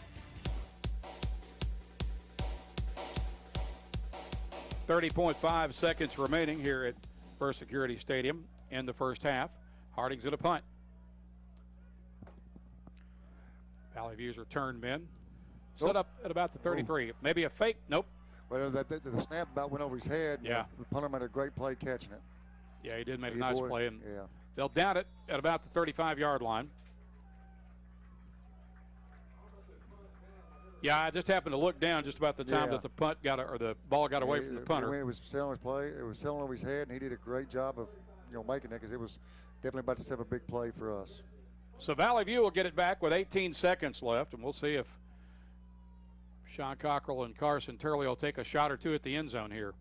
30.5 seconds remaining here at First Security Stadium in the first half. Harding's at a punt. Valley View's return men set up at about the 33. Maybe a fake. Nope. Well, the snap about went over his head. Yeah. The punter made a great play catching it. Yeah, he did make a nice play. And yeah. They'll down it at about the 35-yard line. Yeah, I just happened to look down just about the time that the punt got or the ball got away from the punter. When it was selling his play, it was selling over his head, and he did a great job of making it because it was definitely about to set up a big play for us. So Valley View will get it back with 18 seconds left, and we'll see if John Cockrell and Carson Turley will take a shot or two at the end zone here.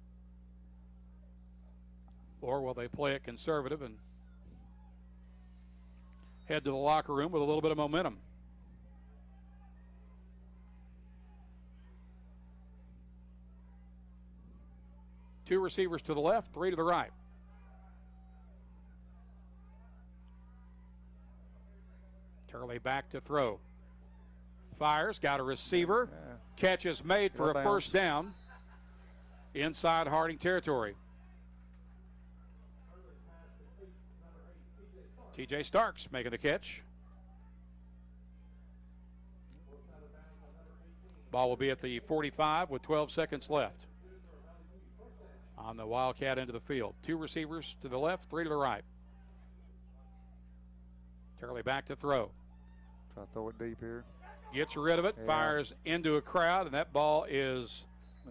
Or will they play it conservative and head to the locker room with a little bit of momentum? Two receivers to the left, 3 to the right. Turley back to throw. Fires, got a receiver. Catch is made for a first down inside Harding territory. TJ Starks making the catch. Ball will be at the 45 with 12 seconds left. On the Wildcat end of the field. 2 receivers to the left, 3 to the right. Turley back to throw. Try to throw it deep here. Gets rid of it, fires into a crowd, and that ball is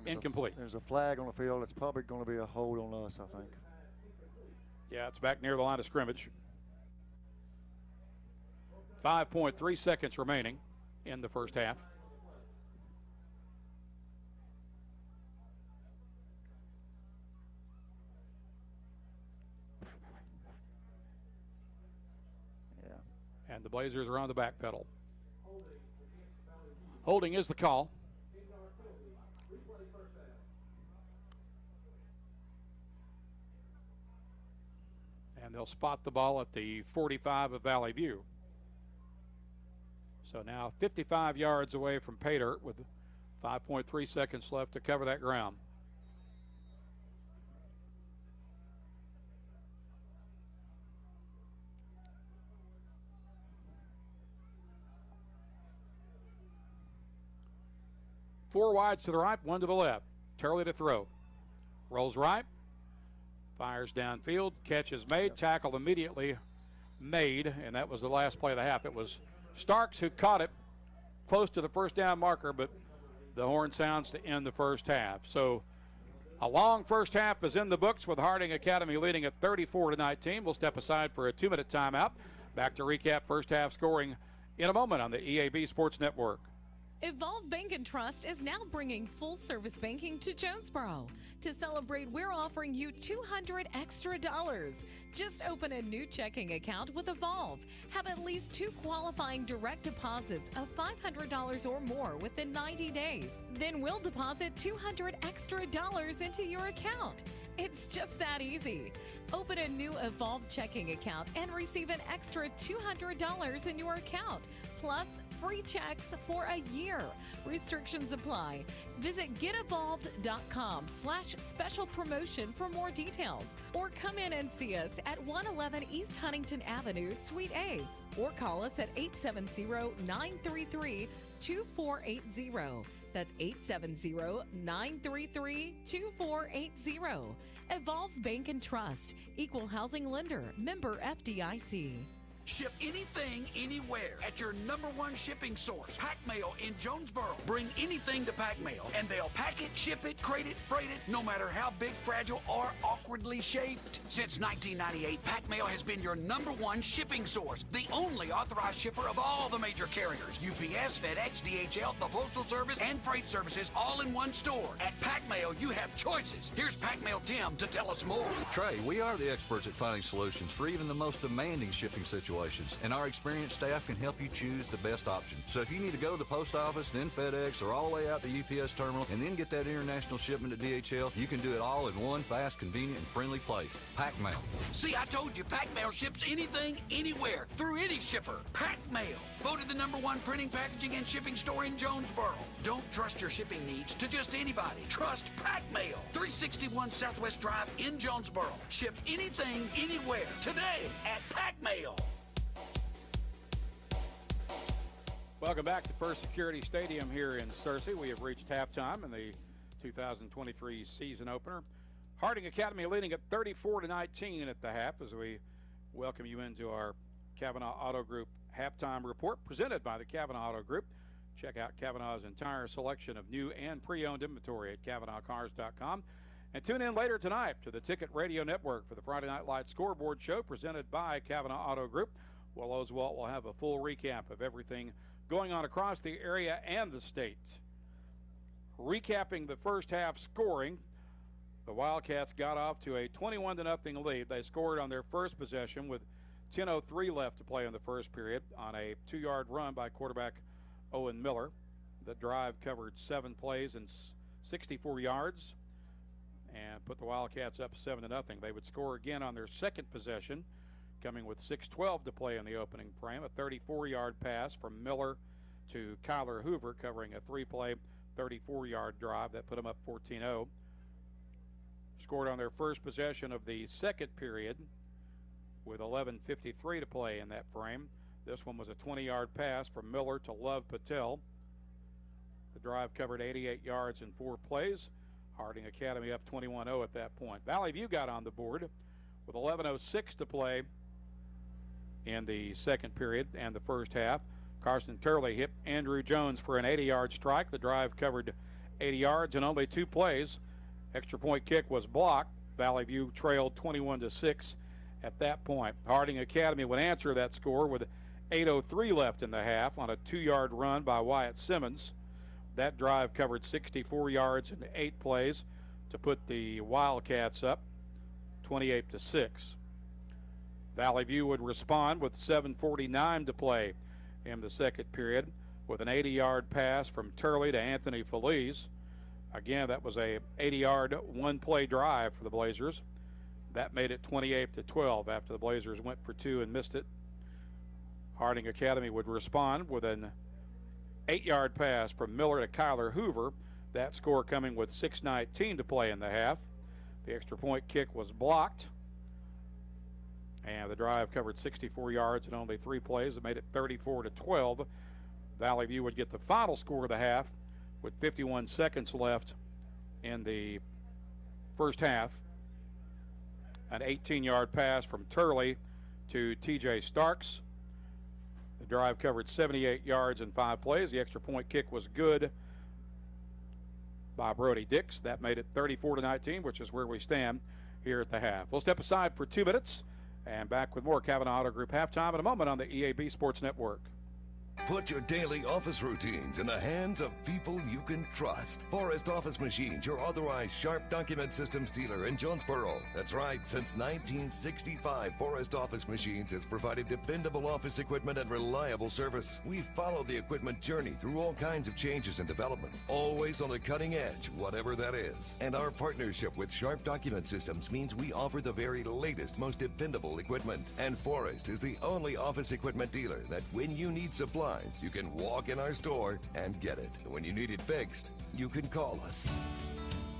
incomplete. There's a flag on the field. It's probably going to be a hold on us, I think. Yeah, it's back near the line of scrimmage. 5.3 seconds remaining in the first half. And the Blazers are on the back pedal. Holding is the call. And they'll spot the ball at the 45 of Valley View. So now 55 yards away from pay dirt with 5.3 seconds left to cover that ground. Four wides to the right, 1 to the left. Turley to throw. Rolls right. Fires downfield. Catch is made. Tackle immediately made. And that was the last play of the half. It was Starks who caught it close to the first down marker, but the horn sounds to end the first half. So a long first half is in the books with Harding Academy leading at 34-19. We'll step aside for a 2-minute timeout. Back to recap first half scoring in a moment on the EAB Sports Network. Evolve Bank and Trust is now bringing full-service banking to Jonesboro. To celebrate, we're offering you $200 extra. Just open a new checking account with Evolve. Have at least 2 qualifying direct deposits of $500 or more within 90 days. Then we'll deposit $200 extra into your account. It's just that easy. Open a new Evolve checking account and receive an extra $200 in your account, plus free checks for a year. Restrictions apply. Visit getevolved.com/special promotion for more details, or come in and see us at 111 East Huntington Avenue, Suite A, or call us at 870-933-2480. That's 870-933-2480. Evolve Bank and Trust. Equal housing lender. Member FDIC. Ship anything, anywhere at your #1 shipping source, Pack Mail in Jonesboro. Bring anything to Pack Mail, and they'll pack it, ship it, crate it, freight it, no matter how big, fragile, or awkwardly shaped. Since 1998, Pack Mail has been your #1 shipping source, the only authorized shipper of all the major carriers. UPS, FedEx, DHL, the Postal Service, and freight services all in one store. At Pack Mail, you have choices. Here's Pack Mail Tim to tell us more. Trey, we are the experts at finding solutions for even the most demanding shipping situations, and our experienced staff can help you choose the best option. So if you need to go to the post office, then FedEx, or all the way out to UPS terminal, and then get that international shipment to DHL, you can do it all in one fast, convenient, and friendly place. Pack Mail. See, I told you, Pack Mail ships anything, anywhere, through any shipper. Pack Mail, voted the #1 printing, packaging, and shipping store in Jonesboro. Don't trust your shipping needs to just anybody. Trust Pack Mail, 361 Southwest Drive in Jonesboro. Ship anything, anywhere, today at Pack Mail. Welcome back to First Security Stadium here in Searcy. We have reached halftime in the 2023 season opener. Harding Academy leading at 34-19 at the half as we welcome you into our Kavanaugh Auto Group halftime report presented by the Kavanaugh Auto Group. Check out Kavanaugh's entire selection of new and pre-owned inventory at KavanaughCars.com. And tune in later tonight to the Ticket Radio Network for the Friday Night Lights Scoreboard Show presented by Kavanaugh Auto Group. Will Oswalt will have a full recap of everything going on across the area and the state. Recapping the first half scoring, the Wildcats got off to a 21-0 lead. They scored on their first possession with 10:03 left to play in the first period on a 2-yard run by quarterback Owen Miller. The drive covered 7 plays and 64 yards and put the Wildcats up 7-0. They would score again on their second possession, coming with 6:12 to play in the opening frame. A 34-yard pass from Miller to Kyler Hoover, covering a 3-play, 34-yard drive. That put them up 14-0. Scored on their first possession of the second period with 11:53 to play in that frame. This one was a 20-yard pass from Miller to Love Patel. The drive covered 88 yards in 4 plays. Harding Academy up 21-0 at that point. Valley View got on the board with 11:06 to play in the second period and the first half. Carson Turley hit Andrew Jones for an 80-yard strike. The drive covered 80 yards in only 2 plays. Extra point kick was blocked. Valley View trailed 21-6 at that point. Harding Academy would answer that score with 8:03 left in the half on a 2-yard run by Wyatt Simmons. That drive covered 64 yards in 8 plays to put the Wildcats up 28-6. Valley View would respond with 7:49 to play in the second period with an 80-yard pass from Turley to Anthony Feliz. Again, that was a 80-yard one-play drive for the Blazers. That made it 28-12 after the Blazers went for 2 and missed it. Harding Academy would respond with an 8-yard pass from Miller to Kyler Hoover. That score coming with 6:19 to play in the half. The extra point kick was blocked. And the drive covered 64 yards in only 3 plays. It made it 34-12. Valley View would get the final score of the half with 51 seconds left in the first half. An 18-yard pass from Turley to T.J. Starks. The drive covered 78 yards in 5 plays. The extra point kick was good by Brody Dix. That made it 34-19, which is where we stand here at the half. We'll step aside for 2 minutes and back with more Kavanaugh Auto Group halftime in a moment on the EAB Sports Network. Put your daily office routines in the hands of people you can trust. Forrest Office Machines, your authorized Sharp document systems dealer in Jonesboro. That's right, since 1965, Forrest Office Machines has provided dependable office equipment and reliable service. We follow the equipment journey through all kinds of changes and developments, always on the cutting edge, whatever that is. And our partnership with Sharp document systems means we offer the very latest, most dependable equipment. And Forrest is the only office equipment dealer that when you need supplies, you can walk in our store and get it. When you need it fixed, you can call us.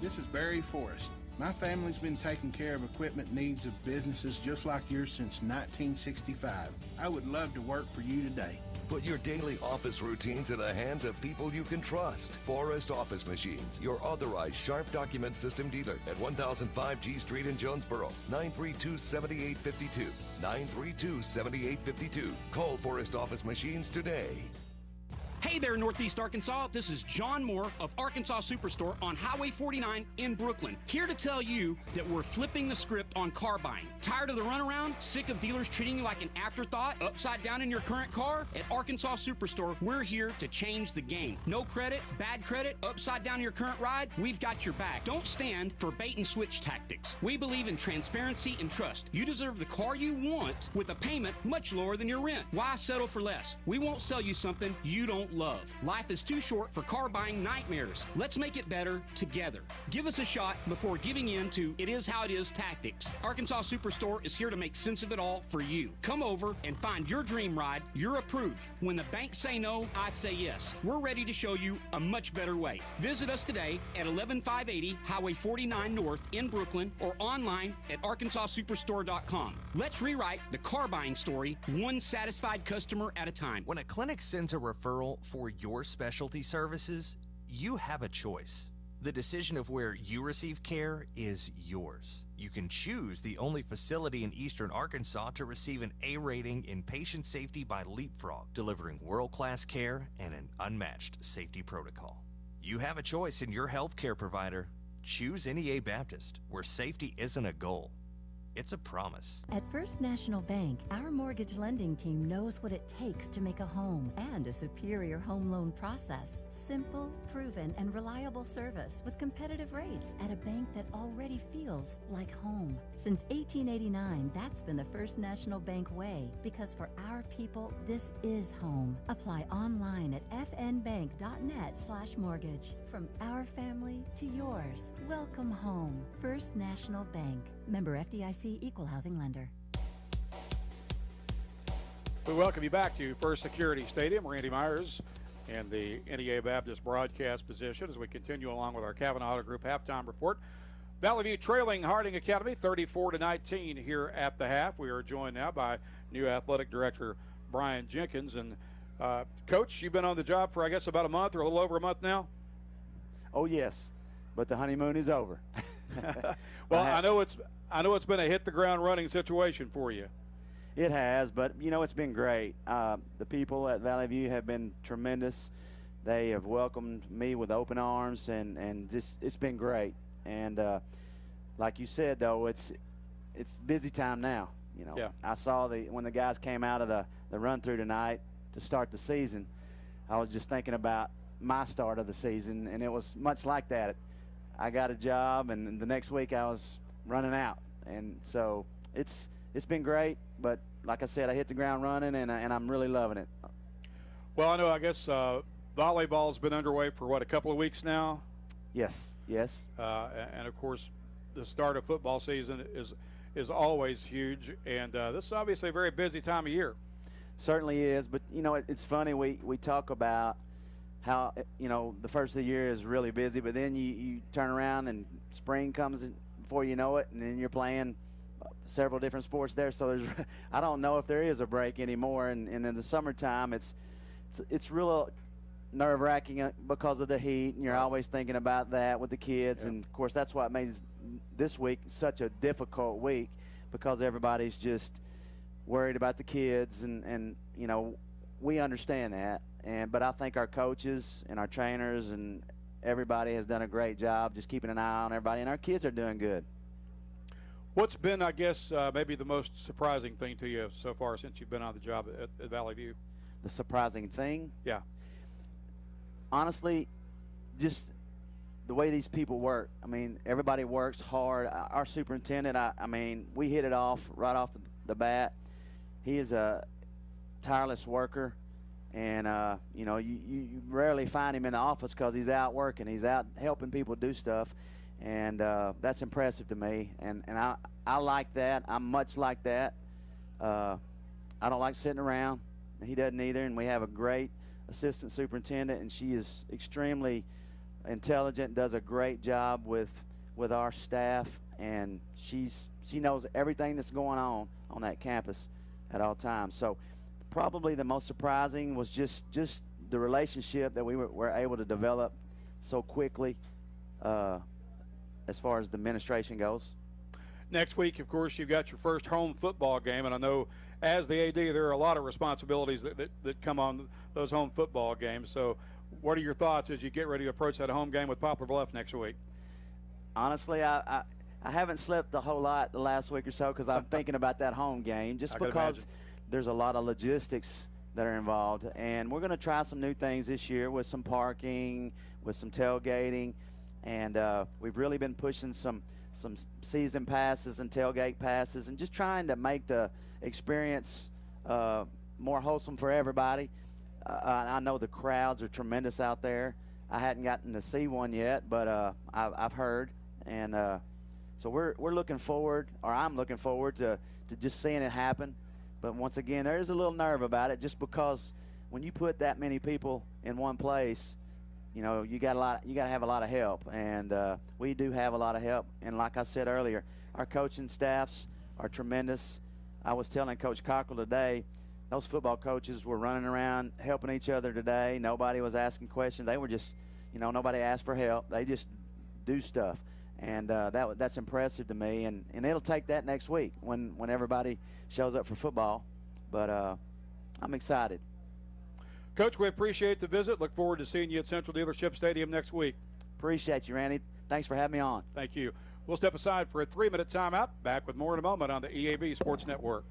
This is Barry Forrest. My family's been taking care of equipment needs of businesses just like yours since 1965. I would love to work for you today. Put your daily office routines in the hands of people you can trust. Forrest Office Machines, your authorized Sharp document system dealer at 1005 G Street in Jonesboro. 932-7852. 932-7852. Call Forrest Office Machines today. Hey there, Northeast Arkansas. This is John Moore of Arkansas Superstore on Highway 49 in Brooklyn. Here to tell you that we're flipping the script on car buying. Tired of the runaround? Sick of dealers treating you like an afterthought? Upside down in your current car? At Arkansas Superstore, we're here to change the game. No credit, bad credit, upside down your current ride? We've got your back. Don't stand for bait and switch tactics. We believe in transparency and trust. You deserve the car you want with a payment much lower than your rent. Why settle for less? We won't sell you something you don't love. Life is too short for car buying nightmares. Let's make it better together. Give us a shot before giving in to it is how it is tactics. Arkansas Superstore is here to make sense of it all for you. Come over and find your dream ride. You're approved. When the banks say no, I say yes. We're ready to show you a much better way. Visit us today at 11580 Highway 49 North in Brooklyn or online at arkansassuperstore.com. Let's rewrite the car buying story one satisfied customer at a time. When a clinic sends a referral for your specialty services, you have a choice. The decision of where you receive care is yours. You can choose the only facility in Eastern Arkansas to receive an A rating in patient safety by Leapfrog, delivering world-class care and an unmatched safety protocol. You have a choice in your healthcare provider. Choose NEA Baptist, where safety isn't a goal. It's a promise. At First National Bank, our mortgage lending team knows what it takes to make a home and a superior home loan process. Simple, proven, and reliable service with competitive rates at a bank that already feels like home. Since 1889, that's been the First National Bank way, because for our people, this is home. Apply online at fnbank.net/mortgage. From our family to yours, welcome home. First National Bank. Member FDIC, Equal Housing Lender. We welcome you back to First Security Stadium. Randy Myers in the NEA Baptist broadcast position as we continue along with our Kavanaugh Auto Group halftime report. Valley View trailing Harding Academy 34-19 here at the half. We are joined now by new athletic director Brian Jenkins. And Coach, you've been on the job for I guess about a month or a little over a month now? Oh yes, but the honeymoon is over. Well, I know it's been a hit the ground running situation for you. It has, but you know, it's been great. The people at Valley View have been tremendous. They have welcomed me with open arms, and just it's been great. And like you said, though, it's busy time now. You know, yeah. I saw when the guys came out of the run through tonight to start the season. I was just thinking about my start of the season, and it was much like that. I got a job, and the next week I was running out, and so it's been great. But like I said, I hit the ground running, and I'm really loving it. Well, I guess volleyball's been underway for a couple of weeks now. Yes. And of course, the start of football season is always huge, and this is obviously a very busy time of year. Certainly is, but you know, it's funny, we talk about how, you know, the first of the year is really busy, but then you turn around and spring comes before you know it, and then you're playing several different sports there. So I don't know if there is a break anymore. And in the summertime, it's real nerve-wracking because of the heat, and you're always thinking about that with the kids. Yeah. And of course, that's what makes this week such a difficult week, because everybody's just worried about the kids, and you know, we understand that. But I think our coaches and our trainers and everybody has done a great job just keeping an eye on everybody, and our kids are doing good. What's been, I guess, maybe the most surprising thing to you so far since you've been on the job at Valley View? the surprising thing. Yeah. Honestly, just the way these people work. I mean, everybody works hard. Our superintendent, I mean, we hit it off right off the bat. He is a tireless worker, and, you know, you rarely find him in the office because he's out working. He's out helping people do stuff, and that's impressive to me. And I like that. I'm much like that. I don't like sitting around. He doesn't either, and we have a great assistant superintendent, and she is extremely intelligent, does a great job with our staff, and she knows everything that's going on that campus at all times. So probably the most surprising was just the relationship that we were able to develop so quickly as far as the administration goes. Next week, of course, you've got your first home football game, and I know as the AD there are a lot of responsibilities that come on those home football games. So what are your thoughts as you get ready to approach that home game with Poplar Bluff next week? Honestly, I haven't slept a whole lot the last week or so because I'm thinking about that home game just because there's a lot of logistics that are involved. And we're going to try some new things this year with some parking, with some tailgating. And we've really been pushing some season passes and tailgate passes and just trying to make the experience more wholesome for everybody. I know the crowds are tremendous out there. I hadn't gotten to see one yet, but I've heard. And so we're looking forward, or I'm looking forward to just seeing it happen. But once again, there's a little nerve about it just because when you put that many people in one place, you know, you got to have a lot of help, and we do have a lot of help. And like I said earlier, our coaching staffs are tremendous. I was telling Coach Cockrell today, those football coaches were running around helping each other today. Nobody was asking questions. They were just, you know, nobody asked for help. They just do stuff, and that's impressive to me. And it'll take that next week when everybody shows up for football. But I'm excited. Coach, we appreciate the visit. Look forward to seeing you at Central Dealership Stadium next week. Appreciate you, Randy. Thanks for having me on. Thank you. We'll step aside for a 3-minute timeout. Back with more in a moment on the EAB Sports Network.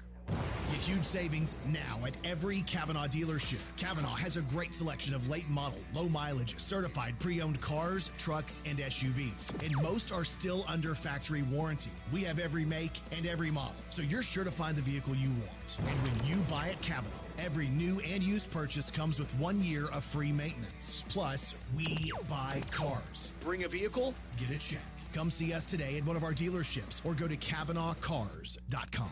Get huge savings now at every Kavanaugh dealership. Kavanaugh has a great selection of late model, low mileage, certified pre-owned cars, trucks, and SUVs. And most are still under factory warranty. We have every make and every model, so you're sure to find the vehicle you want. And when you buy at Kavanaugh, every new and used purchase comes with 1 year of free maintenance. Plus, we buy cars. Bring a vehicle, get a check. Come see us today at one of our dealerships or go to CavanaughCars.com.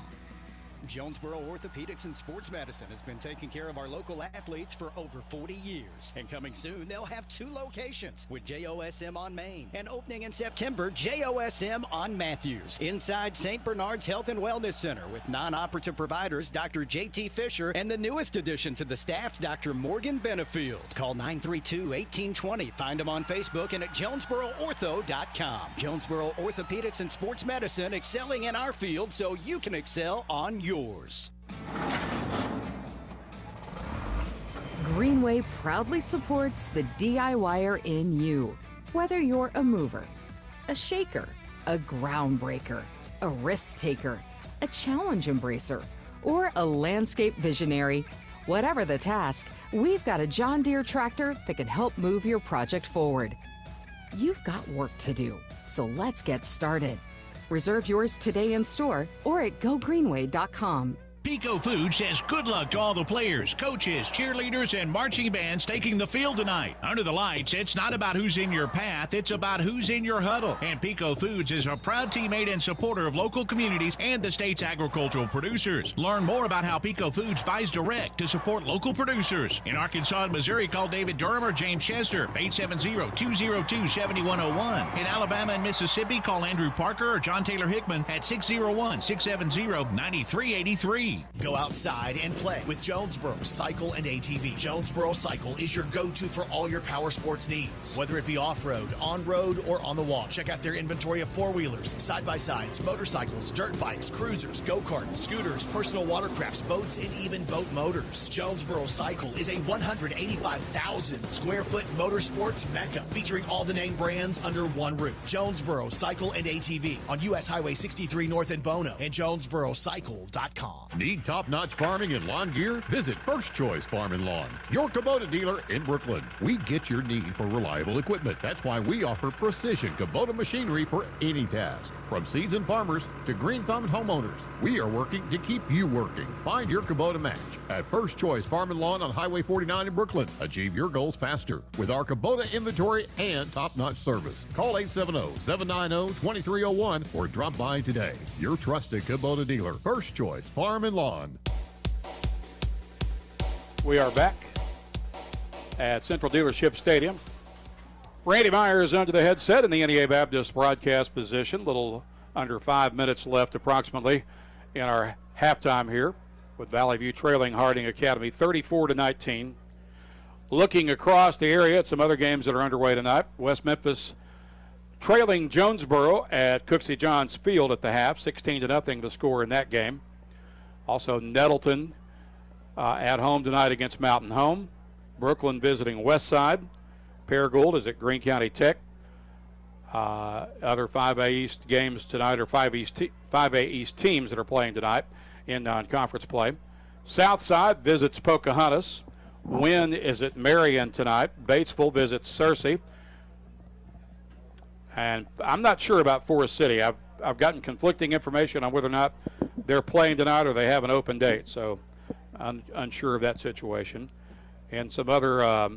Jonesboro Orthopedics and Sports Medicine has been taking care of our local athletes for over 40 years. And coming soon, they'll have 2 locations with JOSM on Main and opening in September, JOSM on Matthews. Inside St. Bernard's Health and Wellness Center with non-operative providers Dr. J.T. Fisher and the newest addition to the staff, Dr. Morgan Benefield. Call 932-1820. Find them on Facebook and at JonesboroOrtho.com. Jonesboro Orthopedics and Sports Medicine, excelling in our field so you can excel on yours. Greenway proudly supports the DIYer in you. Whether you're a mover, a shaker, a groundbreaker, a risk taker, a challenge embracer, or a landscape visionary, whatever the task, we've got a John Deere tractor that can help move your project forward. You've got work to do, so let's get started. Reserve yours today in store or at gogreenway.com. Pico Food says good luck to all the players, coaches, cheerleaders, and marching bands taking the field tonight. Under the lights, it's not about who's in your path, it's about who's in your huddle. And Pico Foods is a proud teammate and supporter of local communities and the state's agricultural producers. Learn more about how Pico Foods buys direct to support local producers. In Arkansas and Missouri, call David Durham or James Chester, 870-202-7101. In Alabama and Mississippi, call Andrew Parker or John Taylor Hickman at 601-670-9383. Go outside and play with Jonesboro Cycle and ATV. Jonesboro Cycle is your go-to for all your power sports needs, whether it be off-road, on-road, or on the walk. Check out their inventory of four-wheelers, side-by-sides, motorcycles, dirt bikes, cruisers, go-karts, scooters, personal watercrafts, boats, and even boat motors. Jonesboro Cycle is a 185,000 square foot motorsports mecca featuring all the name brands under one roof. Jonesboro Cycle and ATV on U.S. Highway 63 North in Bono and JonesboroCycle.com. Need top-notch farming and lawn gear? Visit First Choice Farm and Lawn, your Kubota dealer in Brooklyn. We get your need for reliable equipment. That's why we offer precision Kubota machinery for any task. From seasoned farmers to green-thumbed homeowners, we are working to keep you working. Find your Kubota match at First Choice Farm and Lawn on Highway 49 in Brooklyn. Achieve your goals faster with our Kubota inventory and top-notch service. Call 870-790-2301 or drop by today. Your trusted Kubota dealer, First Choice Farm and Lawn. We are back at Central Dealership Stadium. Randy Myers under the headset in the NEA Baptist broadcast position. Little under 5 minutes left approximately in our halftime here, with Valley View trailing Harding Academy 34-19. Looking across the area at some other games that are underway tonight, West Memphis trailing Jonesboro at Cooksey Johns Field at the half, 16-0 the score in that game. Also Nettleton at home tonight against Mountain Home. Brooklyn visiting Westside. Paragould is at Greene County Tech. Other 5A East games tonight are 5A East teams that are playing tonight in non-conference play. Southside visits Pocahontas. Wynn is at Marion tonight. Batesville visits Searcy. And I'm not sure about Forest City. I've gotten conflicting information on whether or not they're playing tonight or they have an open date. So I'm unsure of that situation. And some other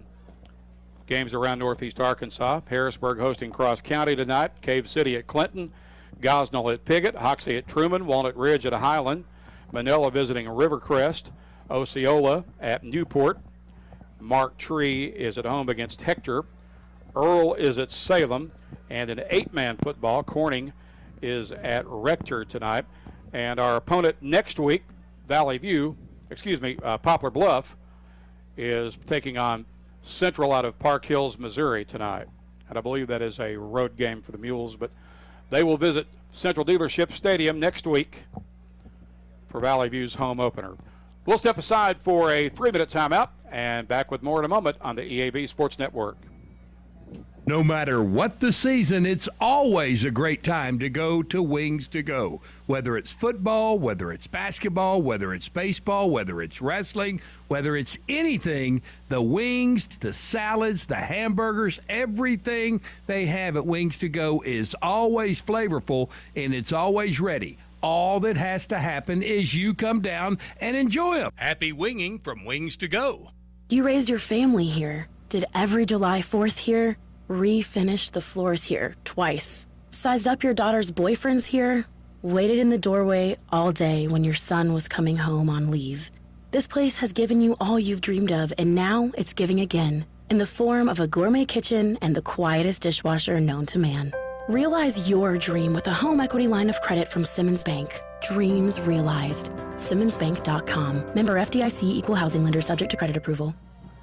games around Northeast Arkansas. Harrisburg hosting Cross County tonight. Cave City at Clinton. Gosnell at Piggott. Hoxie at Truman. Walnut Ridge at Highland. Manila visiting Rivercrest. Osceola at Newport. Mark Tree is at home against Hector. Earl is at Salem. And in 8-man football, Corning is at Rector tonight. And our opponent next week, Poplar Bluff, is taking on Central out of Park Hills, Missouri tonight. And I believe that is a road game for the Mules, but they will visit Central Dealership Stadium next week for Valley View's home opener. We'll step aside for a 3-minute timeout and back with more in a moment on the EAB Sports Network. No matter what the season, it's always a great time to go to Wings to Go. Whether it's football, whether it's basketball, whether it's baseball, whether it's wrestling, whether it's anything, the wings, the salads, the hamburgers, everything they have at Wings to Go is always flavorful and it's always ready. All that has to happen is you come down and enjoy them. Happy winging from Wings to Go. You raised your family here, did every July 4th here, refinished the floors here twice, sized up your daughter's boyfriends here, waited in the doorway all day when your son was coming home on leave. This place has given you all you've dreamed of, and now it's giving again in the form of a gourmet kitchen and the quietest dishwasher known to man. Realize your dream with a home equity line of credit from Simmons Bank. Dreams realized. SimmonsBank.com. Member FDIC, equal housing lender, subject to credit approval.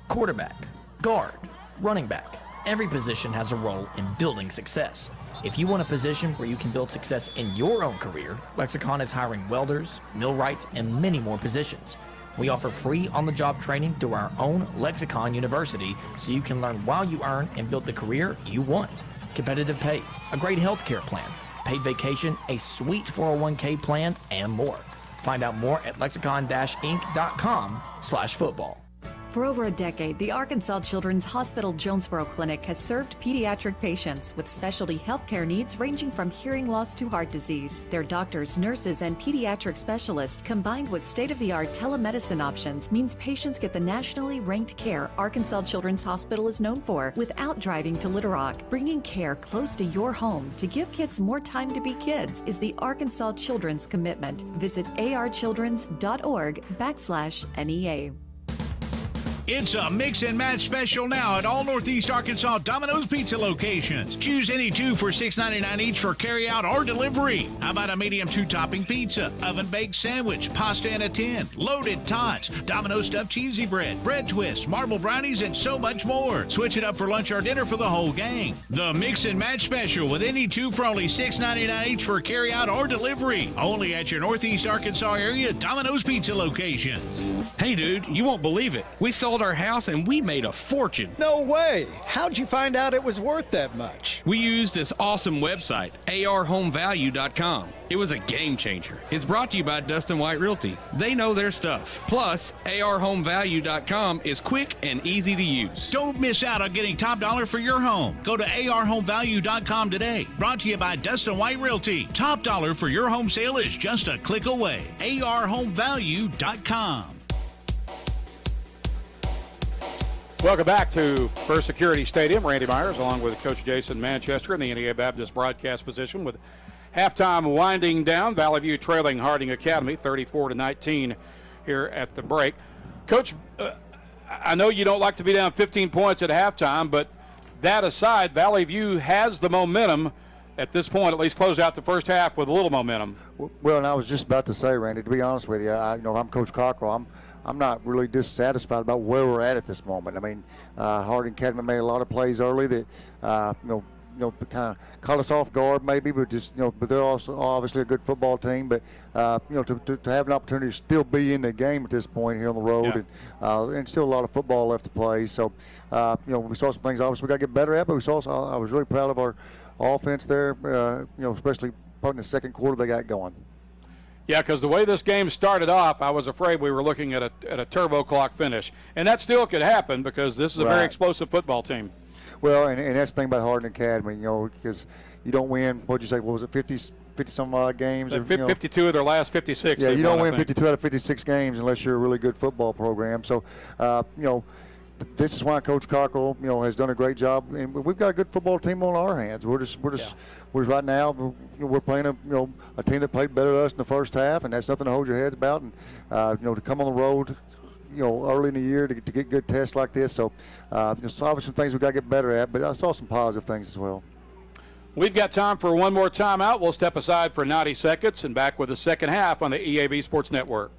Quarterback, guard, running back. Every position has a role in building success. If you want a position where you can build success in your own career, Lexicon is hiring welders, millwrights, and many more positions. We offer free on-the-job training through our own Lexicon University so you can learn while you earn and build the career you want. Competitive pay, a great healthcare plan, paid vacation, a sweet 401k plan, and more. Find out more at lexicon-inc.com/football. For over a decade, the Arkansas Children's Hospital Jonesboro Clinic has served pediatric patients with specialty healthcare needs ranging from hearing loss to heart disease. Their doctors, nurses, and pediatric specialists, combined with state-of-the-art telemedicine options, means patients get the nationally ranked care Arkansas Children's Hospital is known for without driving to Little Rock. Bringing care close to your home to give kids more time to be kids is the Arkansas Children's commitment. Visit archildrens.org/NEA. It's a mix and match special now at all Northeast Arkansas Domino's Pizza locations. Choose any two for $6.99 each for carry out or delivery. How about a medium 2-topping pizza, oven baked sandwich, pasta in a tin, loaded tots, Domino's stuffed cheesy bread, bread twists, marble brownies, and so much more. Switch it up for lunch or dinner for the whole gang. The mix and match special with any two for only $6.99 each for carry out or delivery. Only at your Northeast Arkansas area Domino's Pizza locations. Hey dude, you won't believe it. We sold sold our house and we made a fortune. No way! How'd you find out it was worth that much? We used this awesome website, arhomevalue.com. It was a game changer. It's brought to you by Dustin White Realty. They know their stuff. Plus, arhomevalue.com is quick and easy to use. Don't miss out on getting top dollar for your home. Go to arhomevalue.com today. Brought to you by Dustin White Realty. Top dollar for your home sale is just a click away. arhomevalue.com. Welcome back to First Security Stadium. Randy Myers along with Coach Jason Manchester in the NEA Baptist broadcast position with halftime winding down. Valley View trailing Harding Academy 34-19 here at the break. Coach, I know you don't like to be down 15 points at halftime, but that aside, Valley View has the momentum at this point, at least close out the first half with a little momentum. Well, and I was just about to say, Randy, to be honest with you, I'm Coach Cockrell. I'm not really dissatisfied about where we're at this moment. I mean, Harding Academy made a lot of plays early that, kind of caught us off guard maybe, but but they're also obviously a good football team. But to have an opportunity to still be in the game at this point here on the road, and still a lot of football left to play. So, we saw some things obviously we got to get better at, but we saw. I was really proud of our offense there. Especially part in the second quarter they got going. Yeah, because the way this game started off, I was afraid we were looking at a turbo clock finish, and that still could happen because this is a very explosive football team. Well, and that's the thing about Harding Academy, because you don't win, what'd you say, what was it, 50-some odd games? 52 of their last 56. Yeah, you don't win 52 out of 56 games unless you're a really good football program. So, this is why Coach Cockrell, has done a great job, and we've got a good football team on our hands. We're right now, we're playing a team that played better than us in the first half, and that's nothing to hold your heads about. And to come on the road, early in the year to get good tests like this. So, obviously some things we got to get better at, but I saw some positive things as well. We've got time for one more timeout. We'll step aside for 90 seconds and back with the second half on the EAB Sports Network.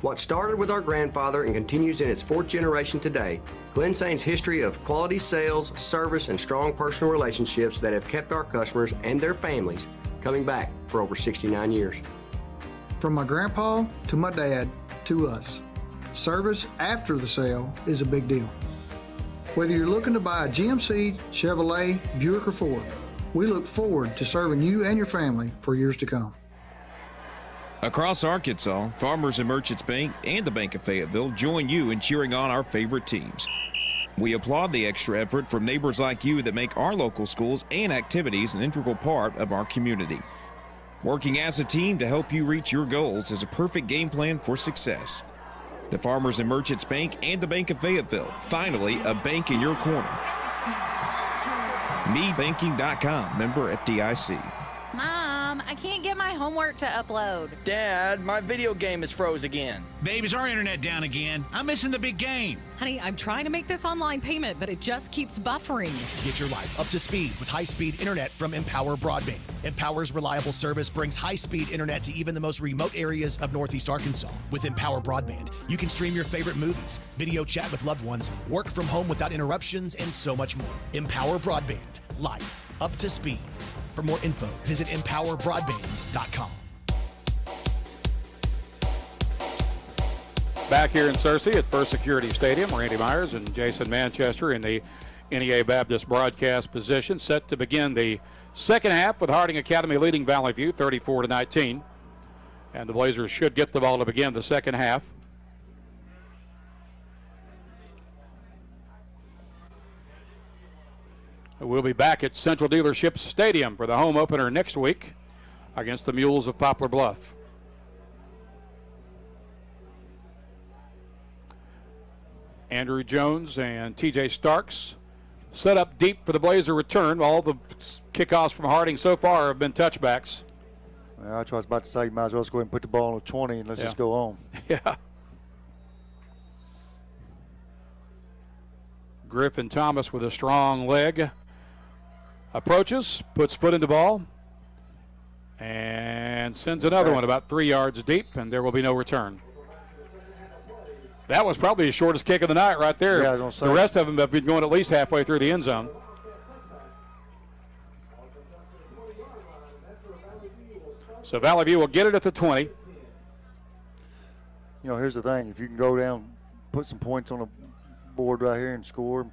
What started with our grandfather and continues in its fourth generation today, Glen Saint's history of quality sales, service, and strong personal relationships that have kept our customers and their families coming back for over 69 years. From my grandpa to my dad to us, service after the sale is a big deal. Whether you're looking to buy a GMC, Chevrolet, Buick, or Ford, we look forward to serving you and your family for years to come. Across Arkansas, Farmers and Merchants Bank and the Bank of Fayetteville join you in cheering on our favorite teams. We applaud the extra effort from neighbors like you that make our local schools and activities an integral part of our community. Working as a team to help you reach your goals is a perfect game plan for success. The Farmers and Merchants Bank and the Bank of Fayetteville, finally a bank in your corner. MeBanking.com, member FDIC. Mom, I can't get my homework to upload. Dad, my video game is froze again. Babe, is our internet down again? I'm missing the big game. Honey, I'm trying to make this online payment, but it just keeps buffering. Get your life up to speed with high-speed internet from Empower Broadband. Empower's reliable service brings high-speed internet to even the most remote areas of Northeast Arkansas. With Empower Broadband, you can stream your favorite movies, video chat with loved ones, work from home without interruptions, and so much more. Empower Broadband. Life up to speed. For more info, visit empowerbroadband.com. Back here in Searcy at First Security Stadium, Randy Myers and Jason Manchester in the NEA Baptist broadcast position, set to begin the second half with Harding Academy leading Valley View 34-19. And the Blazers should get the ball to begin the second half. We'll be back at Central Dealership Stadium for the home opener next week against the Mules of Poplar Bluff. Andrew Jones and TJ Starks set up deep for the Blazer return. All the kickoffs from Harding so far have been touchbacks. Well, that's what I was about to say. You might as well just go ahead and put the ball on the 20 and let's just go home. Yeah. Griffin Thomas with a strong leg. Approaches, puts foot in the ball, and sends another one about 3 yards deep, and there will be no return. That was probably the shortest kick of the night right there. Yeah, I was gonna say. The rest of them have been going at least halfway through the end zone. So Valley View will get it at the 20. Here's the thing. If you can go down, put some points on board right here and score.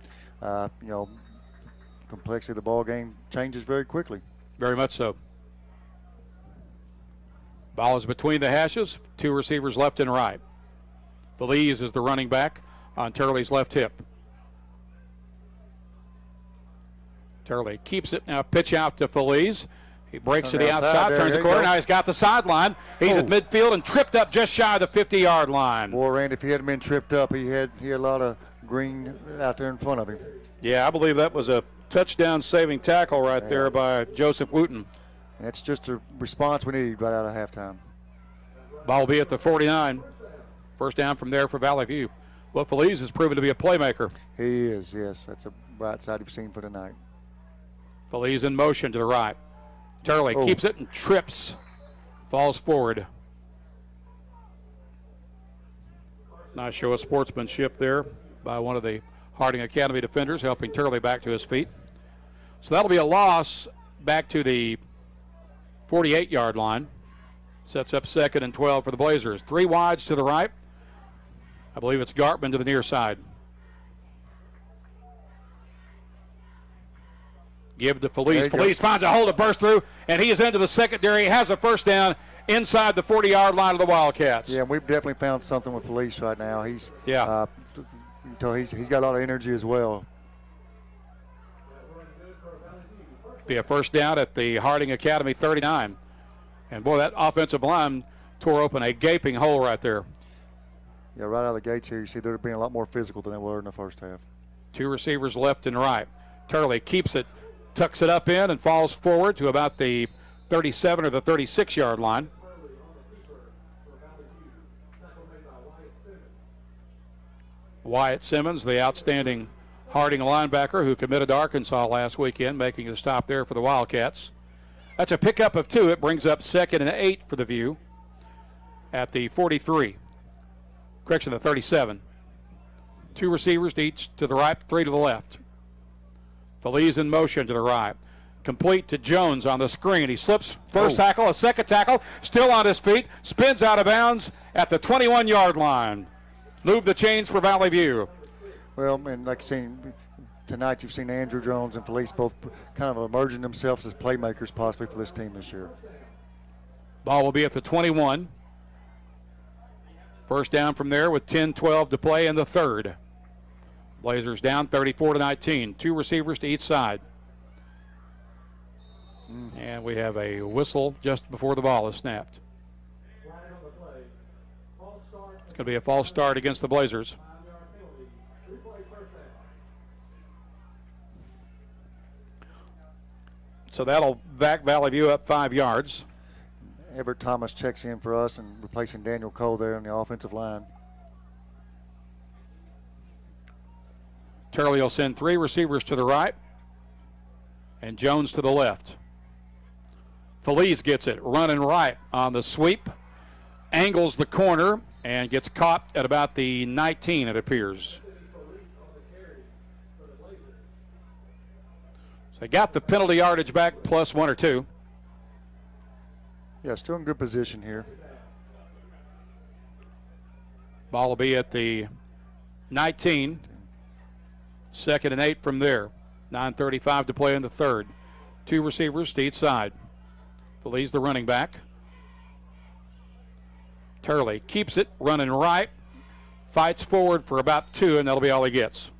Complexity of the ball game changes very quickly. Very much so. Ball is between the hashes. 2 receivers left and right. Feliz is the running back on Turley's left hip. Turley keeps it. Now pitch out to Feliz. He breaks to the outside, turns the corner. Now he's got the sideline. He's at midfield and tripped up just shy of the 50-yard line. Boy, Randy, if he hadn't been tripped up, he had a lot of green out there in front of him. Yeah, I believe that was a touchdown-saving tackle right there by Joseph Wooten. That's just a response we need right out of halftime. Ball will be at the 49. First down from there for Valley View. Well, Feliz has proven to be a playmaker. He is, yes. That's a bright side you've seen for tonight. Feliz in motion to the right. Turley keeps it and trips. Falls forward. Nice show of sportsmanship there by one of the Harding Academy defenders, helping Turley back to his feet. So that'll be a loss back to the 48-yard line. Sets up 2nd and 12 for the Blazers. 3 wides to the right. I believe it's Gartman to the near side. Give to Feliz. Feliz finds a hole to burst through, and he is into the secondary. He has a first down inside the 40-yard line of the Wildcats. Yeah, we've definitely found something with Feliz right now. He's he's got a lot of energy as well. Be a first down at the Harding Academy 39. And boy, that offensive line tore open a gaping hole right there. Yeah, right out of the gates here, you see they're being a lot more physical than they were in the first half. 2 receivers left and right. Turley keeps it, tucks it up in, and falls forward to about the 37 or the 36-yard line. Wyatt Simmons, the outstanding Harding linebacker who committed to Arkansas last weekend, making the stop there for the Wildcats. That's a pickup of 2. It brings up 2nd and 8 for the View at the 43. Correction, the 37. 2 receivers each to the right, 3 to the left. Feliz in motion to the right. Complete to Jones on the screen. He slips first tackle, a second tackle, still on his feet, spins out of bounds at the 21-yard line. Move the chains for Valley View. Well, and like you've seen tonight, you've seen Andrew Jones and Feliz both kind of emerging themselves as playmakers possibly for this team this year. Ball will be at the 21. First down from there with 10-12 to play in the 3rd. Blazers down 34-19. 2 receivers to each side. And we have a whistle just before the ball is snapped. It's going to be a false start against the Blazers. So that'll back Valley View up 5 yards. Everett Thomas checks in for us and replacing Daniel Cole there on the offensive line. Turley will send 3 receivers to the right and Jones to the left. Feliz gets it, running right on the sweep, angles the corner, and gets caught at about the 19, it appears. So they got the penalty yardage back, plus 1 or 2. Yeah, still in good position here. Ball will be at the 19. 2nd and 8 from there. 9:35 to play in the 3rd. 2 receivers to each side. Feliz the running back. Turley keeps it, running right. Fights forward for about 2, and that'll be all he gets.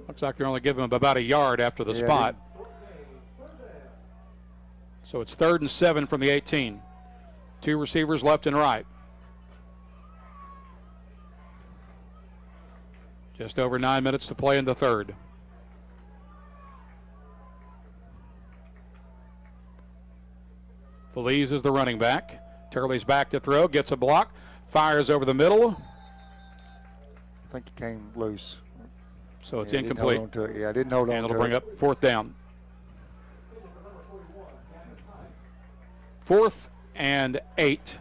Looks like they're only giving him about a yard after the spot. So it's 3rd and 7 from the 18. 2 receivers left and right. Just over 9 minutes to play in the 3rd. Feliz is the running back. Turley's back to throw, gets a block, fires over the middle. I think he came loose. So it's incomplete. Didn't hold on to it. Yeah, I didn't hold on to it. And it'll bring up 4th down. 4th and 8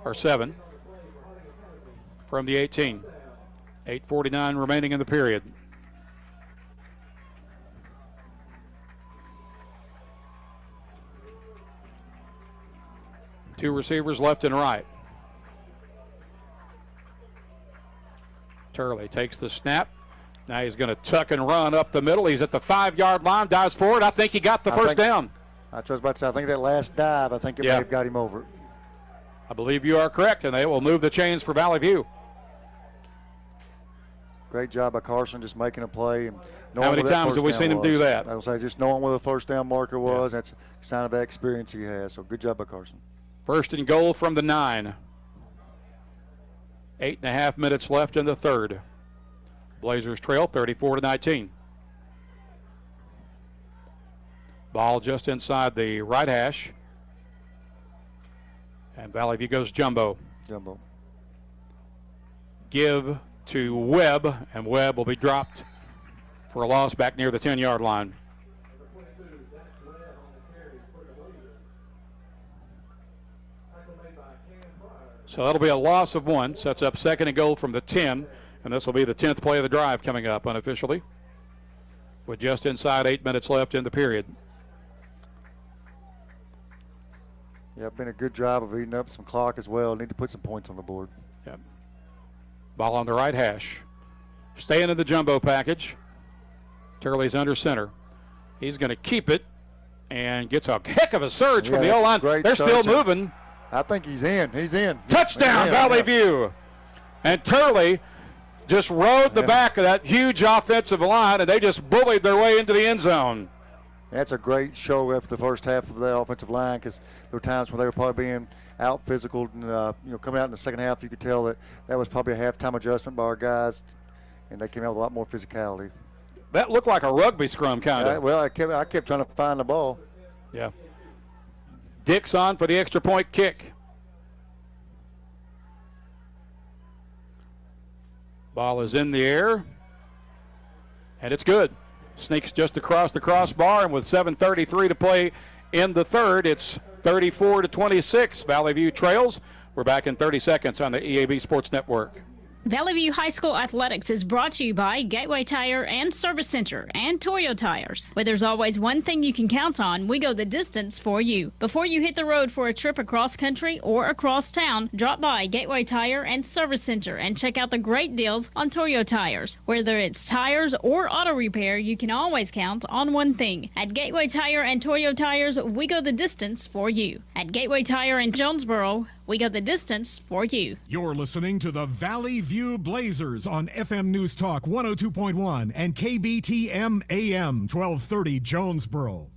or 7 from the 18. 8:49 remaining in the period. Two receivers left and right. Turley takes the snap. Now he's going to tuck and run up the middle. He's at the 5-yard line, dives forward. I think he got the first down. I was about to say, I think that last dive, I think it may have got him over. I believe you are correct, and they will move the chains for Valley View. Great job by Carson just making a play. And how many times have we seen him do that? I would say just knowing where the first down marker was, that's a sign of that experience he has. So good job by Carson. First and goal from the 9. 8.5 minutes left in the third. Blazers trail 34-19. Ball just inside the right hash. And Valley View goes jumbo. Jumbo. Give to Webb, and Webb will be dropped for a loss back near the 10-yard line. So that'll be a loss of 1. Sets up second and goal from the 10. And this will be the 10th play of the drive coming up unofficially, with just inside 8 minutes left in the period. Yeah, been a good job of eating up some clock as well. Need to put some points on the board. Yep. Ball on the right hash. Staying in the jumbo package. Turley's under center. He's going to keep it and gets a heck of a surge from the O-line. They're still moving. I think he's in. He's in. Touchdown, Valley View. And Turley just rode the back of that huge offensive line, and they just bullied their way into the end zone. That's a great show after the first half of the offensive line, because there were times when they were probably being out physical, and coming out in the second half, you could tell that was probably a halftime adjustment by our guys, and they came out with a lot more physicality. That looked like a rugby scrum, kind of. Well, I kept trying to find the ball. Yeah. Dix on for the extra point kick. Ball is in the air, and it's good. Sneaks just across the crossbar, and with 7:33 to play in the third, it's 34-26. Valley View trails. We're back in 30 seconds on the EAB Sports Network. Valley View High School Athletics is brought to you by Gateway Tire and Service Center and Toyo Tires. Where there's always one thing you can count on, we go the distance for you. Before you hit the road for a trip across country or across town, drop by Gateway Tire and Service Center and check out the great deals on Toyo Tires. Whether it's tires or auto repair, you can always count on one thing. At Gateway Tire and Toyo Tires, we go the distance for you. At Gateway Tire in Jonesboro, we go the distance for you. You're listening to the Valley View Blazers on FM News Talk 102.1 and KBTM AM 1230 Jonesboro.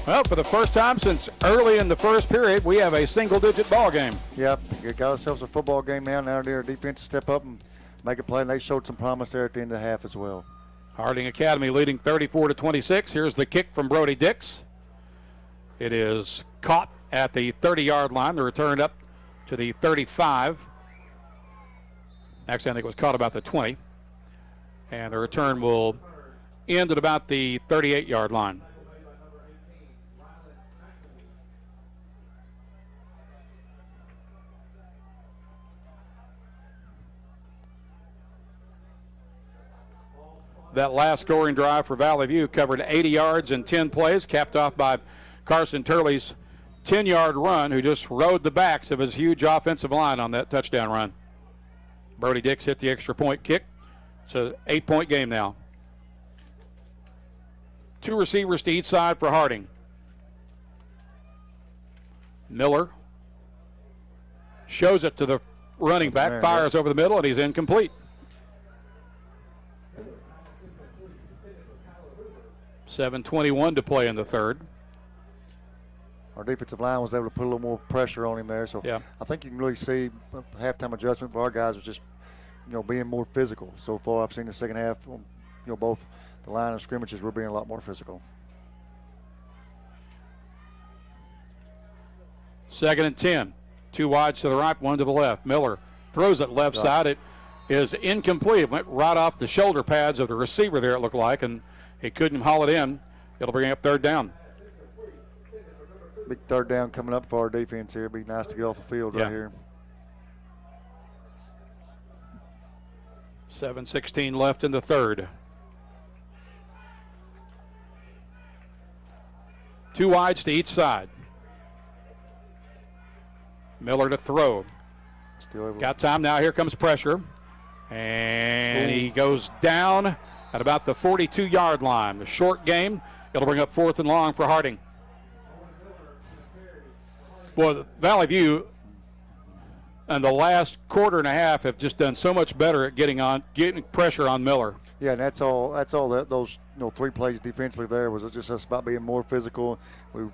Well, for the first time since early in the first period, we have a single-digit ball game. Yep, we got ourselves a football game now. Now their defense step up and make a play, and they showed some promise there at the end of the half as well. Harding Academy leading 34-26. Here's the kick from Brody Dix. It is caught at the 30-yard line. The return up to the 35. Actually, I think it was caught about the 20. And the return will end at about the 38-yard line. That last scoring drive for Valley View covered 80 yards in 10 plays, capped off by Carson Turley's 10-yard run, who just rode the backs of his huge offensive line on that touchdown run. Brody Dix hit the extra point kick. It's an 8-point game now. Two receivers to each side for Harding. Miller shows it to the running back, fires over the middle, and he's incomplete. .7:21 to play in the third. Our defensive line was able to put a little more pressure on him there, so I think you can really see halftime adjustment for our guys was just, being more physical. So far, I've seen the second half, both the line and scrimmages were being a lot more physical. 2nd and 10. Two wides to the right, one to the left. Miller throws it left side. It is incomplete. It went right off the shoulder pads of the receiver there, it looked like, and he couldn't haul it in. It'll bring up third down. Big third down coming up for our defense here. It'd be nice to get off the field right here. 7:16 left in the third. Two wides to each side. Miller to throw. Still got time now. Here comes pressure. And he goes down at about the 42-yard line. The short game. It'll bring up 4th and long for Harding. Well, Valley View and the last quarter and a half have just done so much better at getting pressure on Miller. Yeah, and that's all. Those 3 plays defensively there was just us about being more physical. We're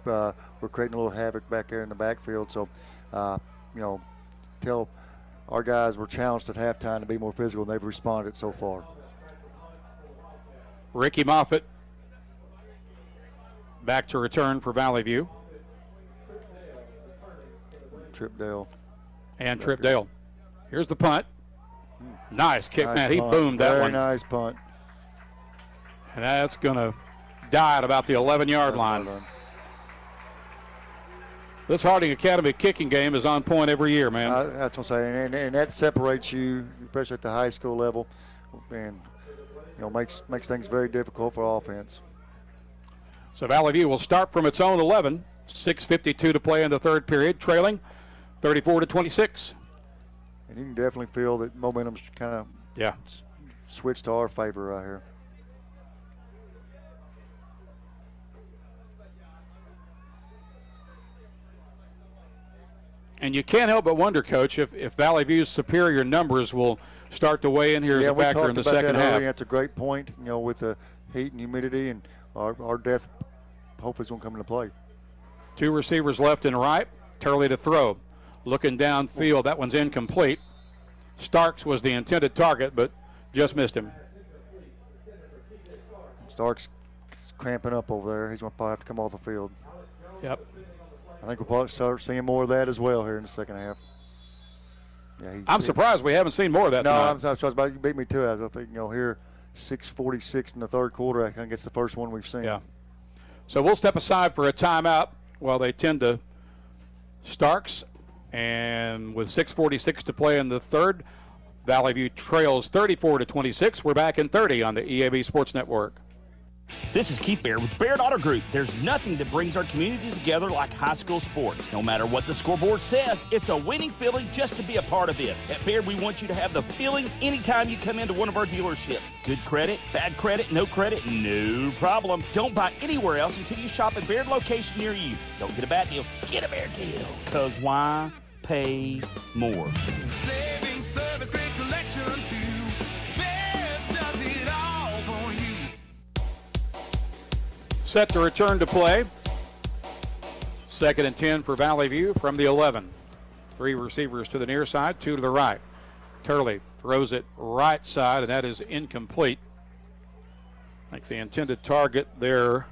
creating a little havoc back there in the backfield. So, tell our guys were challenged at halftime to be more physical, and they've responded so far. Ricky Moffitt back to return for Valley View. Tripdale. And Tripdale. Here's the punt. Nice kick, nice man. He punt. boomed that one. Very nice punt. And that's going to die at about the 11-yard line. This Harding Academy kicking game is on point every year, man. That's what I'm saying. And that separates you, especially at the high school level, and makes things very difficult for offense. So Valley View will start from its own 11. 6:52 to play in the third period, trailing 34-26. And you can definitely feel that momentum's kind of switched to our favor right here. And you can't help but wonder, Coach, if Valley View's superior numbers will start to weigh in here as a factor in the second half. That's a great point, with the heat and humidity, and our depth hopefully is going to come into play. 2 receivers left and right. Turley to throw. Looking downfield, that one's incomplete. Starks was the intended target, but just missed him. Starks cramping up over there. He's going to probably have to come off the field. Yep. I think we'll probably start seeing more of that as well here in the second half. Yeah, I'm surprised we haven't seen more of that tonight. I'm surprised about you beat me too. I think here 6:46 in the third quarter. I think it's the first one we've seen. Yeah. So we'll step aside for a timeout while they tend to Starks, and with 6:46 to play in the third, Valley View trails 34-26. We're back in 30 on the EAB Sports Network. This is Keith Baird with the Baird Auto Group. There's nothing that brings our communities together like high school sports. No matter what the scoreboard says, it's a winning feeling just to be a part of it. At Baird, we want you to have the feeling anytime you come into one of our dealerships. Good credit, bad credit, no problem. Don't buy anywhere else until you shop at Baird location near you. Don't get a bad deal, get a Baird deal. Because why pay more? Saving service, great selection too. Baird does it all for you. Set to return to play. 2nd and 10 for Valley View from the 11. 3 receivers to the near side, 2 to the right. Turley throws it right side, and that is incomplete. I think the intended target there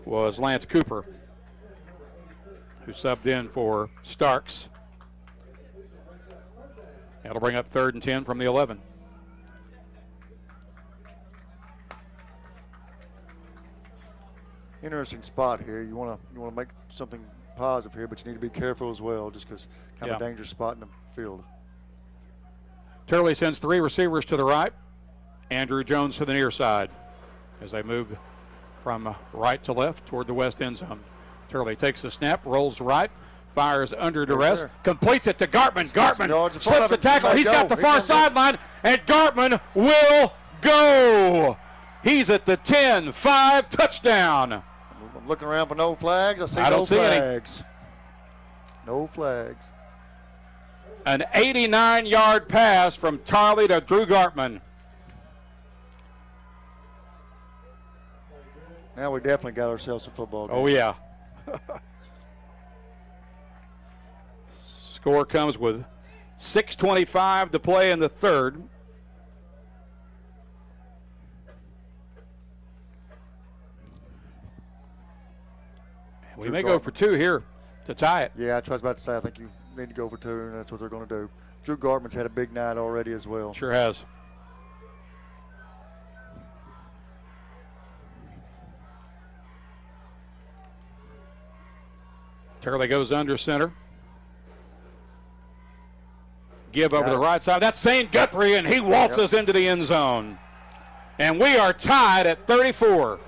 was Lance Cooper, who subbed in for Starks. That'll bring up 3rd and 10 from the 11. Interesting spot here. You want to make something positive here, but you need to be careful as well, just because kind of a dangerous spot in the field. Turley sends 3 receivers to the right. Andrew Jones to the near side as they move from right to left toward the west end zone. Turley takes a snap, rolls right, fires under duress, completes it to Gartman. Gartman slips the tackle. He's got the far sideline, and Gartman will go. He's at the 10-5 touchdown. I'm looking around for no flags. I see no flags. No flags. An 89-yard pass from Tarley to Drew Gartman. Now we definitely got ourselves a football game. Oh, yeah. Score comes with 6:25 to play in the third. We may go for 2 here to tie it. Yeah, I was about to say, I think you need to go for 2, and that's what they're going to do. Drew Gartman's had a big night already as well. Sure has. Turley goes under center. Give over the right side. That's St. Guthrie, and he waltzes into the end zone. And we are tied at 34.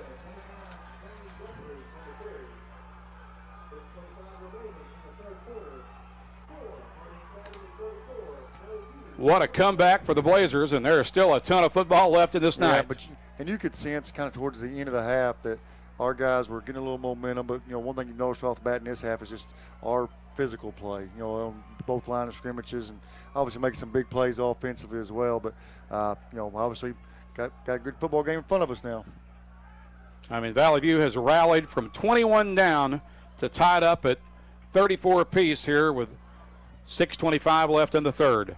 what a comeback for the Blazers, and there is still a ton of football left in this night. And you could sense kind of towards the end of the half that our guys were getting a little momentum, but, one thing you noticed off the bat in this half is just our physical play, on both line of scrimmages, and obviously making some big plays offensively as well. But, obviously got a good football game in front of us now. I mean, Valley View has rallied from 21 down to tied up at 34 apiece here with 6:25 left in the third.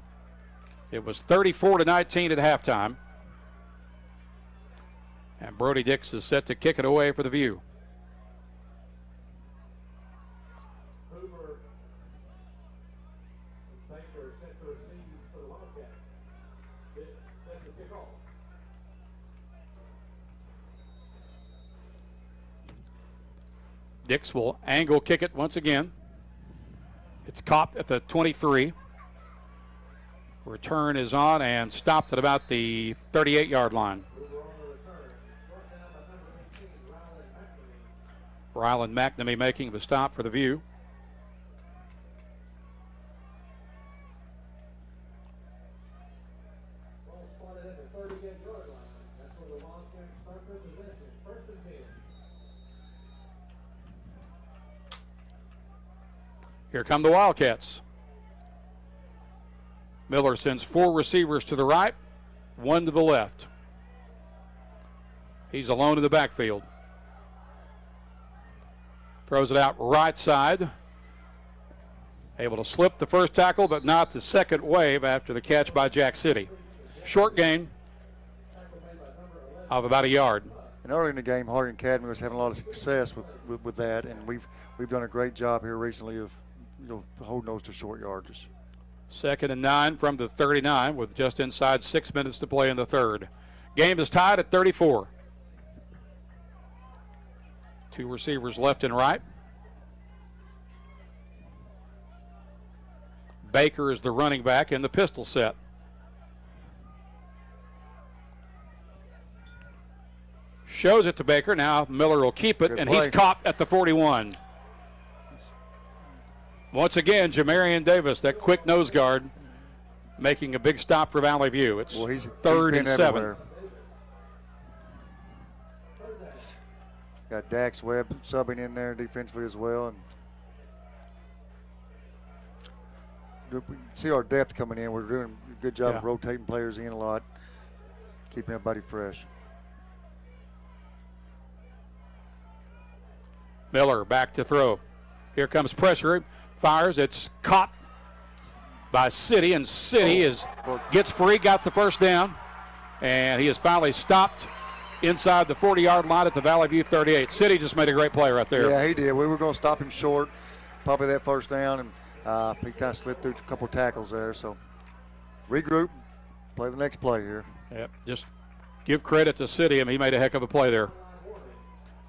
It was 34-19 at halftime. And Brody Dix is set to kick it away for the View. Dix will angle kick it once again. It's caught at the 23. Return is on and stopped at about the 38-yard line. Ryland McNamee making the stop for the View. Here come the Wildcats. Miller sends 4 receivers to the right, 1 to the left. He's alone in the backfield. Throws it out right side. Able to slip the first tackle, but not the second wave after the catch by Jack City. Short gain of about a yard. And early in the game, Harding Academy was having a lot of success with that, and we've done a great job here recently of holding those to short yardage. 2nd and 9 from the 39 with just inside 6 minutes to play in the third. Game is tied at 34. 2 receivers left and right. Baker is the running back in the pistol set. Shows it to Baker. Now Miller will keep it, and he's caught at the 41. Once again, Jamarian Davis, that quick nose guard, making a big stop for Valley View. It's 3rd and 7. Everywhere. Got Dax Webb subbing in there defensively as well. And we see our depth coming in. We're doing a good job of rotating players in a lot, keeping everybody fresh. Miller back to throw. Here comes pressure. Fires. It's caught by City, and City gets free, got the first down, and he is finally stopped inside the 40-yard line at the Valley View 38. City just made a great play right there. Yeah, he did. We were going to stop him short, probably that first down, and he kind of slipped through a couple of tackles there. So regroup, play the next play here. Yep, just give credit to City. I mean, he made a heck of a play there.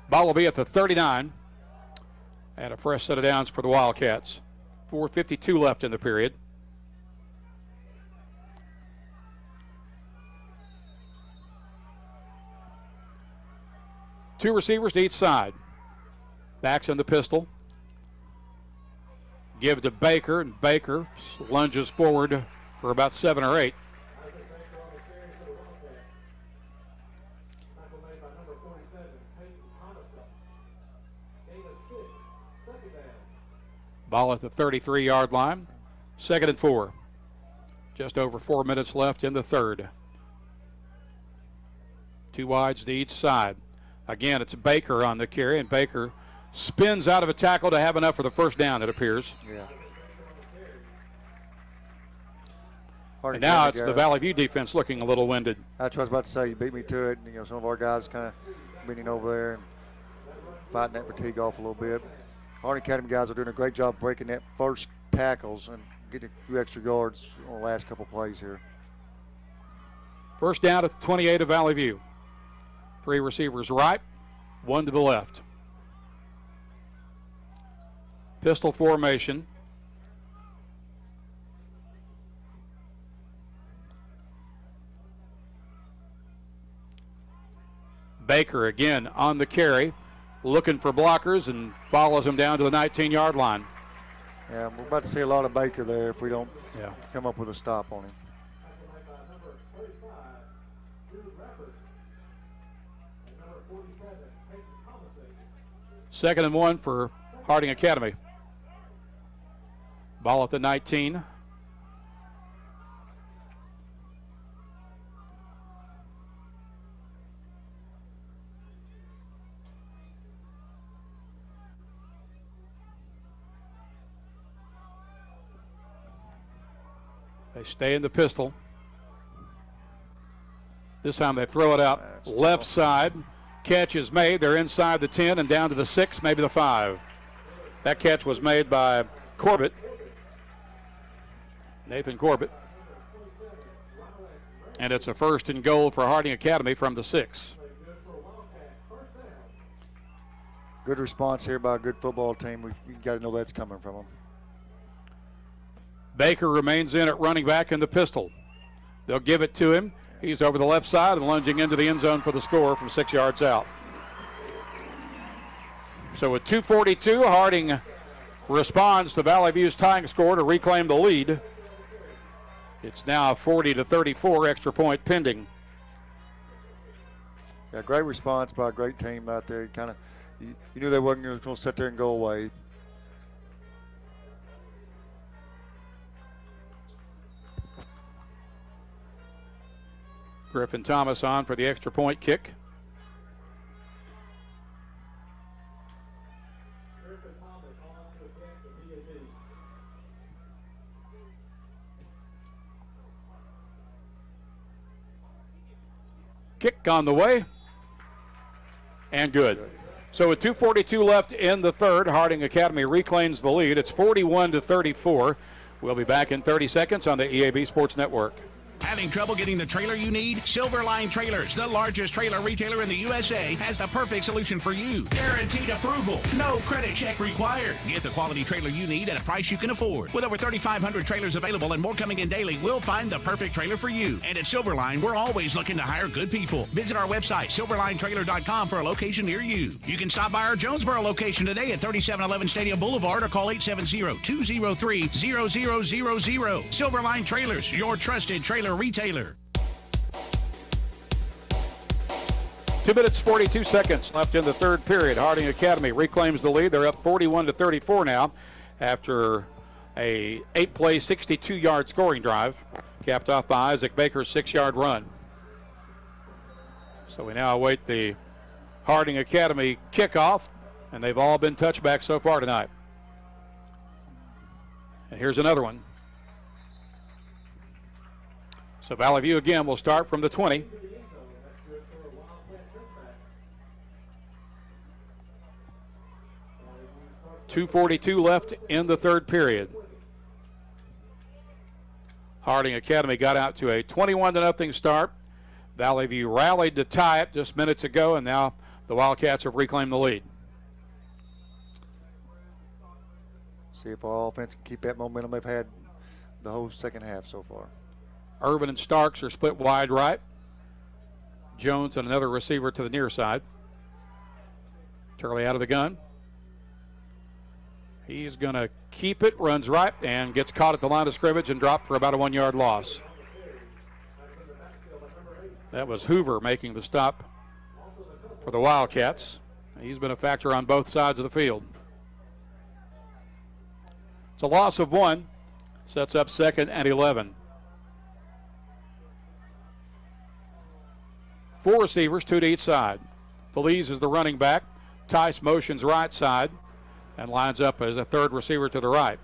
Ball will be at the 39. And a fresh set of downs for the Wildcats. 4:52 left in the period. Two receivers to each side. Backs in the pistol. Give to Baker, and Baker lunges forward for about 7 or 8. Ball at the 33-yard line. 2nd and 4. Just over 4 minutes left in the third. 2 wides to each side. Again, it's Baker on the carry, and Baker spins out of a tackle to have enough for the first down, it appears. Yeah. And now it's the Valley View defense looking a little winded. That's what I was about to say. You beat me to it. Some of our guys kind of beating over there and fighting that fatigue off a little bit. Harding Academy guys are doing a great job breaking that first tackles and getting a few extra yards on the last couple plays here. First down at the 28 of Valley View. 3 receivers right, 1 to the left. Pistol formation. Baker again on the carry, looking for blockers, and follows him down to the 19-yard line. Yeah, we're about to see a lot of Baker there if we don't come up with a stop on him. 2nd and 1 for Harding Academy. Ball at the 19. They stay in the pistol. This time they throw it out left side. Catch is made. They're inside the 10 and down to the 6, maybe the 5. That catch was made by Corbett. Nathan Corbett. And it's a 1st and goal for Harding Academy from the 6. Good response here by a good football team. You got to know that's coming from them. Baker remains in at running back in the pistol. They'll give it to him. He's over the left side and lunging into the end zone for the score from 6 yards out. So with 2:42, Harding responds to Valley View's tying score to reclaim the lead. It's now 40-34, extra point pending. Yeah, great response by a great team out there. You knew they wasn't going to sit there and go away. Griffin Thomas on for the extra point kick. Kick on the way. And good. So with 2:42 left in the third, Harding Academy reclaims the lead. It's 41-34. We'll be back in 30 seconds on the EAB Sports Network. Having trouble getting the trailer you need? Silverline Trailers, the largest trailer retailer in the USA, has the perfect solution for you. Guaranteed approval. No credit check required. Get the quality trailer you need at a price you can afford. With over 3,500 trailers available and more coming in daily, we'll find the perfect trailer for you. And at Silverline, we're always looking to hire good people. Visit our website, silverlinetrailer.com, for a location near you. You can stop by our Jonesboro location today at 3711 Stadium Boulevard or call 870-203-0000. Silverline Trailers, your trusted trailer retailer. 2 minutes, 42 seconds left in the third period. Harding Academy reclaims the lead. They're up 41-34 now after a 8-play, 62-yard scoring drive, capped off by Isaac Baker's 6-yard run. So we now await the Harding Academy kickoff, and they've all been touchbacks so far tonight. And here's another one. So Valley View again will start from the 20. .242 left in the third period. Harding Academy got out to a 21-0 start. Valley View rallied to tie it just minutes ago, and now the Wildcats have reclaimed the lead. See if our offense can keep that momentum they've had the whole second half so far. Irvin and Starks are split wide right. Jones and another receiver to the near side. Turley out of the gun. He's going to keep it, runs right, and gets caught at the line of scrimmage and dropped for about a 1-yard loss. That was Hoover making the stop for the Wildcats. He's been a factor on both sides of the field. It's a loss of 1. Sets up 2nd and 11. 4 receivers, 2 to each side. Feliz is the running back. Tice motions right side and lines up as a third receiver to the right.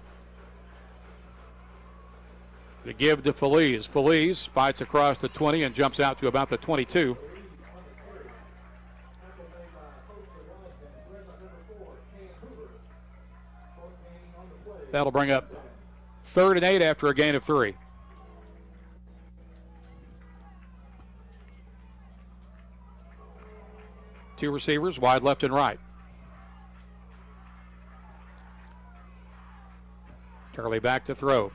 The give to Feliz. Feliz fights across the 20 and jumps out to about the 22. That'll bring up 3rd and 8 after a gain of 3. Two receivers, wide left and right. Turley back to throw.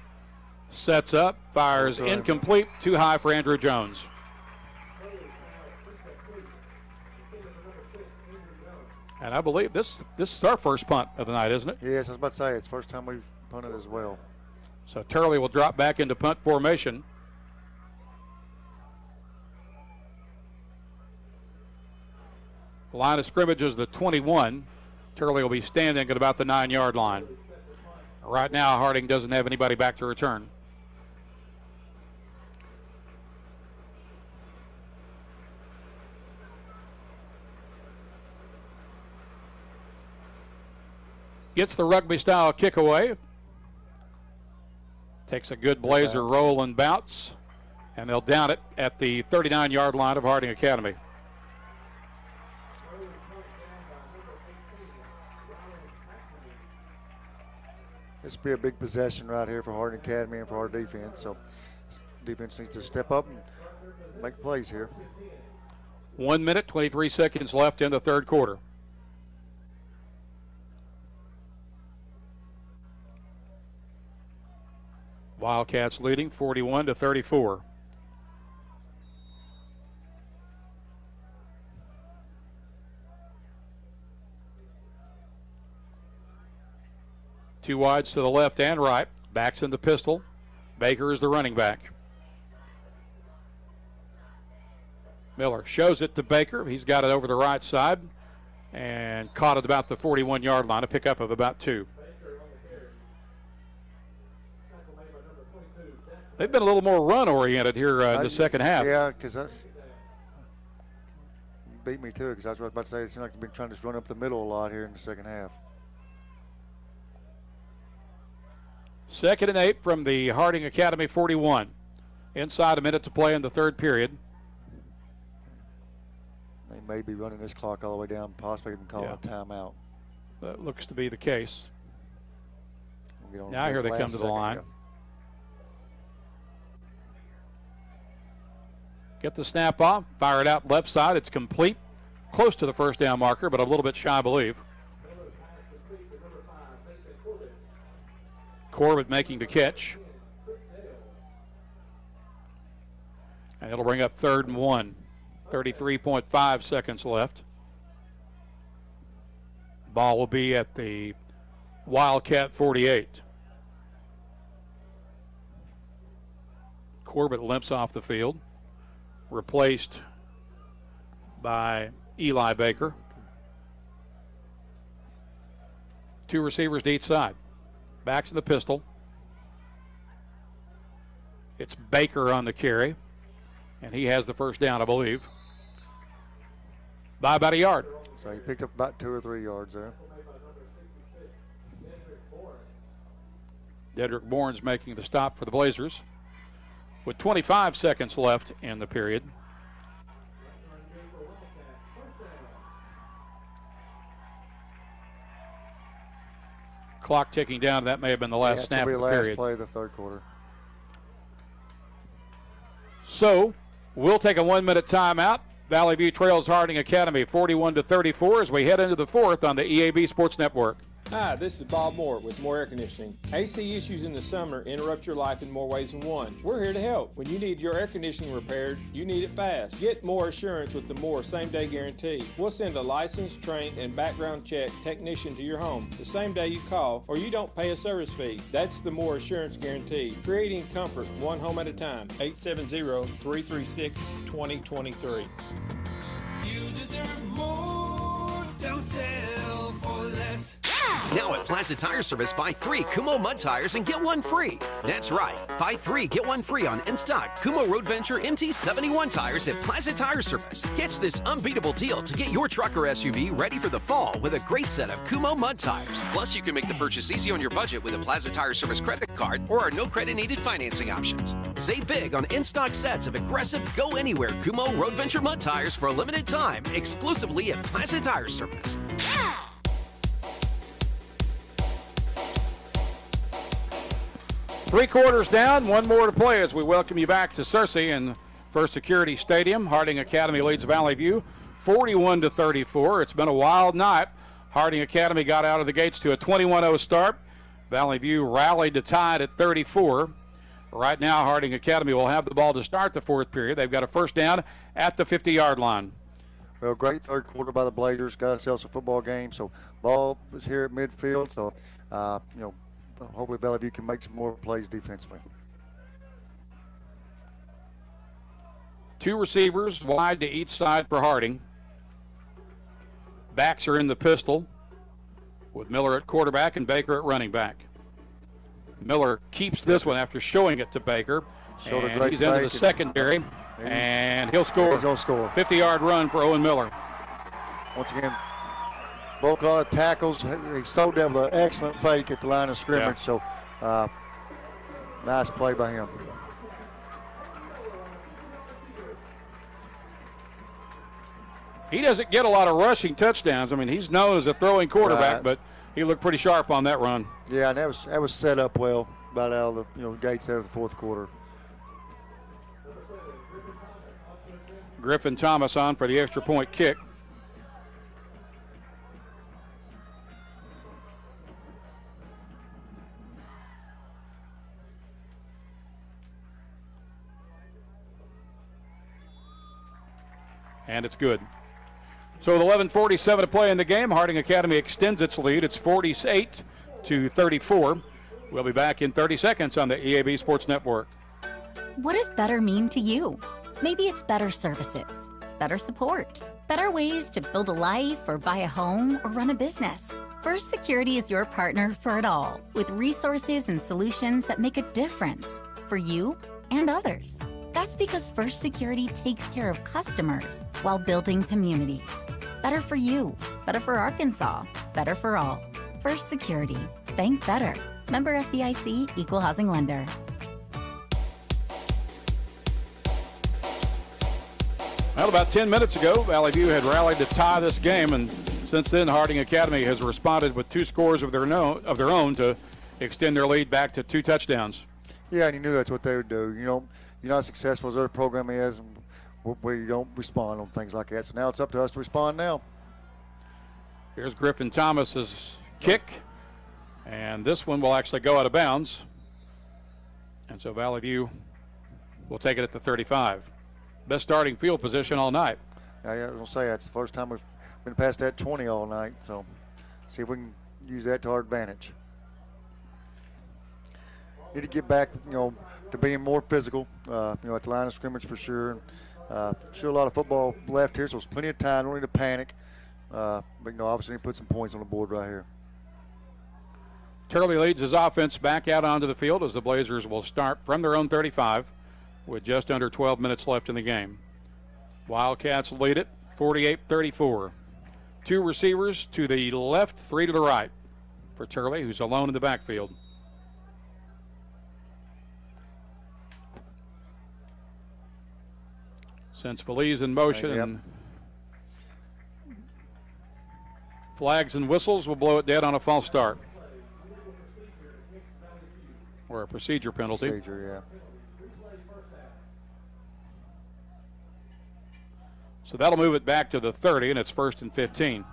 Sets up, fires incomplete, too high for Andrew Jones. And I believe this is our first punt of the night, isn't it? Yes, I was about to say, it's the first time we've punted as well. So Turley will drop back into punt formation. Line of scrimmage is the 21. Turley will be standing at about the 9-yard line. Right now, Harding doesn't have anybody back to return. Gets the rugby-style kick away. Takes a good Blazer roll and bounce, and they'll down it at the 39-yard line of Harding Academy. This will be a big possession right here for Harding Academy and for our defense. So defense needs to step up and make plays here. 1 minute, 23 seconds left in the third quarter. Wildcats leading 41-34. Two wides to the left and right. Backs in the pistol. Baker is the running back. Miller shows it to Baker. He's got it over the right side and caught it about the 41-yard line, a pickup of about 2. They've been a little more run-oriented here in the second half. Yeah, because that beat me too, because I was about to say it seems like they've been trying to just run up the middle a lot here in the second half. 2nd and 8 from the Harding Academy 41. Inside a minute to play in the third period. They may be running this clock all the way down, possibly even calling a timeout. That looks to be the case. Now here they come to the line. Yeah. Get the snap off, fire it out left side. It's complete, close to the first down marker, but a little bit shy, I believe. Corbett making the catch. And it'll bring up 3rd and 1. 33.5 seconds left. Ball will be at the Wildcat 48. Corbett limps off the field, replaced by Eli Baker. 2 receivers to each side. Backs in the pistol. It's Baker on the carry, and he has the first down, I believe, by about a yard. So he picked up about 2 or 3 yards there. Dedrick Bourne's making the stop for the Blazers with 25 seconds left in the period. Clock ticking down. That may have been the last snap of the period. Last play of the third quarter. So we'll take a 1-minute timeout. Valley View trails Harding Academy 41-34 as we head into the fourth on the EAB Sports Network. Hi, this is Bob Moore with Moore Air Conditioning. AC issues in the summer interrupt your life in more ways than one. We're here to help. When you need your air conditioning repaired, you need it fast. Get Moore Assurance with the Moore same-day guarantee. We'll send a licensed, trained, and background check technician to your home the same day you call, or you don't pay a service fee. That's the Moore Assurance guarantee, creating comfort one home at a time. 870-336-2023. You deserve more. Don't settle for less. Now at Plaza Tire Service, buy 3 Kumo Mud Tires and get 1 free. That's right, buy 3, get 1 free on in-stock Kumo Road Venture MT71 tires at Plaza Tire Service. Catch this unbeatable deal to get your truck or SUV ready for the fall with a great set of Kumo Mud Tires. Plus, you can make the purchase easy on your budget with a Plaza Tire Service credit card or our no credit needed financing options. Save big on in-stock sets of aggressive go-anywhere Kumo Road Venture Mud Tires for a limited time, exclusively at Plaza Tire Service. 3 quarters down, 1 more to play as we welcome you back to Searcy in First Security Stadium. Harding Academy leads Valley View 41-34. It's been a wild night. Harding Academy got out of the gates to a 21-0 start. Valley View rallied to tie it at 34. Right now, Harding Academy will have the ball to start the fourth period. They've got a first down at the 50-yard line. Well, great third quarter by the Blazers. Got ourselves a football game. So ball was here at midfield. So, hopefully Valley View can make some more plays defensively. 2 receivers wide to each side for Harding. backs are in the pistol with Miller at quarterback and Baker at running back. Miller keeps this one after showing it to Baker. And he's into the secondary, and he'll score. He's going to score. 50-yard run for Owen Miller. Once again, broke a lot of tackles. He sold them an excellent fake at the line of scrimmage, so nice play by him. He doesn't get a lot of rushing touchdowns. I mean, he's known as a throwing quarterback, but he looked pretty sharp on that run. Yeah, and that was set up well about out of the gates there of the fourth quarter. Griffin Thomas on for the extra point kick. And it's good. So with 11:47 to play in the game, Harding Academy extends its lead. It's 48-34. We'll be back in 30 seconds on the EAB Sports Network. What does better mean to you? Maybe it's better services, better support, better ways to build a life or buy a home or run a business. First Security is your partner for it all, with resources and solutions that make a difference for you and others. That's because First Security takes care of customers while building communities. Better for you, better for Arkansas, better for all. First Security. Bank better. Member FDIC, Equal Housing Lender. Well, about 10 minutes ago, Valley View had rallied to tie this game, and since then, Harding Academy has responded with 2 scores of their own to extend their lead back to 2 touchdowns. Yeah, and you knew that's what they would do. You're not successful as their program is, where you don't respond on things like that. So now it's up to us to respond now. Here's Griffin Thomas's kick, and this one will actually go out of bounds. And so Valley View will take it at the 35. Best starting field position all night. Yeah, I was going to say that's the first time we've been past that 20 all night. So see if we can use that to our advantage. Need to get back, to being more physical, at the line of scrimmage for sure. Still a lot of football left here, so there's plenty of time. Don't need to panic. But, obviously need to put some points on the board right here. Turley leads his offense back out onto the field as the Blazers will start from their own 35 with just under 12 minutes left in the game. Wildcats lead it 48-34. 2 receivers to the left, 3 to the right for Turley, who's alone in the backfield. Since Feliz in motion, and flags and whistles will blow it dead on a false start. Or a procedure penalty. Procedure, yeah. So that'll move it back to the 30, and it's 1st and 15.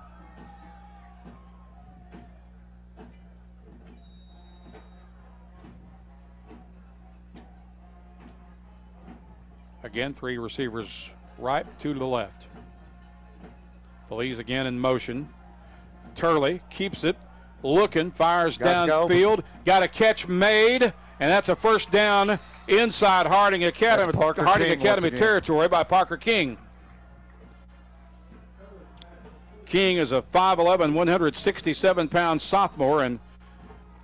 Again, 3 receivers right, 2 to the left. Feliz again in motion. Turley keeps it, looking, fires downfield. Got a catch made, and that's a first down inside Harding Academy territory by Parker King. King is a 5'11", 167-pound sophomore, and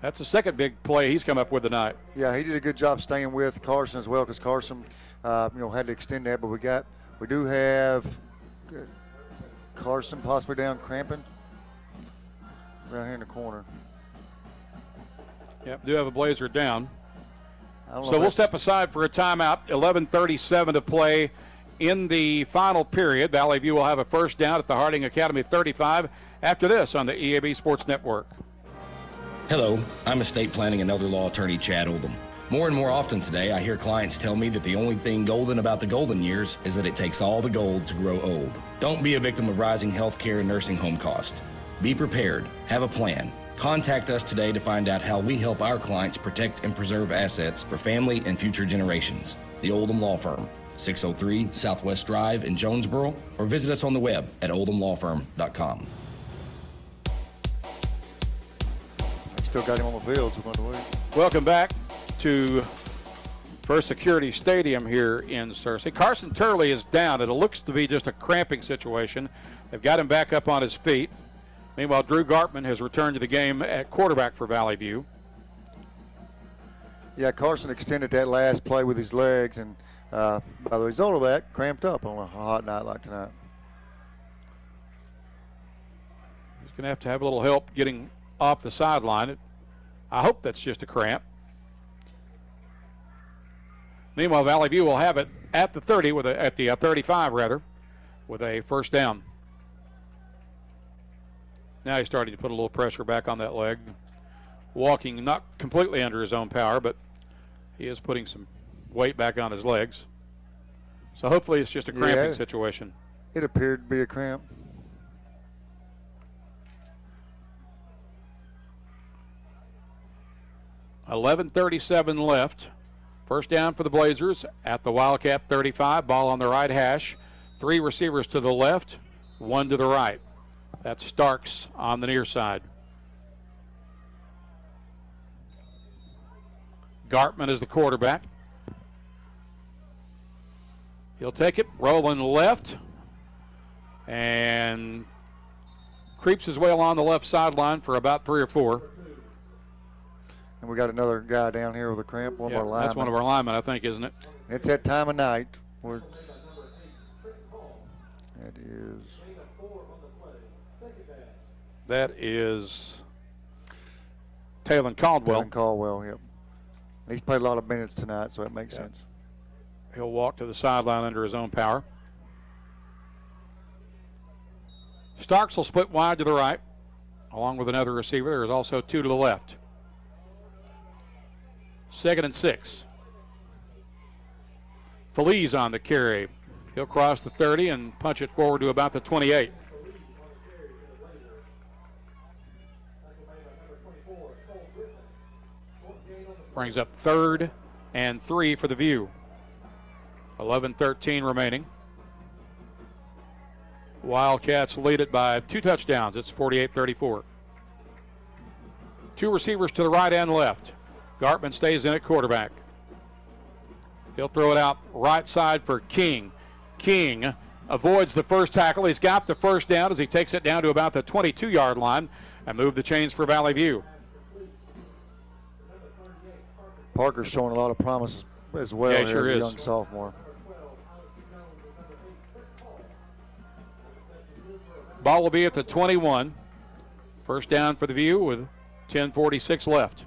that's the second big play he's come up with tonight. Yeah, he did a good job staying with Carson as well, because Carson, had to extend that. But we do have Carson possibly down cramping right here in the corner. Yep, do have a Blazer down. So we'll step aside for a timeout. 11:37 to play in the final period. Valley View will have a first down at the Harding Academy 35 after this on the EAB Sports Network. Hello, I'm estate planning and elder law attorney Chad Oldham. More and more often today, I hear clients tell me that the only thing golden about the golden years is that it takes all the gold to grow old. Don't be a victim of rising healthcare and nursing home costs. Be prepared. Have a plan. Contact us today to find out how we help our clients protect and preserve assets for family and future generations. The Oldham Law Firm, 603 Southwest Drive in Jonesboro, or visit us on the web at oldhamlawfirm.com. Still got him on the field, so we're going to wait. Welcome back to First Security Stadium here in Searcy. Carson Turley is down. It looks to be just a cramping situation. They've got him back up on his feet. Meanwhile, Drew Gartman has returned to the game at quarterback for Valley View. Yeah, Carson extended that last play with his legs, and by the result of that, cramped up on a hot night like tonight. He's going to have a little help getting off the sideline. I hope that's just a cramp. Meanwhile, Valley View will have it at the 30 at the 35 rather, with a first down. Now he's starting to put a little pressure back on that leg. Walking not completely under his own power, but he is putting some weight back on his legs. So hopefully it's just a cramping situation. It appeared to be a cramp. $11:37 left. First down for the Blazers at the Wildcat 35. Ball on the right hash. 3 receivers to the left, 1 to the right. That's Starks on the near side. Gartman is the quarterback. He'll take it, rolling left, and creeps his way along the left sideline for about 3 or 4. And we got another guy down here with a cramp, one of our linemen. That's one of our linemen, I think, isn't it? It's that time of night. That is Taylon Caldwell. Taylon Caldwell, yep. He's played a lot of minutes tonight, so it makes sense. He'll walk to the sideline under his own power. Starks will split wide to the right, along with another receiver. There is also 2 to the left. 2nd and 6. Feliz on the carry. He'll cross the 30 and punch it forward to about the 28. Brings up 3rd and 3 for the View. 11:13 remaining. Wildcats lead it by 2 touchdowns. It's 48-34. 2 receivers to the right and left. Gartman stays in at quarterback. He'll throw it out right side for King. King avoids the first tackle. He's got the first down as he takes it down to about the 22-yard line and move the chains for Valley View. Parker's showing a lot of promise as well as a young sophomore. Ball will be at the 21. First down for the View with 10:46 left.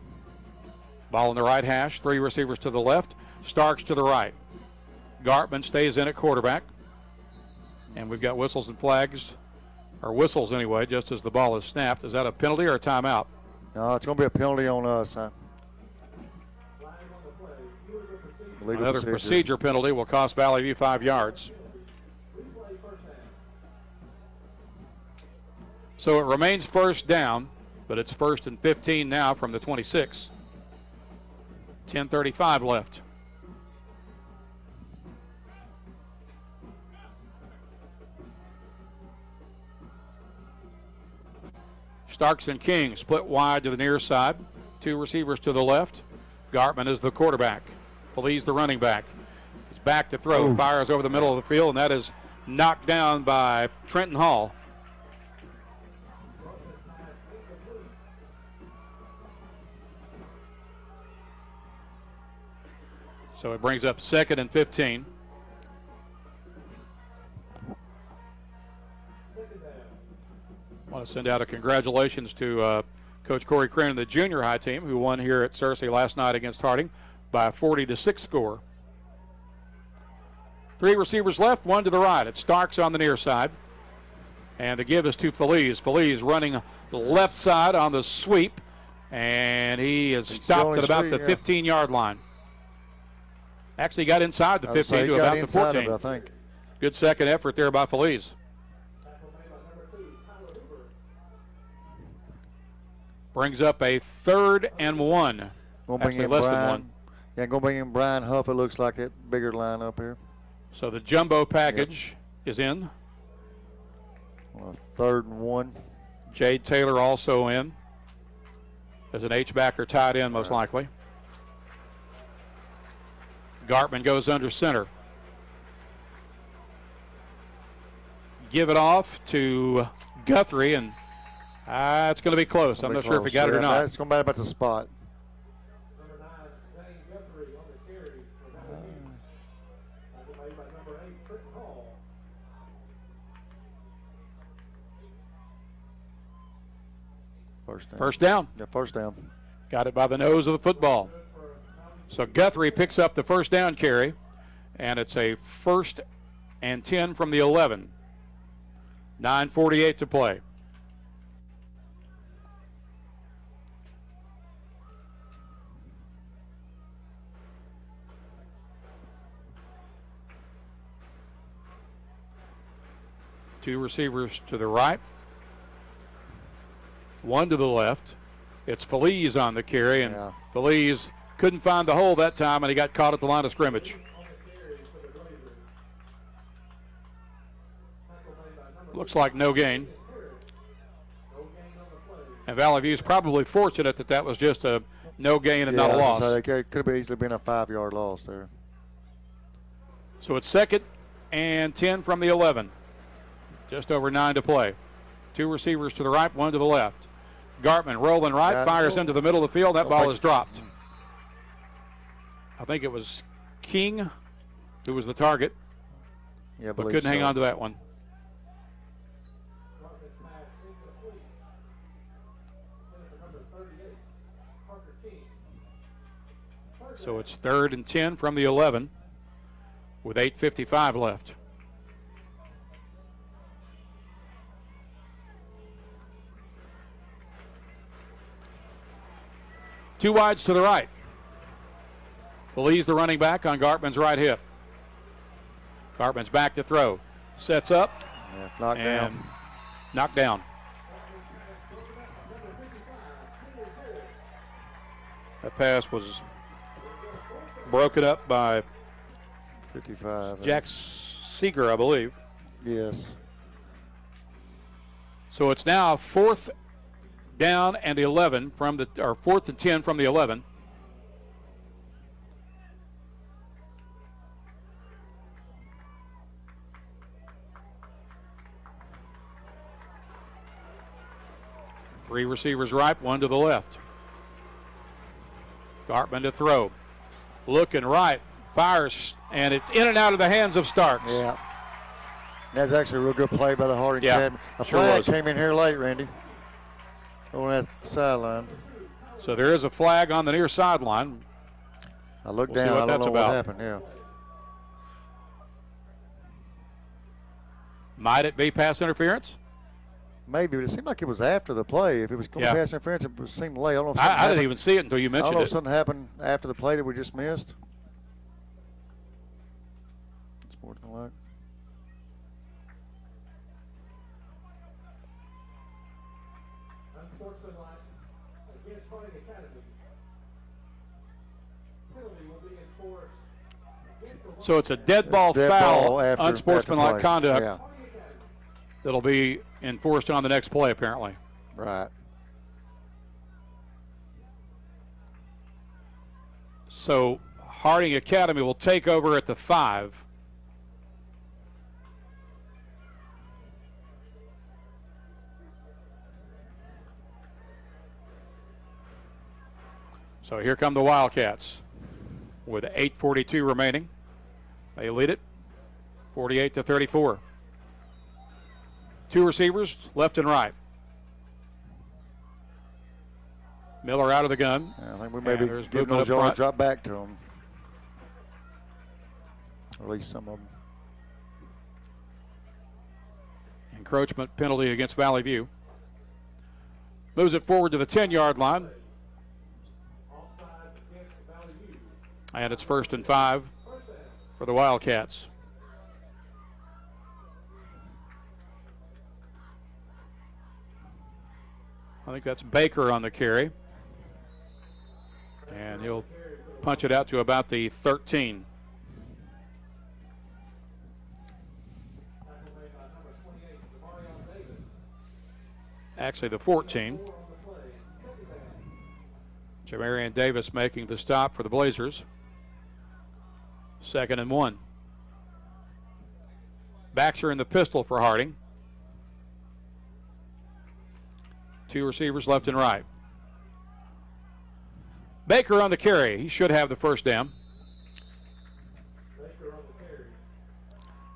Ball in the right hash, 3 receivers to the left, Starks to the right. Gartman stays in at quarterback. And we've got whistles and flags, or whistles anyway, just as the ball is snapped. Is that a penalty or a timeout? No, it's going to be a penalty on us, huh? Another procedure penalty will cost Valley View 5 yards. So it remains first down, but it's 1st and 15 now from the 26. 10:35 left. Starks and King split wide to the near side. 2 receivers to the left. Gartman is the quarterback. Feliz the running back. He's back to throw. Fires over the middle of the field, and that is knocked down by Trenton Hall. So it brings up 2nd and 15. I want to send out a congratulations to Coach Corey Crane and the junior high team who won here at Searcy last night against Harding by a 40-6 score. 3 receivers left, 1 to the right. It's Starks on the near side. And the give is to Feliz. Feliz running the left side on the sweep. And he is stopped at about the 15-yard line. Actually got inside the 15 to about the 14. I think. Good second effort there by Feliz. Brings up a 3rd and 1. Actually less than 1. Yeah, going to bring in Brian Huff, it looks like, that bigger line up here. So the jumbo package is in. 3rd and 1. Jade Taylor also in. As an H-backer tied in, most likely. Gartman goes under center. Give it off to Guthrie, and it's going to be close. I'm not sure if he got it or not. It's going to be about the spot. First down. Yeah, first down. Got it by the nose of the football. So Guthrie picks up the first down carry, and it's a 1st and 10 from the 11. 9:48 to play. Two receivers to the right. One to the left. It's Feliz on the carry, and Feliz couldn't find the hole that time, and he got caught at the line of scrimmage. Looks like no gain. And Valley View's probably fortunate that was just a no gain and not a loss. So it could have easily been a 5-yard loss there. So it's 2nd and 10 from the 11. Just over 9 to play. Two receivers to the right, one to the left. Gartman rolling right, fires into the middle of the field. That ball is dropped. I think it was King who was the target, but couldn't hang on to that one. So it's 3rd and 10 from the 11 with 8:55 left. Two wides to the right. Feliz the running back on Gartman's right hip. Gartman's back to throw. Sets up. Knocked down. That pass was broken up by 55. Jack Seeger, I believe. Yes. So it's now 4th down and 11 from the, or 4th and 10 from the 11. Three receivers right, one to the left. Gartman to throw. Looking right, fires, and it's in and out of the hands of Starks. Yeah. That's actually a real good play by the Harding Academy. A flag came in here late, Randy, on that sideline. So there is a flag on the near sideline. I looked down, I don't know what happened, yeah. Might it be pass interference? Maybe, but it seemed like it was after the play. If it was going to pass interference, it seemed late. I don't know if I didn't even see it until you mentioned it. I don't know if something happened after the play that we just missed. Sportsmanlike. Unsportsmanlike against Harding Academy. Penalty will be enforced. So it's a dead ball foul, unsportsmanlike conduct. Yeah. That'll be enforced on the next play, apparently. Right. So Harding Academy will take over at the 5. So here come the Wildcats with 8:42 remaining. They lead it 48-34. Two receivers, left and right. Miller out of the gun. Yeah, I think we may be giving those yards drop back to them. Or at least some of them. Encroachment penalty against Valley View. Moves it forward to the 10-yard line. And it's 1st and 5 for the Wildcats. I think that's Baker on the carry. And he'll punch it out to about the 13. Actually, the 14. Jamarian Davis making the stop for the Blazers. 2nd and 1. Backs are in the pistol for Harding. 2 receivers left and right. Baker on the carry. He should have the first down.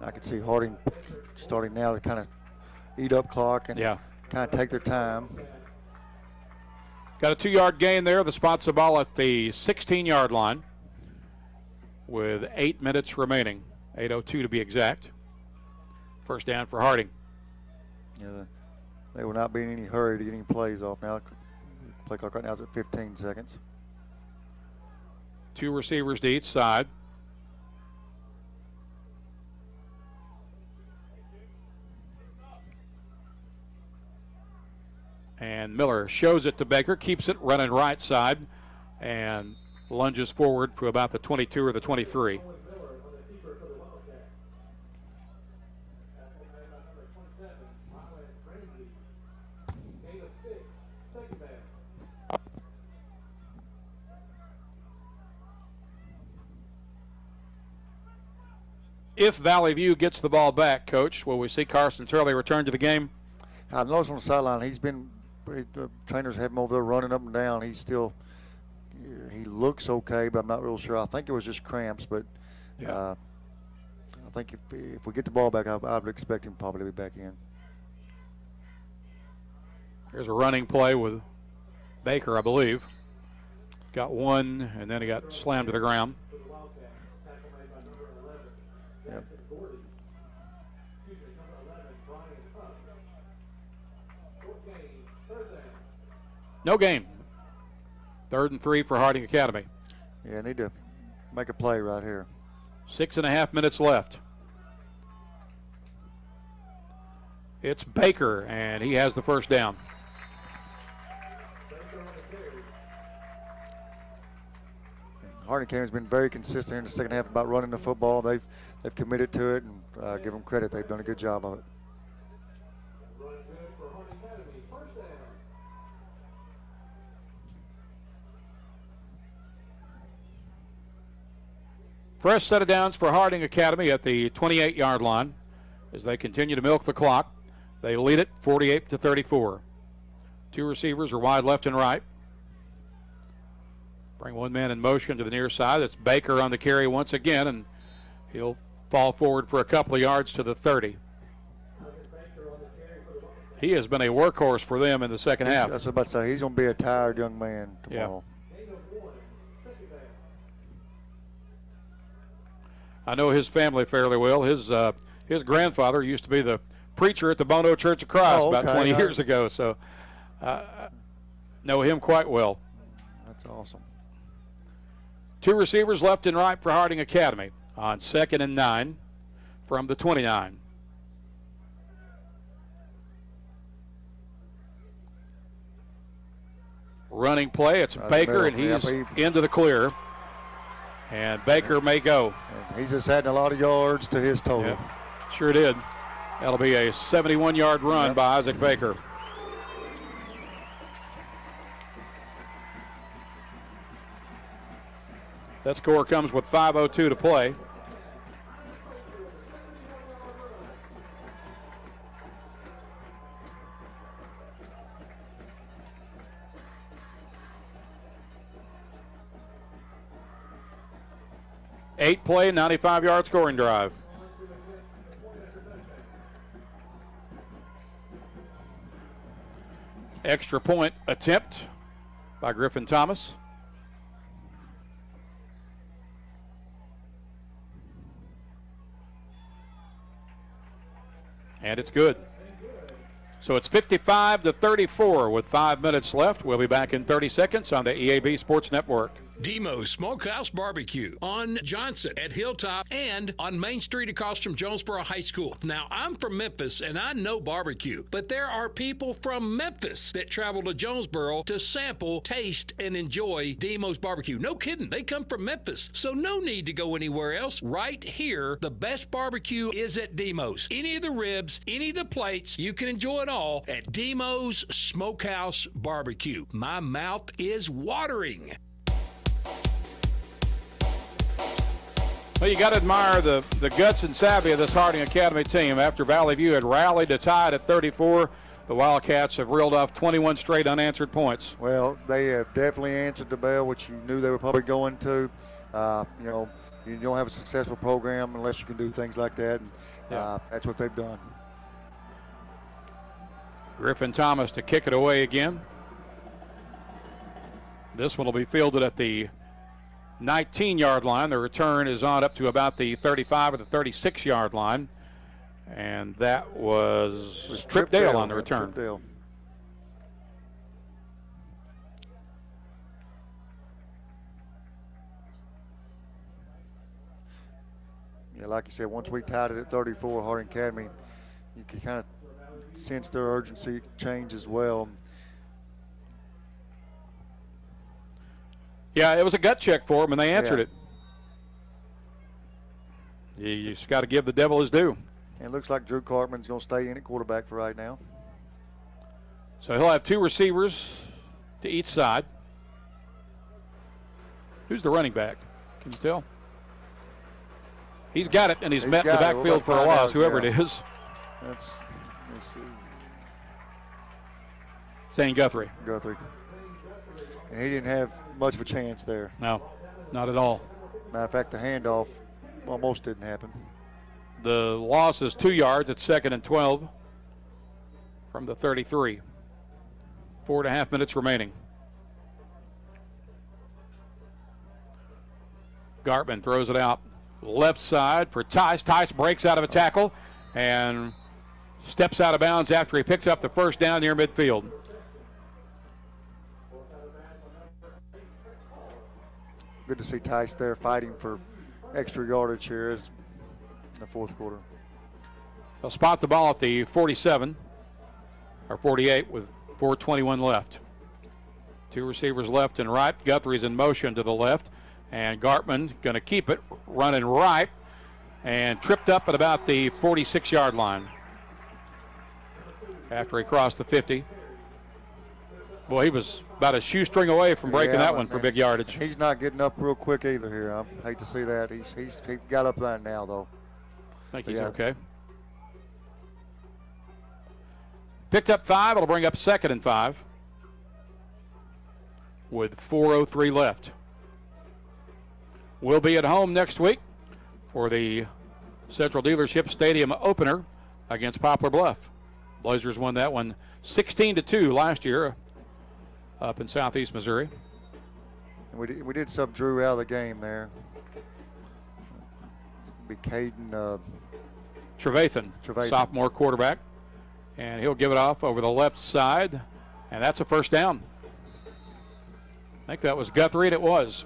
I can see Harding starting now to kind of eat up clock and kind of take their time. Got a 2-yard gain there. The spots the ball at the 16-yard line with 8 minutes remaining. 8:02 to be exact. First down for Harding. Yeah, they will not be in any hurry to get any plays off now. Play clock right now is at 15 seconds. 2 receivers to each side. And Miller shows it to Baker, keeps it running right side, and lunges forward for about the 22 or the 23. If Valley View gets the ball back, Coach, will we see Carson Turley return to the game? I noticed on the sideline, the trainers have him over there running up and down. He looks okay, but I'm not real sure. I think it was just cramps, but I think if we get the ball back, I would expect him probably to be back in. Here's a running play with Baker, I believe. Got one, and then he got slammed to the ground. Yep. No game. 3rd and 3 for Harding Academy. Yeah, need to make a play right here. 6.5 minutes left. It's Baker, and he has the first down. Harding Academy has been very consistent in the second half about running the football. They've committed to it, and give them credit. They've done a good job of it. Fresh set of downs for Harding Academy at the 28-yard line as they continue to milk the clock. They lead it 48-34. 2 receivers are wide left and right. Bring one man in motion to the near side. It's Baker on the carry once again, and he'll fall forward for a couple of yards to the 30. He has been a workhorse for them in the second half. That's what I was about to say. He's going to be a tired young man tomorrow. I know his family fairly well. His grandfather used to be the preacher at the Bono Church of Christ about 20 years ago, so know him quite well. That's awesome. 2 receivers left and right for Harding Academy on 2nd and 9 from the 29. Running play, it's Baker, and he's into the clear. And Baker may go. He's just adding a lot of yards to his total. Yep, sure did. That'll be a 71-yard run by Isaac Baker. That score comes with 5:02 to play. Eight-play, 95-yard scoring drive. Extra point attempt by Griffin Thomas. And it's good. So it's 55-34 with 5 minutes left. We'll be back in 30 seconds on the EAB Sports Network. Demo's Smokehouse Barbecue on Johnson at Hilltop and on Main Street across from Jonesboro High School. Now, I'm from Memphis and I know barbecue, but there are people from Memphis that travel to Jonesboro to sample, taste, and enjoy Demo's Barbecue. No kidding, they come from Memphis, so no need to go anywhere else. Right here, the best barbecue is at Demo's. Any of the ribs, any of the plates, you can enjoy it all at Demo's Smokehouse Barbecue. My mouth is watering. Well, you got to admire the guts and savvy of this Harding Academy team. After Valley View had rallied to tie it at 34, the Wildcats have reeled off 21 straight unanswered points. Well, they have definitely answered the bell, which you knew they were probably going to. You don't have a successful program unless you can do things like that, and that's what they've done. Griffin Thomas to kick it away again. This one will be fielded at the 19-yard line. The return is on up to about the 35 or the 36-yard line. And that was Trip Dale on the return. Trip Dale. Yeah, like you said, once we tied it at 34, Harding Academy, you could kind of sense their urgency change as well. Yeah, it was a gut check for them, and they answered it. You just got to give the devil his due. And it looks like Drew Cartman's going to stay in at quarterback for right now. So he'll have two receivers to each side. Who's the running back? Can you tell? He's got it, and he's met the backfield for a loss, whoever it is. Let's see. Zane Guthrie. And he didn't have much of a chance there. No, not at all. Matter of fact, the handoff almost didn't happen. The loss is 2 yards. It's 2nd and 12 from the 33. 4.5 minutes remaining. Gartman throws it out left side for Tice. Tice breaks out of a tackle and steps out of bounds after he picks up the first down near midfield. Good to see Tice there fighting for extra yardage here in the fourth quarter. They'll spot the ball at the 47 or 48 with 4:21 left. Two receivers left and right. Guthrie's in motion to the left, and Gartman going to keep it running right and tripped up at about the 46-yard line after he crossed the 50. Boy, he was about a shoestring away from breaking that one for big yardage. He's not getting up real quick either here. I hate to see that. He got up there now, though. I think he's okay. Picked up 5. It'll bring up 2nd and 5 with 4:03 left. We'll be at home next week for the Central Dealership Stadium opener against Poplar Bluff. Blazers won that one 16-2 last year up in southeast Missouri. And we did sub Drew out of the game there. It'll be Caden Trevathan, sophomore quarterback. And he'll give it off over the left side. And that's a first down. I think that was Guthrie, and it was.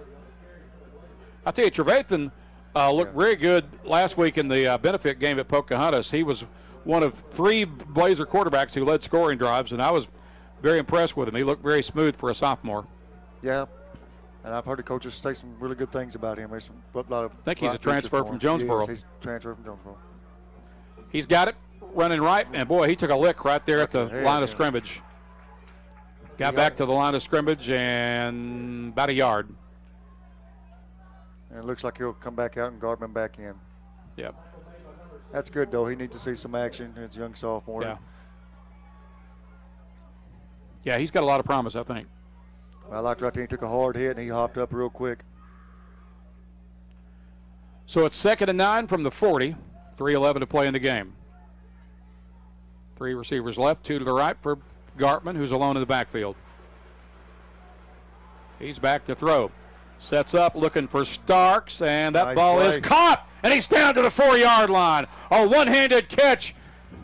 I'll tell you, Trevathan looked very good last week in the benefit game at Pocahontas. He was one of 3 Blazer quarterbacks who led scoring drives, and I was very impressed with him. He looked very smooth for a sophomore. Yeah, and I've heard the coaches say some really good things about him. I think he's a transfer from Jonesboro. He's a transfer from Jonesboro. He's got it, running right, and boy, he took a lick right there at the line of scrimmage. Got back to the line of scrimmage and about a yard. And it looks like he'll come back out and Gartman back in. Yep. That's good, though. He needs to see some action. It's a young sophomore. Yeah. Yeah, he's got a lot of promise, I think. I liked right there. He took a hard hit, and he hopped up real quick. So it's 2nd and 9 from the 40. 3:11 to play in the game. 3 receivers left, 2 to the right for Gartman, who's alone in the backfield. He's back to throw. Sets up, looking for Starks, and that ball is caught, and he's down to the 4-yard line. A one-handed catch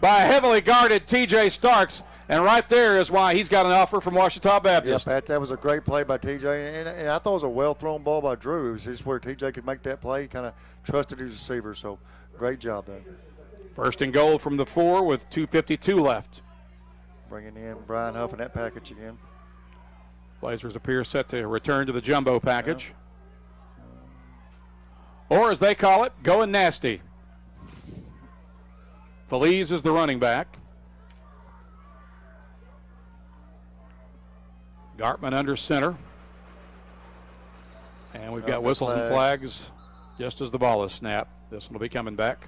by heavily guarded T.J. Starks. And right there is why he's got an offer from Ouachita Baptist. Yeah, Pat, that was a great play by TJ, and I thought it was a well-thrown ball by Drew. It was just where TJ could make that play. He kind of trusted his receiver, so great job there. 1st and goal from the 4 with 2:52 left. Bringing in Brian Huff in that package again. Blazers appear set to return to the jumbo package. Or as they call it, going nasty. Feliz is the running back. Gartman under center. And we've got whistles and flags just as the ball is snapped. This one will be coming back.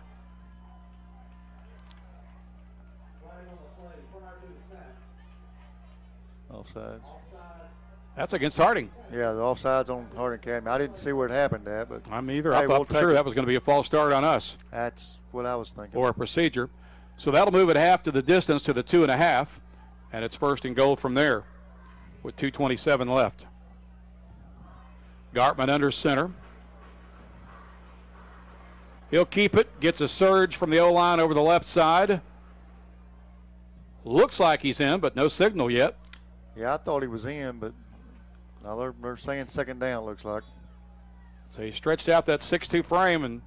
Offsides. That's against Harding. Yeah, the offsides on Harding Academy. I didn't see where it happened at, but I'm either. Hey, I thought we'll for sure that was going to be a false start on us. That's what I was thinking. Or a procedure. So that'll move it half to the distance to the 2.5, and it's first and goal from there with 2:27 left. Gartman under center. He'll keep it. Gets a surge from the O-line over the left side. Looks like he's in, but no signal yet. Yeah, I thought he was in, but now they're saying second down, looks like. So he stretched out that 6'2 frame and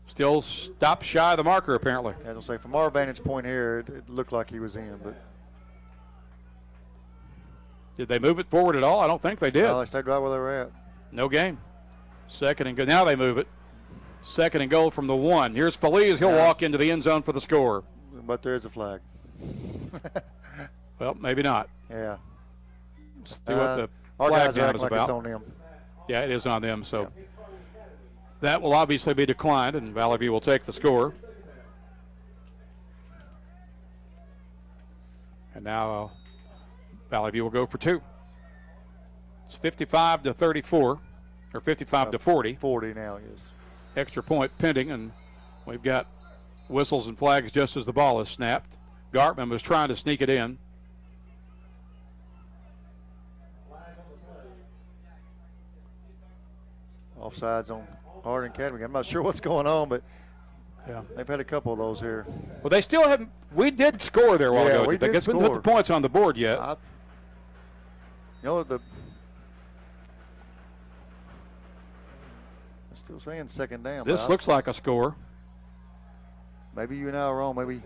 still stopped shy of the marker, apparently. As I say, from our vantage point here, it looked like he was in, but. Did they move it forward at all? I don't think they did. No, they stayed right where they were at. No gain. Second and go. Now they move it. Second and goal from the 1. Here's Feliz. He'll walk into the end zone for the score. But there is a flag. Well, maybe not. Yeah. See what the our flag guys are down acting is like about. it's on them. Yeah, it is on them. So that will obviously be declined, and Valley View will take the score. And now Valley View will go for 2. It's 55-34, or 55-40. 40 now, yes. Extra point pending, and we've got whistles and flags just as the ball is snapped. Gartman was trying to sneak it in. Offsides on Harding Academy. I'm not sure what's going on, but yeah, they've had a couple of those here. Well, they still haven't. We did score there a while ago. We did They score. put the points on the board yet. They're still saying second down. This looks like a score. Maybe you and I are wrong. Maybe.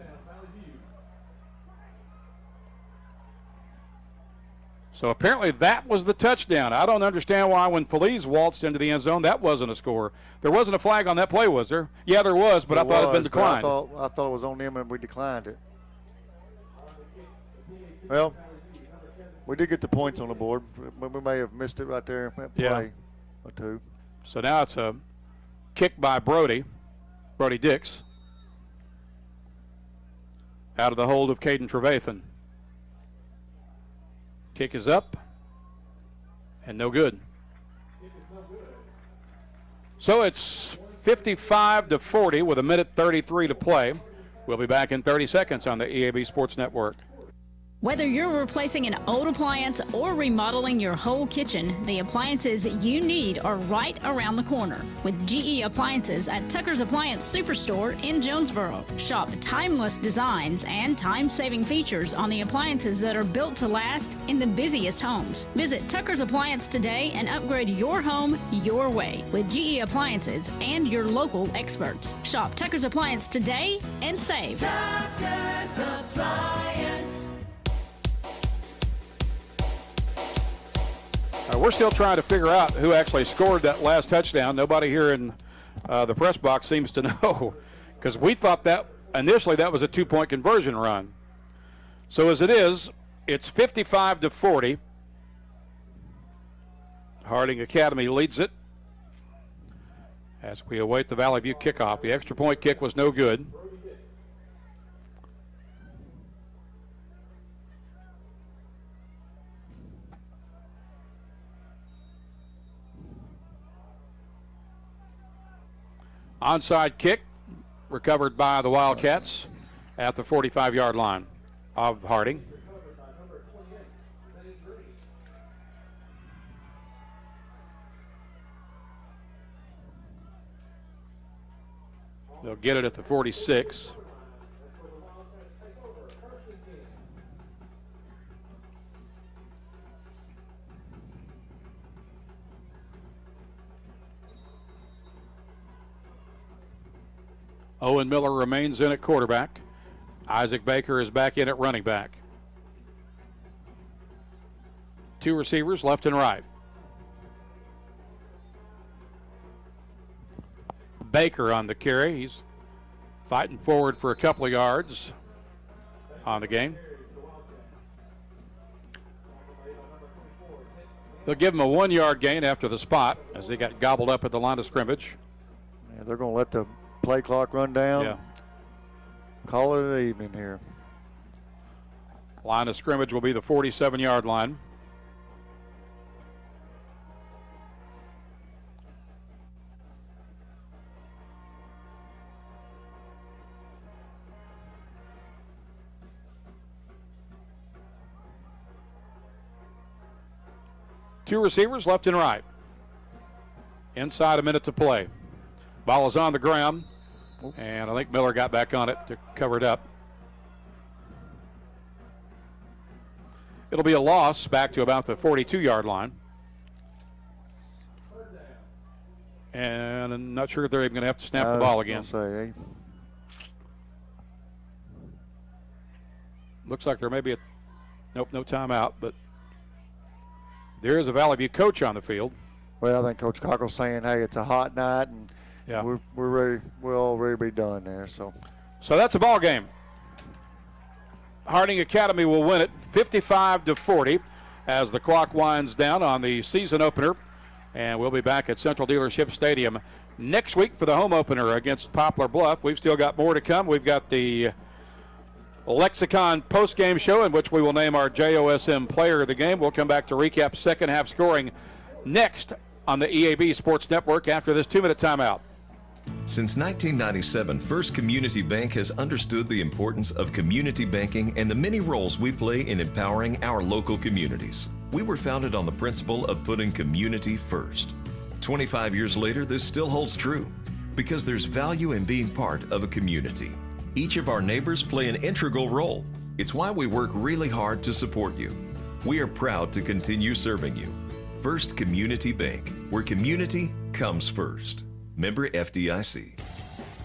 So apparently that was the touchdown. I don't understand why when Feliz waltzed into the end zone, that wasn't a score. There wasn't a flag on that play, was there? Yeah, there was, but I thought it had been declined. I thought it was on them and we declined it. Well, we did get the points on the board. We may have missed it right there. Play or two. So now it's a kick by Brody Dix. Out of the hold of Caden Trevathan. Kick is up and no good. So it's 55-40 with 1:33 to play. We'll be back in 30 seconds on the EAB Sports Network. Whether you're replacing an old appliance or remodeling your whole kitchen, the appliances you need are right around the corner with GE Appliances at Tucker's Appliance Superstore in Jonesboro. Shop timeless designs and time-saving features on the appliances that are built to last in the busiest homes. Visit Tucker's Appliance today and upgrade your home your way with GE Appliances and your local experts. Shop Tucker's Appliance today and save. Tucker's Appliance. We're still trying to figure out who actually scored that last touchdown. Nobody here in the press box seems to know, because we thought that initially that was a 2-point conversion run. So as it is, it's 55-40. Harding Academy leads it as we await the Valley View kickoff. The extra point kick was no good. Onside kick recovered by the Wildcats at the 45-yard line of Harding. They'll get it at the 46. Owen Miller remains in at quarterback. Isaac Baker is back in at running back. 2 receivers left and right. Baker on the carry. He's fighting forward for a couple of yards on the game. They'll give him a 1-yard gain after the spot as he got gobbled up at the line of scrimmage. they're going to let the play clock run down. Yeah. Call it an evening here. Line of scrimmage will be the 47-yard line. Two receivers left and right. Inside a minute to play. Ball is on the ground, and I think Miller got back on it to cover it up. It'll be a loss back to about the 42-yard line. And I'm not sure if they're even going to have to snap the ball again. Looks like there may be a, nope, no timeout, but there is a Valley View coach on the field. Well, I think Coach Cockrell's saying, hey, it's a hot night, and we're ready. We're all ready to be done there. So that's a ball game. Harding Academy will win it 55-40 as the clock winds down on the season opener. And we'll be back at Central Dealership Stadium next week for the home opener against Poplar Bluff. We've still got more to come. We've got the Lexicon postgame show in which we will name our JOSM player of the game. We'll come back to recap second half scoring next on the EAB Sports Network after this 2-minute timeout. Since 1997, First Community Bank has understood the importance of community banking and the many roles we play in empowering our local communities. We were founded on the principle of putting community first. 25 years later, this still holds true because there's value in being part of a community. Each of our neighbors play an integral role. It's why we work really hard to support you. We are proud to continue serving you. First Community Bank, where community comes first. Member FDIC.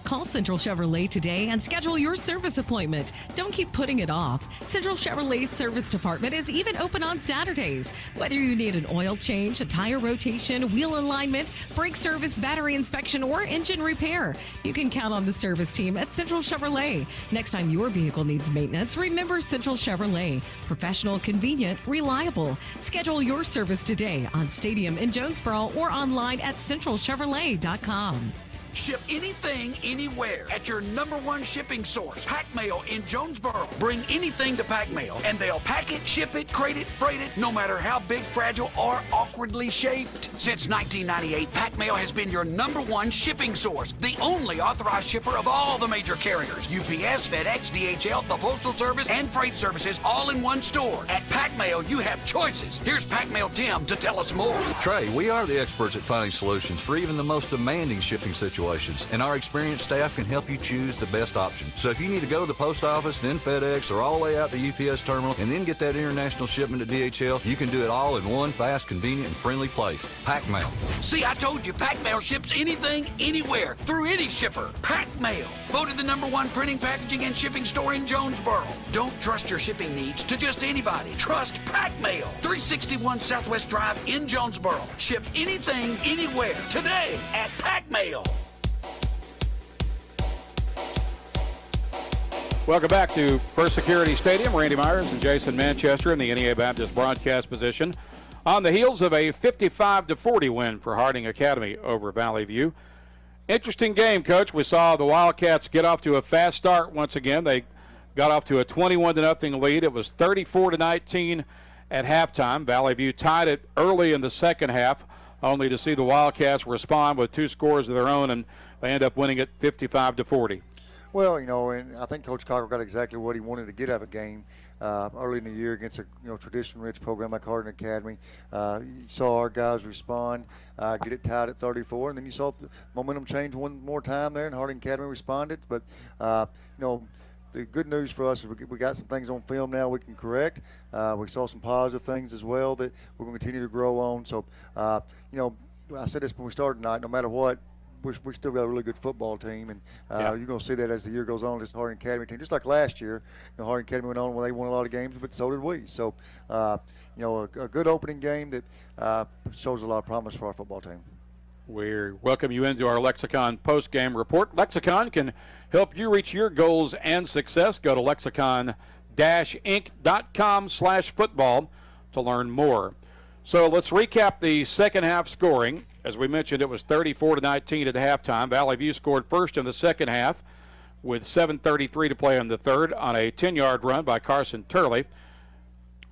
Call Central Chevrolet today and schedule your service appointment. Don't keep putting it off. Central Chevrolet's service department is even open on Saturdays. Whether you need an oil change, a tire rotation, wheel alignment, brake service, battery inspection, or engine repair, you can count on the service team at Central Chevrolet. Next time your vehicle needs maintenance, remember Central Chevrolet. Professional, convenient, reliable. Schedule your service today on Stadium in Jonesboro or online at centralchevrolet.com. Ship anything, anywhere at your #1 shipping source, Pack Mail in Jonesboro. Bring anything to Pack Mail, and they'll pack it, ship it, crate it, freight it, no matter how big, fragile, or awkwardly shaped. Since 1998, Pack Mail has been your #1 shipping source, the only authorized shipper of all the major carriers. UPS, FedEx, DHL, the Postal Service, and Freight Services all in one store. At Pack Mail, you have choices. Here's Pack Mail Tim to tell us more. Trey, we are the experts at finding solutions for even the most demanding shipping situations, and our experienced staff can help you choose the best option. So if you need to go to the post office, then FedEx, or all the way out to UPS terminal, and then get that international shipment to DHL, you can do it all in one fast, convenient, and friendly place. Pack Mail. See, I told you, Pack Mail ships anything, anywhere, through any shipper. Pack Mail, voted the #1 printing, packaging, and shipping store in Jonesboro. Don't trust your shipping needs to just anybody. Trust Pack Mail. 361 Southwest Drive in Jonesboro. Ship anything, anywhere, today at Pack Mail. Welcome back to First Security Stadium. Randy Myers and Jason Manchester in the NEA Baptist broadcast position on the heels of a 55-40 win for Harding Academy over Valley View. Interesting game, Coach. We saw the Wildcats get off to a fast start once again. They got off to a 21-0 lead. It was 34-19 at halftime. Valley View tied it early in the second half, only to see the Wildcats respond with 2 scores of their own, and they end up winning it 55-40. Well, and I think Coach Cockrell got exactly what he wanted to get out of a game early in the year against a tradition-rich program like Harding Academy. You saw our guys respond, get it tied at 34, and then you saw the momentum change one more time there, and Harding Academy responded. But the good news for us is we got some things on film now we can correct. We saw some positive things as well that we're going to continue to grow on. So, I said this when we started tonight. No matter what, we still got a really good football team, and you're going to see that as the year goes on. This Harding Academy team, just like last year, Harding Academy went on when they won a lot of games, but so did we. So, a good opening game that shows a lot of promise for our football team. We welcome you into our Lexicon post-game report. Lexicon can help you reach your goals and success. Go to lexicon-inc.com/football to learn more. So let's recap the second half scoring. As we mentioned, it was 34-19 at halftime. Valley View scored first in the second half with 7:33 to play in the third on a 10-yard run by Carson Turley.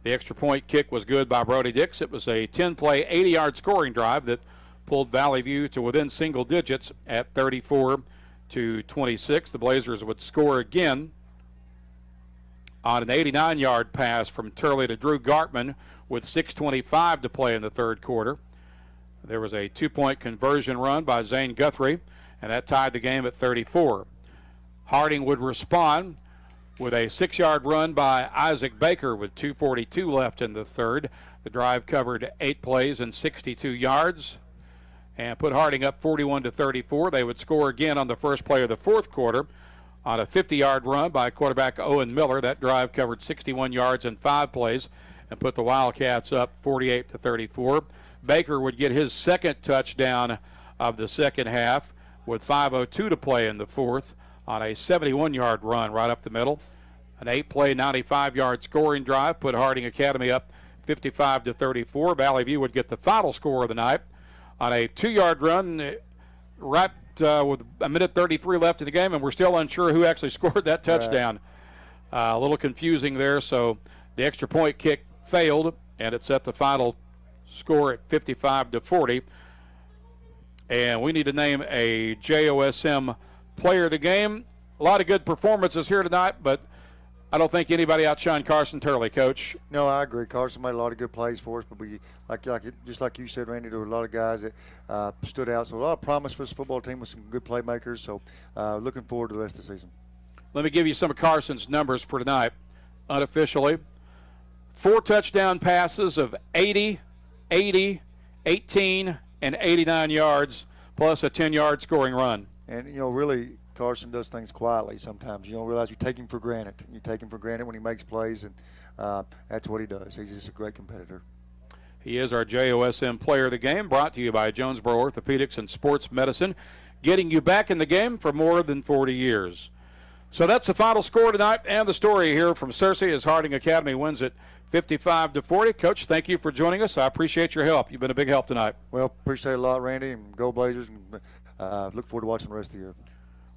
The extra point kick was good by Brody Dix. It was a 10-play, 80-yard scoring drive that pulled Valley View to within single digits at 34-26. The Blazers would score again on an 89-yard pass from Turley to Drew Gartman with 6:25 to play in the third quarter. There was a 2-point conversion run by Zane Guthrie, and that tied the game at 34. Harding would respond with a 6-yard run by Isaac Baker with 2:42 left in the third. The drive covered 8 plays and 62 yards and put Harding up 41-34. They would score again on the first play of the fourth quarter on a 50-yard run by quarterback Owen Miller. That drive covered 61 yards and 5 plays and put the Wildcats up 48-34. Baker would get his second touchdown of the second half with 5:02 to play in the fourth on a 71-yard run right up the middle. An 8-play, 95-yard scoring drive put Harding Academy up 55-34. Valley View would get the final score of the night on a 2-yard run right with a minute 33 left in the game, and we're still unsure who actually scored that touchdown. Right. A little confusing there, so the extra point kick failed, and it set the final score at 55-40. And we need to name a JOSM player of the game. A lot of good performances here tonight, but I don't think anybody outshined Carson Turley, Coach. No, I agree. Carson made a lot of good plays for us, but we, just like you said, Randy, there were a lot of guys that stood out. So a lot of promise for this football team with some good playmakers. So looking forward to the rest of the season. Let me give you some of Carson's numbers for tonight. Unofficially, 4 touchdown passes of 80, 80, 18, and 89 yards, plus a 10-yard scoring run. And, really, Carson does things quietly sometimes. You don't realize you take him for granted. You take him for granted when he makes plays, and that's what he does. He's just a great competitor. He is our JOSM player of the game, brought to you by Jonesboro Orthopedics and Sports Medicine, getting you back in the game for more than 40 years. So that's the final score tonight and the story here from Searcy as Harding Academy wins it 55-40. Coach, thank you for joining us. I appreciate your help. You've been a big help tonight. Well, appreciate it a lot, Randy, and go Blazers, and look forward to watching the rest of the year.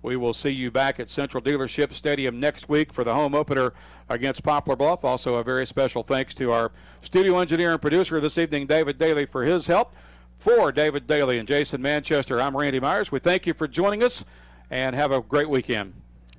We will see you back at Central Dealership Stadium next week for the home opener against Poplar Bluff. Also, a very special thanks to our studio engineer and producer this evening, David Daly, for his help. For David Daly and Jason Manchester, I'm Randy Myers. We thank you for joining us, and have a great weekend.